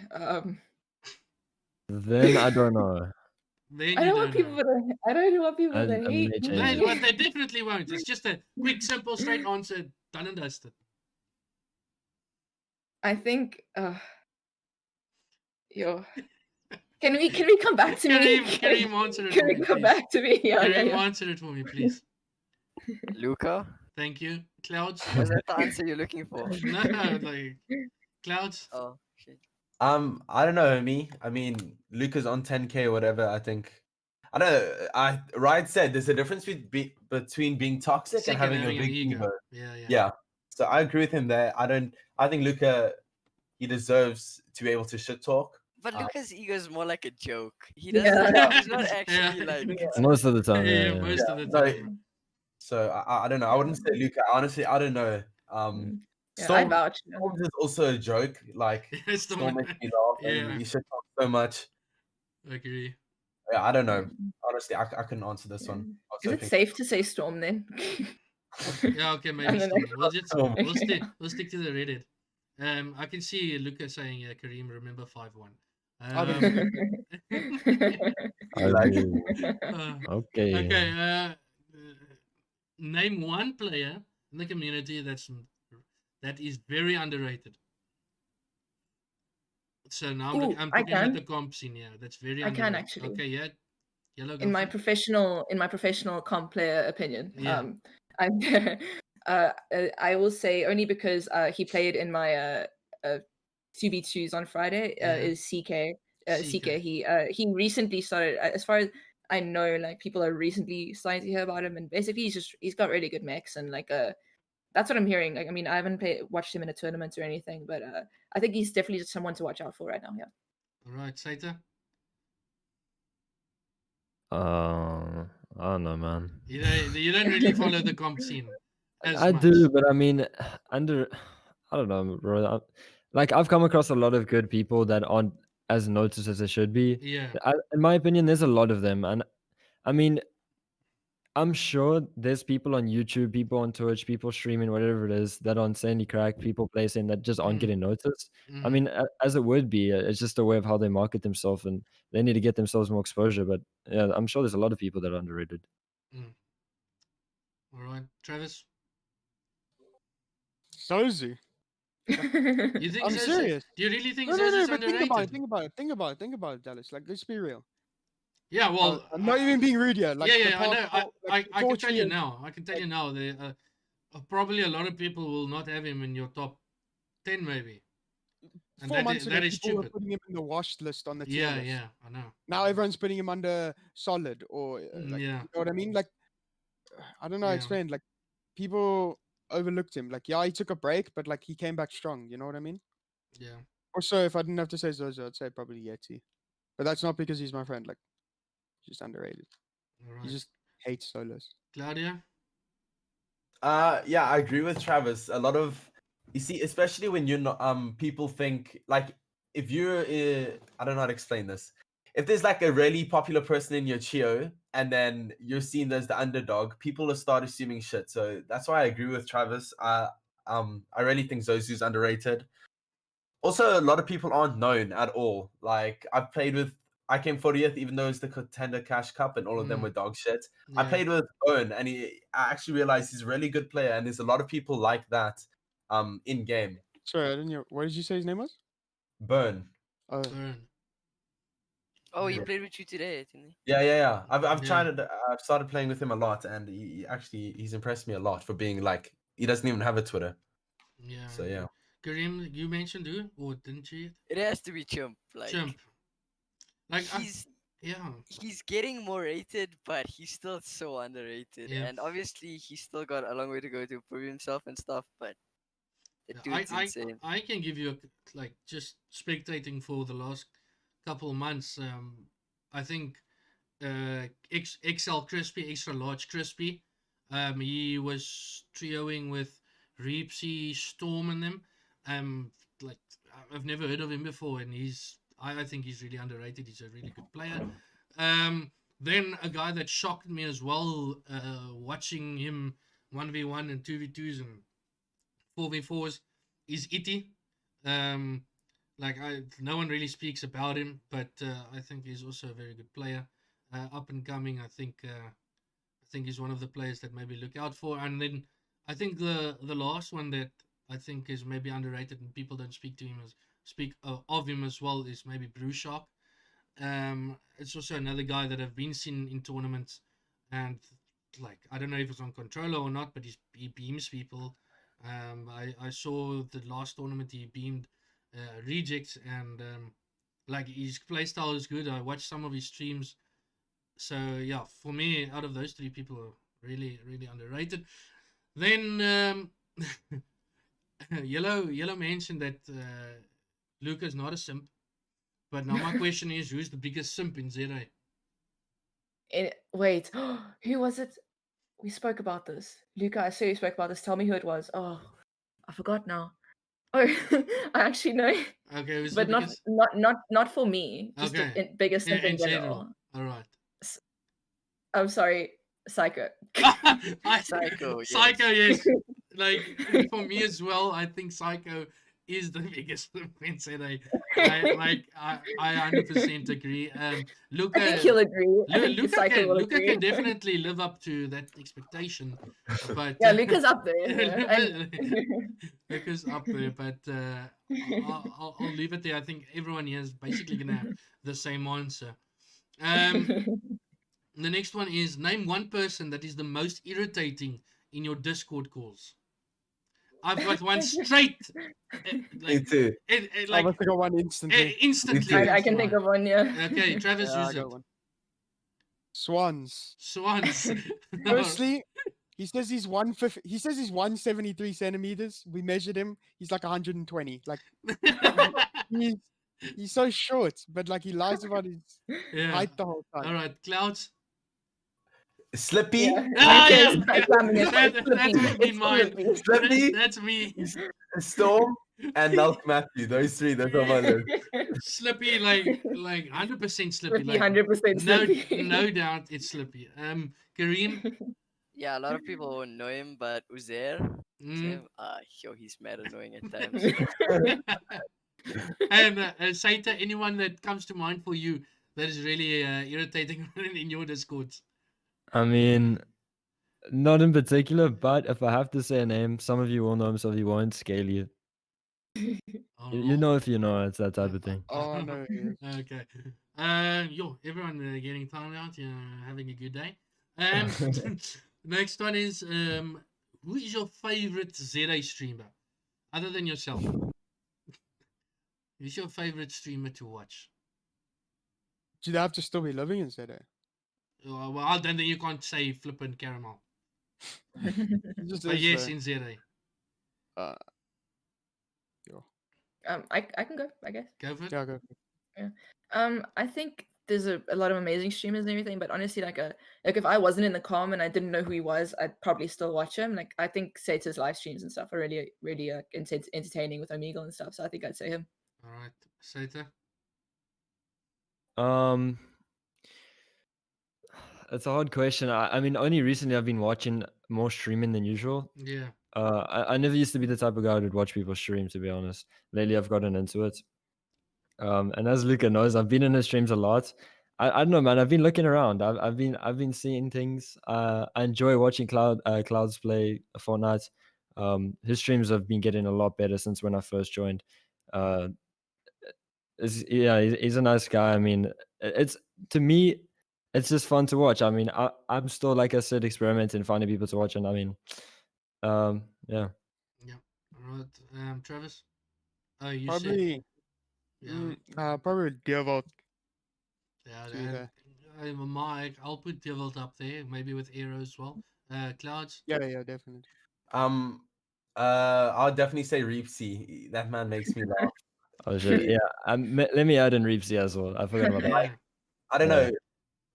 then I don't know. Then I you don't want people know. to. I don't want people I to mean, hate they me. change They, but they definitely won't. It's just a quick, simple, straight answer. Done and dusted. I think. Yo. Can we come back to me? Kareem, answer it Can for we me, come please. back to me? Yeah, Kareem, yeah. answer it for me, please. Luca, Thank you. Clouds? was that the answer you're looking for? No, like Clouds. Oh shit. I don't know, me. I mean, Luca's on 10K or whatever. I think. I don't know. Ryan said there's a difference between being toxic and having a an big ego. Yeah. Yeah. So I agree with him there. I think Luca, he deserves to be able to shit talk. But Luca's ego is more like a joke. He Yeah. doesn't. He's not actually Yeah. like. most of the time. Yeah, Yeah, most of the No, time. So I don't know. I wouldn't say Luca. Honestly, I don't know. Yeah, I Storm, vouch. Storms is also a joke. Like Storm makes me laugh, Yeah. and he shit talks so much. Agree. Yeah, I don't know. Honestly, I couldn't answer this one. I was Is it hoping- safe to say Storm then? Yeah, okay, And maybe then Storm. I- Storm. We'll stick to the Reddit. I can see Luca saying, yeah, Kareem, remember 5-1. I agree. Okay. Okay, name one player in the community that is very underrated. So now Ooh, I'm I looking at can. the comp scene here. That's very I can underrated. actually. Okay, yeah. Yellow, go in my for it. professional comp player opinion. Yeah. I will say only because he played in my 2v2s on Friday Yeah. is CK. CK. He recently started, as far as I know, like people are recently starting to hear about him, and basically he's got really good mechs, and like that's what I'm hearing. Like, I mean, I haven't watched him in a tournament or anything, but I think he's definitely just someone to watch out for right now. Yeah. All right, Saita. I don't know, man. You don't really follow the comp scene. I do, but I mean, I don't know, bro. Like I've come across a lot of good people that aren't as noticed as they should be. Yeah. In my opinion, there's a lot of them, and I mean, I'm sure there's people on YouTube, people on Twitch, people streaming, whatever it is, that are insanely cracked, people placing that just aren't Mhm. getting noticed. I Mhm. mean, as it would be, it's just a way of how they market themselves, and they need to get themselves more exposure. But yeah, I'm sure there's a lot of people that are underrated. All right, Travis. Sozu. You think I'm Zozo- serious. Do you really think No, Zozo's but underrated? think about it, Dallas. Like, let's be real. Yeah, well, I'm not even being rude here. Like, yeah, the yeah, I know. past I can 4 tell you years- now. I can tell you now. Probably a lot of people will not have him in your top 10, maybe. And 4 months ago, that is people were stupid. putting him in the washed list on the tier Yeah, list. yeah, I know. Now everyone's putting him under solid or like, Yeah. you know what I mean? Like, I don't know how to Yeah. explain. Like, people overlooked him. Like, yeah, he took a break, but like he came back strong. You know what I mean? Yeah. Also, if I didn't have to say Zozo, I'd say probably Yeti. But that's not because he's my friend. Like, he's just underrated. All right. He just hates solos. Claudia. Yeah, I agree with Travis. A lot of you see, especially when you're not people think like if you're I don't know how to explain this. if there's like a really popular person in your trio and then you're seen as the underdog, people will start assuming shit. So that's why I agree with Travis. I really think Zozu's underrated. Also, a lot of people aren't known at all. Like I came 40th, even though it's the Contender Cash Cup, and all of them were dog shit. I Yeah. played with Owen, and I actually realized he's a really good player, and there's a lot of people like that, in game. Sorry, I didn't hear. What did you say his name was? Burn. Oh, Burn. Oh, he Yeah. played with you today, didn't he? Yeah. I've Yeah. tried it. I've started playing with him a lot, and he's impressed me a lot for being like he doesn't even have a Twitter. Yeah. So yeah. Kareem, you mentioned who, or didn't you? It has to be Chimp. Like Chimp. Like yeah. he's getting more rated, but he's still so underrated. Yeah. And obviously, he's still got a long way to go to prove himself and stuff. But the dude's insane. I can give you like just spectating for the last couple of months. I think XL Crispy, extra large Crispy. He was trioing with Reepsy, Storm, and them. Like I've never heard of him before, and I think he's really underrated. He's a really good player. Then a guy that shocked me as well, watching him 1v1 and 2v2s and 4v4s is Itty. Like no one really speaks about him, but I think he's also a very good player, up and coming. I think he's one of the players that maybe look out for. And then I think the last one that I think is maybe underrated and people don't speak of him as well is maybe Brew Shark. It's also another guy that I've been seen in tournaments, and like I don't know if it's on controller or not, but he beams people. I saw the last tournament he beamed rejects, and like his playstyle is good. I watched some of his streams, so yeah, for me, out of those three people, are really underrated. Then Yellow mentioned that Luca's not a simp, but now my question is, who's the biggest simp in ZA? Wait, who was it? We spoke about this. Luca, I saw you spoke about this. Tell me who it was. Oh, I forgot now. Oh, I actually know, Okay, who's but the biggest? not for me. Just Okay. biggest In, simp in in general. All right. I'm sorry, Psycho. Psycho, yes. Psycho, yes. Like for me as well, I think Psycho is the biggest in ZA. I 100% agree. Luca, I think he'll agree. I think Psycho will Luca agree. can definitely live up to that expectation. But Yeah, Luca's up there. Luca's up there, but I'll leave it there. I think everyone here is basically gonna have the same answer. The next one is name one person that is the most irritating in your Discord calls. I've got one straight. Me too. I must have got one instantly. Instantly. Me too. I can think of one, yeah. Okay, Travis, Yeah, I use got it. one. Swans. Swans. Firstly, he says he's 150. He says he's 173 centimeters. We measured him. He's like 120. Like he's so short, but like he lies about his Yeah. height the whole time. All right, Clouds. Slippy. Yeah. Ah, Lucas, yeah. I slamming it. That's Slippy. been mine. Slippy. Slippy. That's me. Storm and Nelk Matthew. Those three. That's on my list. Slippy, like 100% Slippy. Slippy, Like 100% Slippy. no doubt it's Slippy. Kareem. Yeah, a lot of people won't know him, but Uzair, Mm. he's mad annoying at times. And Saita, anyone that comes to mind for you that is really irritating in your Discords? I mean, not in particular, but if I have to say a name, some of you will know him, some of you won't. Scaly. You know if you know, it's that type of thing. Oh no. Okay. Everyone getting timed out, having a good day. Next one is who is your favorite ZA streamer other than yourself? Who's your favorite streamer to watch? Do they have to still be living in ZA? Well, then you can't say Flippin' Caramel. Just But is, yes, though. in ZA. I can go, I guess. Go for it. Yeah, go. I think there's a lot of amazing streamers and everything, but honestly, like if I wasn't in the com and I didn't know who he was, I'd probably still watch him. Like I think Sata's live streams and stuff are really entertaining with Omegle and stuff. So I think I'd say him. All right, Saita. Um, it's a hard question. I mean, only recently I've been watching more streaming than usual. Yeah. I never used to be the type of guy who'd watch people stream, to be honest. Lately, I've gotten into it. And as Luca knows, I've been in his streams a lot. I don't know, man. I've been looking around. I've been seeing things. I enjoy watching Clouds play Fortnite. His streams have been getting a lot better since when I first joined. Uh, yeah, he's a nice guy. I mean, it's to me, it's just fun to watch. I mean, I'm still, like I said, experimenting, finding people to watch, and I mean, yeah. Yeah. All right. Travis. Oh, you said. Probably, Yeah. probably Devolt. Yeah. To be fair. And Mike, I'll put Devil up there, maybe with Arrow as well. Clouds. Yeah, definitely. Um, I'll definitely say Reapsy. That man makes me laugh. Oh shit, yeah. Let me add in Reapsy as well. I forgot about that. Yeah. I don't Yeah.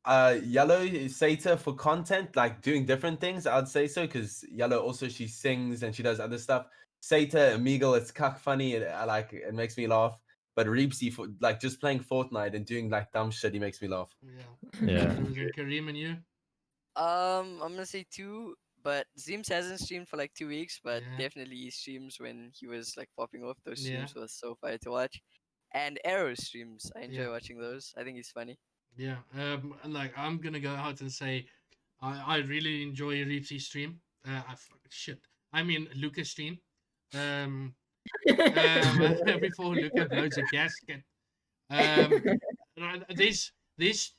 know. Yellow Satia for content, like doing different things, I'd say so, because Yellow also, she sings and she does other stuff. Satia, Amigal, it's cuck funny. It makes me laugh. But Reapsy, for like just playing Fortnite and doing like dumb shit, he makes me laugh. Yeah. Yeah. Travis and Kareem and you. I'm gonna say two, but Zims hasn't streamed for like 2 weeks, but Yeah. definitely he streams when he was like popping off. Those Yeah. streams was so fun to watch. And Arrow streams, I enjoy Yeah. watching those. I think he's funny. Yeah. Like I'm gonna go out and say, I really enjoy Reepsy's stream. Shit. I mean Lucas stream. Before Luca blows a gasket. This.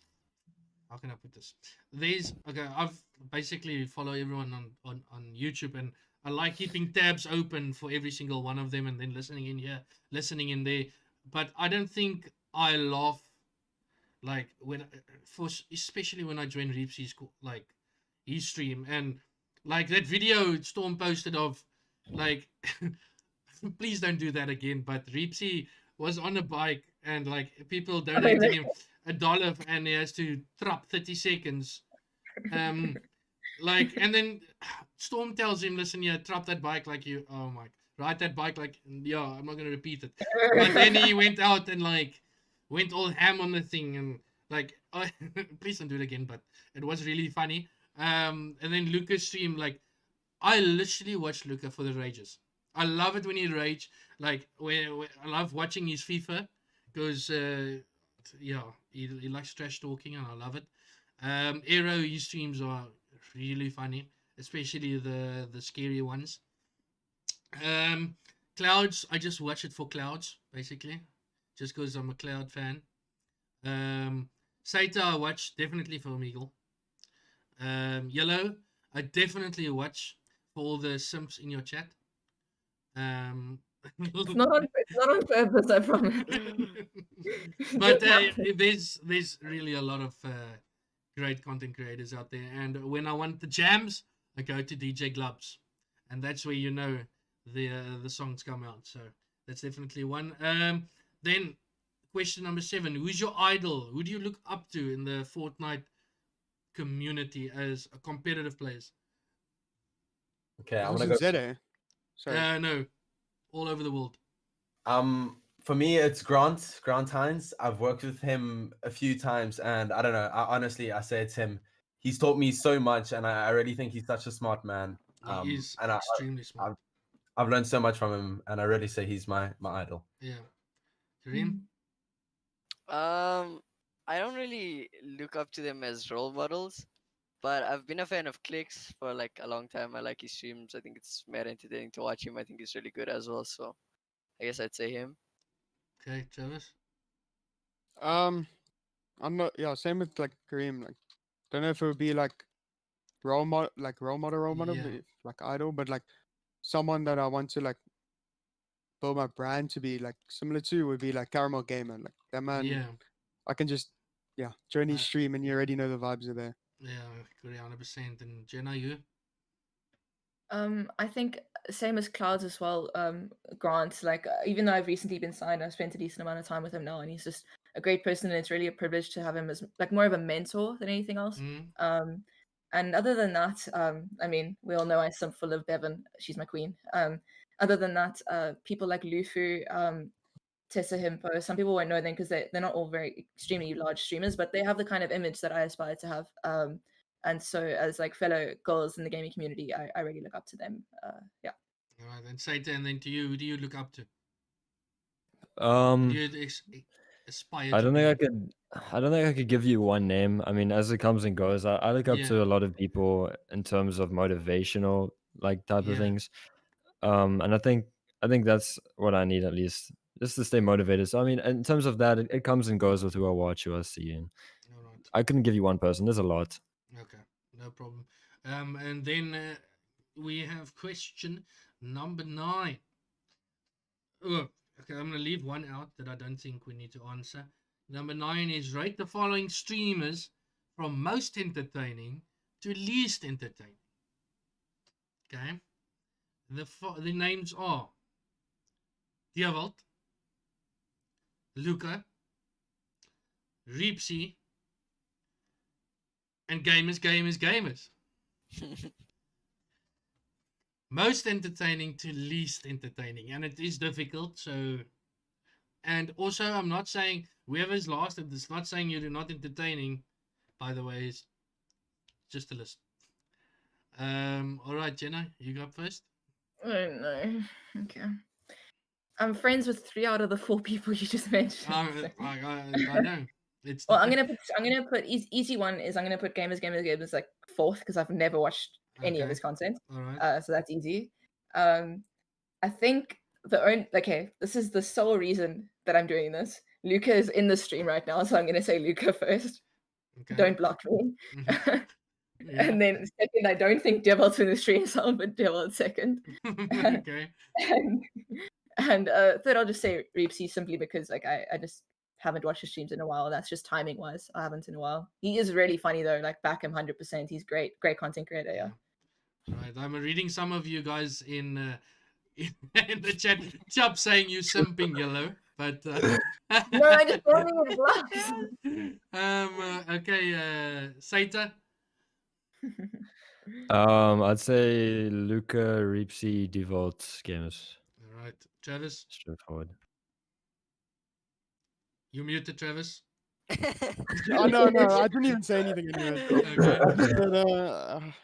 How can I put this? Okay. I've basically follow everyone on YouTube, and I like keeping tabs open for every single one of them, and then listening in here, listening in there. But I don't think I laugh like especially when I join Reepsy's like his stream, and like that video Storm posted of like please don't do that again. But Reepsy was on a bike, and like people donating him $1, and he has to trap 30 seconds. Like, and then Storm tells him, "Listen, yeah, trap that bike like you. Oh my, ride that bike like yeah. I'm not gonna repeat it." But then he went out and like went all ham on the thing, and like, please don't do it again. But it was really funny. And then Lucas stream, like, I literally watch Luca for the rages. I love it when he rage. Like when I love watching his FIFA because yeah, he likes trash talking, and I love it. Arrow, his streams are really funny, especially the scary ones. Clouds, I just watch it for Clouds basically, just because I'm a Cloud fan. Saita, I watch definitely for Omegle. Yellow, I definitely watch for all the simps in your chat. It's not on purpose, I promise. But Just happens. there's really a lot of great content creators out there, and when I want the jams, I go to DJ Glubs, and that's where you know the songs come out. So that's definitely one. Then question number 7: who's your idol? Who do you look up to in the Fortnite community as a competitive players? Okay, I'm Who's gonna in go. ZA? Sorry. No, all over the world. For me, it's Grant Hines. I've worked with him a few times, and I don't know. Honestly, I say it's him. He's taught me so much, and I really think he's such a smart man. He is And extremely smart. I've learned so much from him, and I really say he's my idol. Yeah. Kareem? I don't really look up to them as role models, but I've been a fan of Clicks for like a long time. I like his streams. I think it's mad entertaining to watch him. I think he's really good as well. So I guess I'd say him. Okay, Travis? I'm not. Yeah, same with like Kareem. Like, don't know if it would be like role model, Yeah. like idol, but like someone that I want to like build my brand to be like similar to would be like Caramel Gamer. Like that man, Yeah. I can just join his I- stream and you already know the vibes are there. Yeah, agree 100%. And Jenna, you? I think same as Clouds as well. Grant, like even though I've recently been signed, I've spent a decent amount of time with him now, and he's just a great person, and it's really a privilege to have him as like more of a mentor than anything else. Mm, And other than that, I mean, we all know I simp for Liv Bevan. She's my queen. Other than that, people like Lufu, Tessa Himpo. Some people won't know them because they're not all very extremely large streamers, but they have the kind of image that I aspire to have. And so as like fellow girls in the gaming community, I really look up to them. Yeah. All right, then Saita, and then to you, who do you look up to? Who Um, do you aspire I to don't be? think I could. I don't think I could give you one name. I mean, as it comes and goes, I look up Yeah. to a lot of people in terms of motivational like type of Yeah. things. And I think that's what I need, at least just to stay motivated. So I mean, in terms of that, it comes and goes with who I watch, who I see, and All right. I couldn't give you one person. There's a lot. Okay, no problem. And then we have question number 9. Oh, okay, I'm gonna leave one out that I don't think we need to answer. Number 9 is rate the following streamers from most entertaining to least entertaining. Okay, the names are Diavolt, Luca, Reepsy, and gamers. Most entertaining to least entertaining, and it is difficult. So, and also, I'm not saying whoever's last. It's not saying you're not entertaining. By the way, it's just a list. All right, Jenna, you go up first. Oh no. Okay. I'm friends with 3 out of the 4 people you just mentioned. I know. It's Well, I'm gonna put easy one is I'm gonna put gamers like 4th because I've never watched any of Okay. his content. All right. So that's easy. I think this is the sole reason that I'm doing this. Luca is in the stream right now, so I'm gonna say Luca first. Okay. Don't block me. Yeah. And then second, I don't think Devil's in the stream, so I'll put Devil second. Okay. And third, I'll just say Reepsy simply because like I just haven't watched his streams in a while. That's just timing wise. I haven't in a while. He is really funny though. Like back him 100%. He's great content creator. Yeah. Right. I'm reading some of you guys in the chat saying you simping yellow, but No, I just don't think it okay, Saita. I'd say Luca, Reepsy, Devolt, gamers. All right, Travis. Straightforward. You muted, Travis. Oh no, I didn't even say anything anyway. Okay. I just said,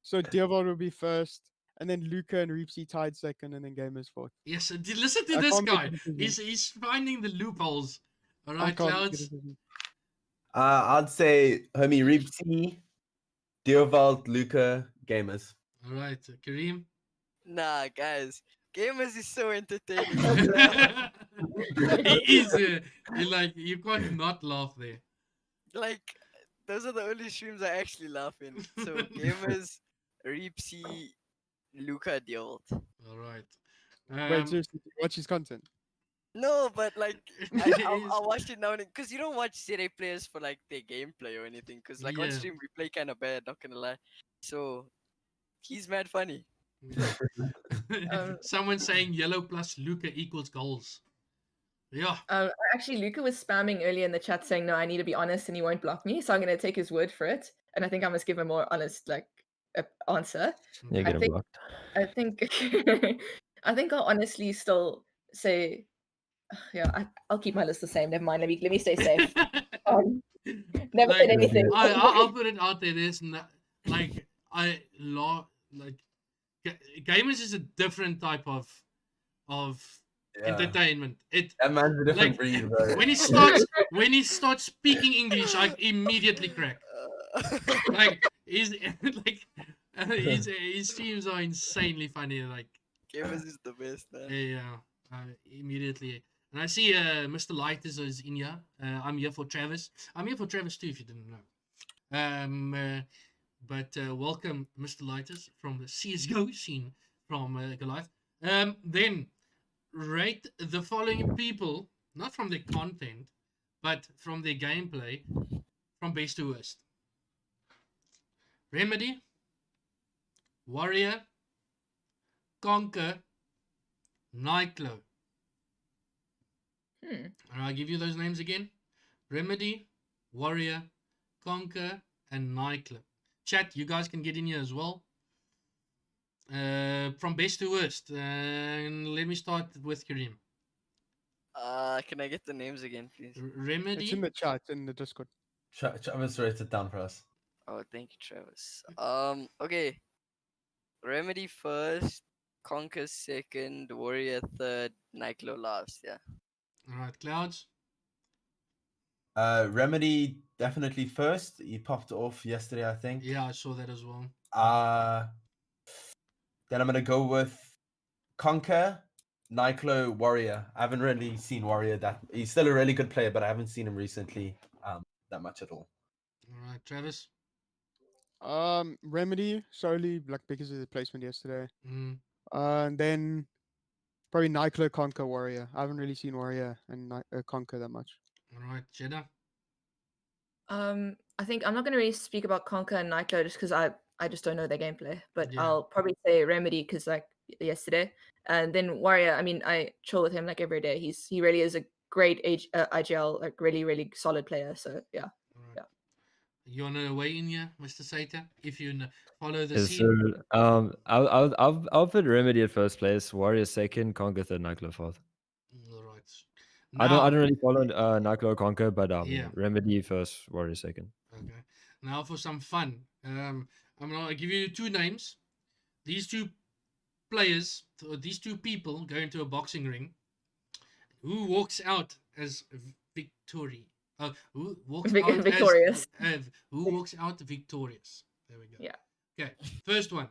so Dearval will be first, and then Luca and Reepsy tied second, and then Gamers fourth. Yes, listen to I this can't make a guy. decision. He's finding the loopholes. All I right, can't make a Clouds. decision. I'd say homie Reepsy, Dearvald, Luca, gamers. All right, Kareem. Nah, guys, gamers is so entertaining. He is. You can't not laugh there. Like, those are the only streams I actually laugh in. So gamers, Reepsy, Luca, Deolt. All right. Wait, seriously, do you watch his content? No, but like I'll watch it now and because you don't watch ZA players for like their gameplay or anything. Because like on Yeah. stream we play kind of bad, not gonna lie. So he's mad funny. Someone saying yellow plus Luca equals goals. Yeah. Actually, Luca was spamming earlier in the chat saying, "No, I need to be honest, and he won't block me." So I'm gonna take his word for it, and I think I must give a more honest answer. You're I getting think- blocked. I think I think I'll honestly still say, yeah, I'll keep my list the same. Never mind. Let me stay safe. Never Like, said anything. I'll put it out there. There's gamers is a different type of entertainment. That man's a different breed, bro. When he starts speaking English, I immediately crack. Like his streams are insanely funny. Like Gamers is the best, man. yeah, immediately. And I see Mr. Lighters is in here. I'm here for Travis. I'm here for Travis too, if you didn't know. But welcome, Mr. Lighters, from the CSGO scene from Goliath. Then rate the following people, not from their content, but from their gameplay, from best to worst. Remedy, Warrior, Conquer, Nightclo. And I'll give you those names again. Remedy, Warrior, Conquer, and Nightclo. Chat, you guys can get in here as well. From best to worst. And let me start with Kareem. Can I get the names again, please? It's in Remedy. the chat in the Discord. Travis wrote it down for us. Oh, thank you, Travis. Okay. Remedy first, Conquer second, Warrior third, Nyclo last. Yeah. All right, Clouds. Remedy definitely first. He popped off yesterday, I think. Yeah, I saw that as well. Then I'm gonna go with Conquer, Nyclo, Warrior. I haven't really seen Warrior that. He's still a really good player, but I haven't seen him recently that much at all. All right, Travis. Remedy solely like because of the placement yesterday. Mm. And then probably Nyclo, Conquer, Warrior. I haven't really seen Warrior and Conquer that much. All right, Jeddah. I think I'm not going to really speak about Conquer and Nyclo just because I just don't know their gameplay. But Yeah. I'll probably say Remedy because like yesterday, and then Warrior. I mean, I chill with him like every day. He really is a great IGL, like really solid player. So yeah. All right. Yeah. You wanna weigh in here, Mr. Satia? If you follow the Yes, scene. sir. I'll put Remedy at first place, Warrior second, Conquer third, Nyclo fourth. All right. I Now, don't really follow Nyclo or Conquer, but Yeah. Remedy first, Warrior second. Okay. Now for some fun. I'm gonna give you two names. These two players, or these two people, go into a boxing ring. Who walks out as victory? Who walks out Victorious. who walks out victorious? There we go. Yeah. Okay. First one.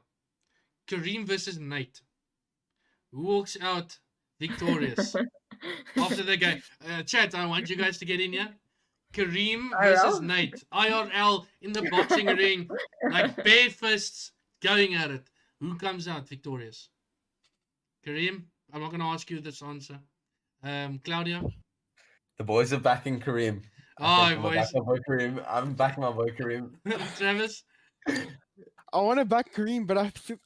Kareem versus Nate. Who walks out victorious after the game? Chat, I want you guys to get in here. Kareem versus IRL? Nate. IRL in the boxing ring, like bare fists going at it. Who comes out victorious? Kareem, I'm not going to ask you this answer. Claudio? The boys are backing Kareem. Oh, I'm boys. backing my boy Kareem. I'm backing my boy Kareem. Travis? I want to back Kareem, but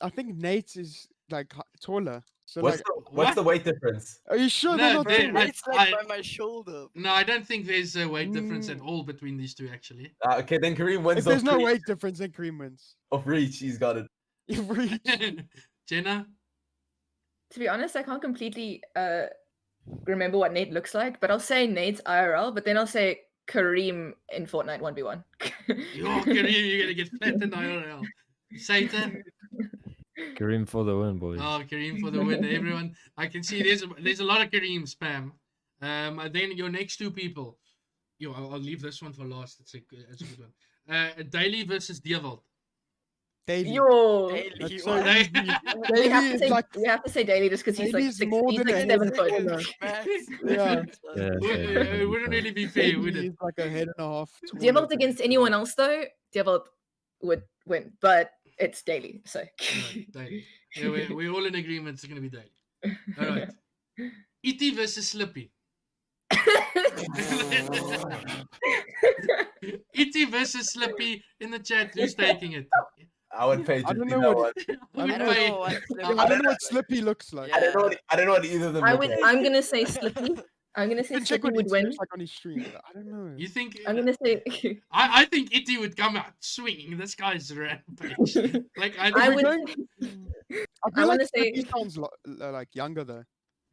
I think Nate is like taller. So What's like, what's the What? weight difference? are you sure No, they're not they- taller? It's like by my shoulder. No, I don't think there's a weight difference at Mm. all between these two, actually. Okay, then Kareem wins If there's off, no weight difference, then Kareem wins. off reach. He's got it. You've reached. Jenna? To be honest, I can't completely remember what Nate looks like, but I'll say Nate's IRL, but then I'll say Kareem in Fortnite 1v1. Yo, Kareem, you're going to get flattened IRL. Saita? Kareem for the win, boys. Oh, Kareem for the win. Everyone, I can see there's a lot of Kareem spam. And then your next two people. Yo, I'll leave this one for last. It's a good one. Daily versus Diavold. Daily. Yo, Daily, That's what? so They- easy. we Daily have to is say like we have to say Daily just because he's like Daily's six, more he's than like a 7 head foot. taller. Max. Yeah. Yeah, It wouldn't really be fair, would Daily it? is like a head and a half. taller Diavolt than against Kareem. anyone else though, Diavolt would win, but it's Daily, so. Alright, Daily. Yeah, we're all in agreement. It's going to be Daily. All right. E.T. versus Slippy. E.T. versus Slippy in the chat. Who's taking it? I would pay to I don't see know that what one. I don't know what. I don't know what Slippy looks like. Yeah. I don't know what either of them I look would. like. I'm gonna say Slippy. I'm gonna You say can check Slippy what would he win. looks like on his stream. But I don't know. You think? I'm gonna say. I think E.T. would come out swinging. This guy's rampage. Like I I think would. going- I I feel like wanna say- Slippy sounds like younger though.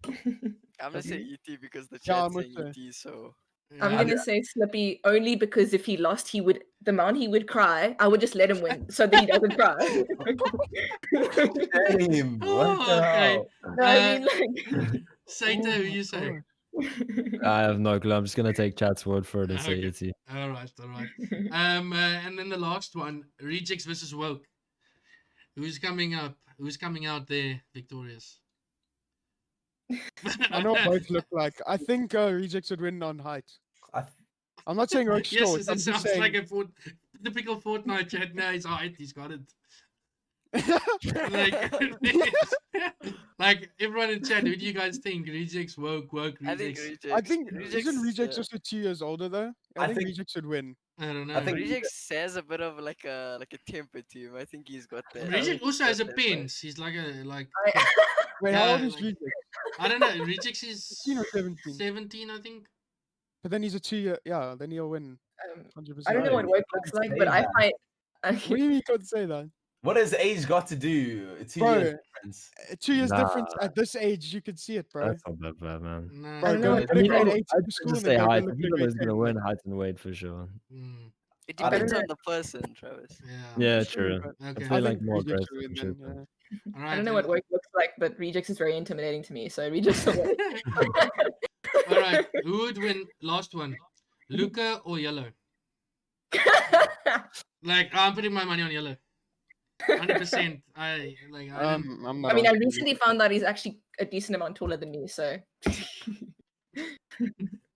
I'm gonna say ET because the Yeah, chat's I'm saying with ET, so I'm yeah, gonna say Slippy only because if he lost, he would. The amount he would cry, I would just let him win so that he doesn't cry. Damn, what the okay. hell? No, I mean like. Saito, Oh who my you say? God. I have no clue. I'm just gonna take chat's word for it and say Okay. E.T. All right. And then the last one, Rejects versus Woke. Who's coming up? Who's coming out there victorious? I know what both look like. I think Rejects would win on height. I- I'm not saying Roach Yes, short. it I'm just sounds saying. like a typical Fortnite chat. Now he's alright. He's got it. Like everyone in chat, who do you guys think? Rejects, woke, I think rejects. Rejects. I think isn't Rejects yeah. also 2 years older though? I I think think- Rejects would win. I don't know. I think- Rejects has a bit of like a temper to him. I think he's got that. Reject also has a got that vibe. pens. He's like a Wait, how old Yeah, is like- Rejects? I don't know. Rejects is 16 or 17? 17, I think. But then he's a 2 year. Yeah, then he'll win. 100%. I don't know what Right. woke looks like, but I find. What do you mean you can't say that? What has age got to do? 2 Bro, years. difference. 2 years difference Nah. at this age, you could see it, bro. That's not that bad, man. No. Bro, don't know go, what go to Tino- grade 8 I'd to school just and say then go height. look at Tino grade is gonna 10, win bro. height and weight for sure. Mm, It I don't depends know. on the person, Travis. yeah. Yeah, True, true. but I Okay. feel I like think more Rejects aggressive will and win shit. then, man. All I right. don't know what work looks like, but Rejects is very intimidating to me. So Rejects will win. All right. Who would win? Last one. Luca or Yellow? Like I'm putting my money on Yellow. 100%. I didn't. I'm not I mean, I answering this. recently found out he's actually a decent amount taller than me. So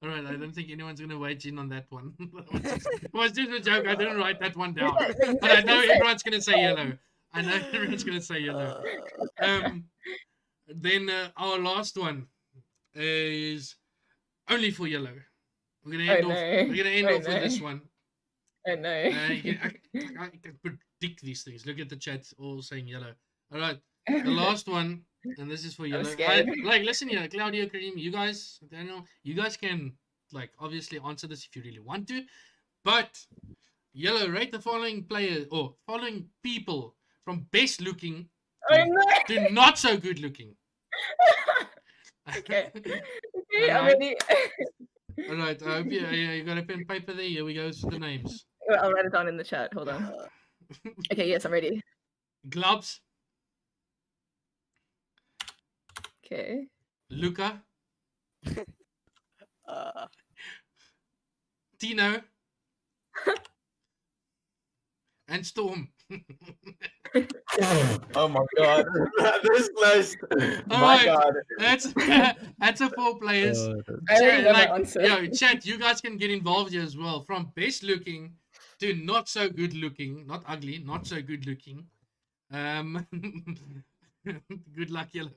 All right. I don't think anyone's gonna wage in on that one. It was just a joke. I didn't write that one down. But I know everyone's gonna say Yellow. I know everyone's gonna say Yellow. Then our last one is only for Yellow. We're gonna end Oh, off. no. We're gonna end Oh, off with this no. one. I know. I can predict these things. Look at the chat, all saying Yellow. All right, the last one, and this is for Yellow. scared. Listen here, Claudio, Kareem, you guys, Daniel, you guys can obviously answer this if you really want to, but Yellow, rate the following players or following people from best looking Oh no. to not so good looking. Okay. Okay, I'm Alright. ready. All right, I hope you got a pen and paper there. Here we go to the names. Well, I'll write it down in the chat. Hold on. Okay, yes, I'm ready. Gloves, Okay. Luca, Uh, Tino, and Storm. Oh my god, this list. My Alright. god. That's a 4 players. I already Chat, know my answer. yo, chat, you guys can get involved here as well. From best looking to not so good looking, not ugly, not so good looking. Good luck, Yellow.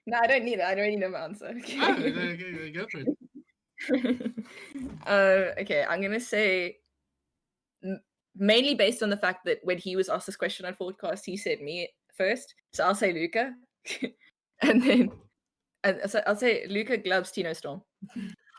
No, I don't need it. I already know my answer. Okay. Oh, okay, go for it. Okay, I'm gonna say mainly based on the fact that when he was asked this question on Fortcast, he said me first. So I'll say Luca, and then so I'll say Luca, Gloves, Tino, Storm.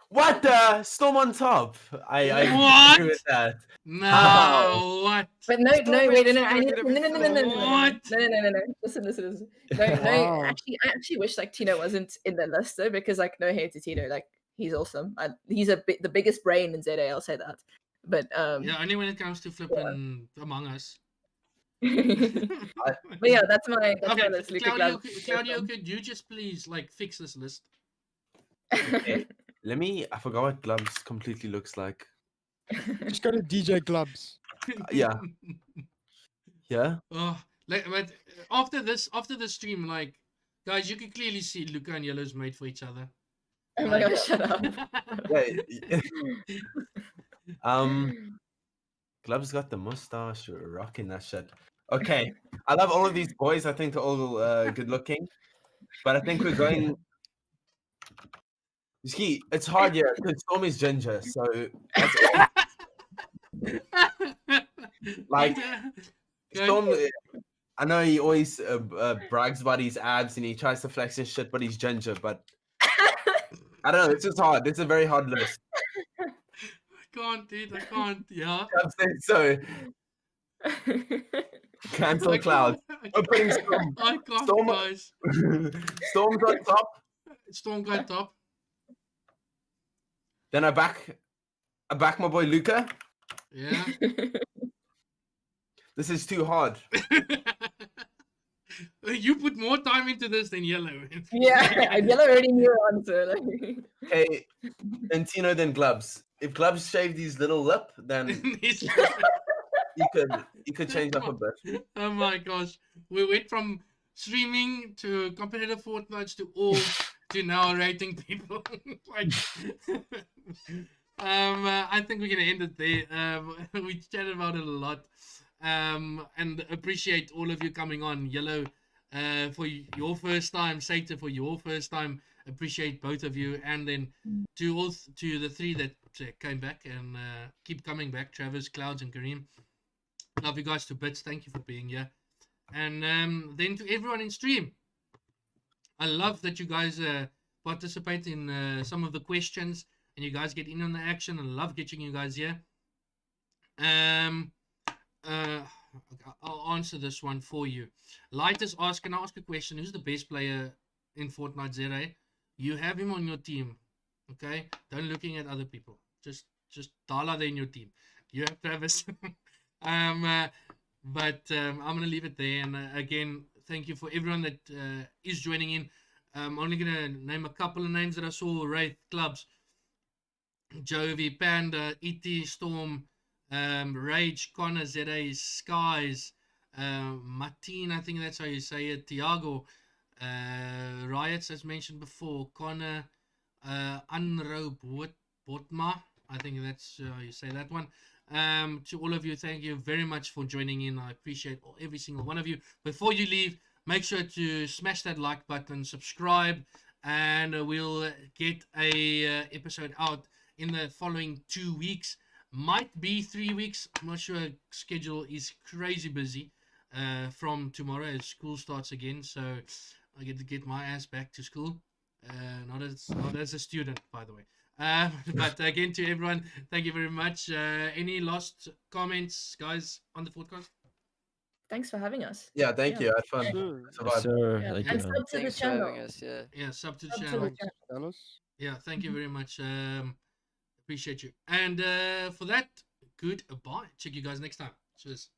What the Storm on top? I What? agree with that. No, what? But no, Storm wait, and no, I Tino need gonna be What? no. Listen. No, Wow. I actually wish like Tino wasn't in the list though, because like no hate to Tino, like he's awesome. He's the biggest brain in ZA. I'll say that. But Yeah, only when it comes to flipping Among Us. but yeah, that's my Okay, list. Luca, Claudio, Gloves, Claudio, could you just please fix this list? Okay, I forgot what Gloves completely looks like. Just go to DJ Gloves. Yeah. Yeah. Oh, but after this stream, guys, you can clearly see Luca and Yellow's made for each other. Oh my gosh, shut up. Yeah. Gloves got the mustache, rocking that shit. Okay, I love all of these boys. I think they're all good looking, but I think we're going. You see, it's hard here because Storm is ginger, so that's like Storm. I know he always brags about his abs and he tries to flex his shit, but he's ginger. But I don't know. It's just hard. It's a very hard list. I can't, dude. I can't. Yeah. I'm saying so. Cancel I Cloud. can't- We're putting Storm. I can't, Storm- guys. Storm's on top. Storm got top. Then I back my boy Luca. Yeah. This is too hard. You put more time into this than Yellow. Yeah, Yellow already knew your answer. Like. Okay, then Tino, then Gloves. If Gloves shaved his little lip, then he could change up a bit. Oh my gosh. We went from streaming to competitive Fortnite to now rating people. I think we're gonna end it there. We chatted about it a lot. And appreciate all of you coming on. Yellow, for your first time, Satia for your first time. Appreciate both of you, and then to the 3 that came back and keep coming back, Travis, Clouds, and Kareem. Love you guys to bits. Thank you for being here. And then to everyone in stream, I love that you guys participate in some of the questions and you guys get in on the action. I love getting you guys here. I'll answer this one for you. Light is asked, can I ask a question? Who's the best player in FortniteZA? You have him on your team, okay? Don't looking at other people. Just Dala there in your team. You have Travis. I'm gonna leave it there. And again, thank you for everyone that is joining in. I'm only gonna name a couple of names that I saw: Wraith, Clubs, Jovi, Panda, E.T., Storm, Rage, Connor, ZA, Skies, Martin, I think that's how you say it, Tiago, Riots, as mentioned before, Connor, Unro Botma, I think that's how you say that one. To all of you, thank you very much for joining in. I appreciate every single one of you. Before you leave, make sure to smash that like button, subscribe, and we'll get a episode out in the following 2 weeks. Might be 3 weeks. I'm not sure. Schedule is crazy busy from tomorrow as school starts again. So I get to get my ass back to school. Not as a student, by the way. But again, to everyone, thank you very much. Any last comments, guys, on the podcast? Thanks for having us. Yeah, thank you. I had fun. Sure. Yes, Survived. sir. Yeah. Thank you, And man. sub to the Thanks for having channel. us. Yeah. Yeah, sub to the Sub to the channel. channel. Fellas. Yeah, thank you very much. Appreciate you. And for that, goodbye. Check you guys next time. Cheers.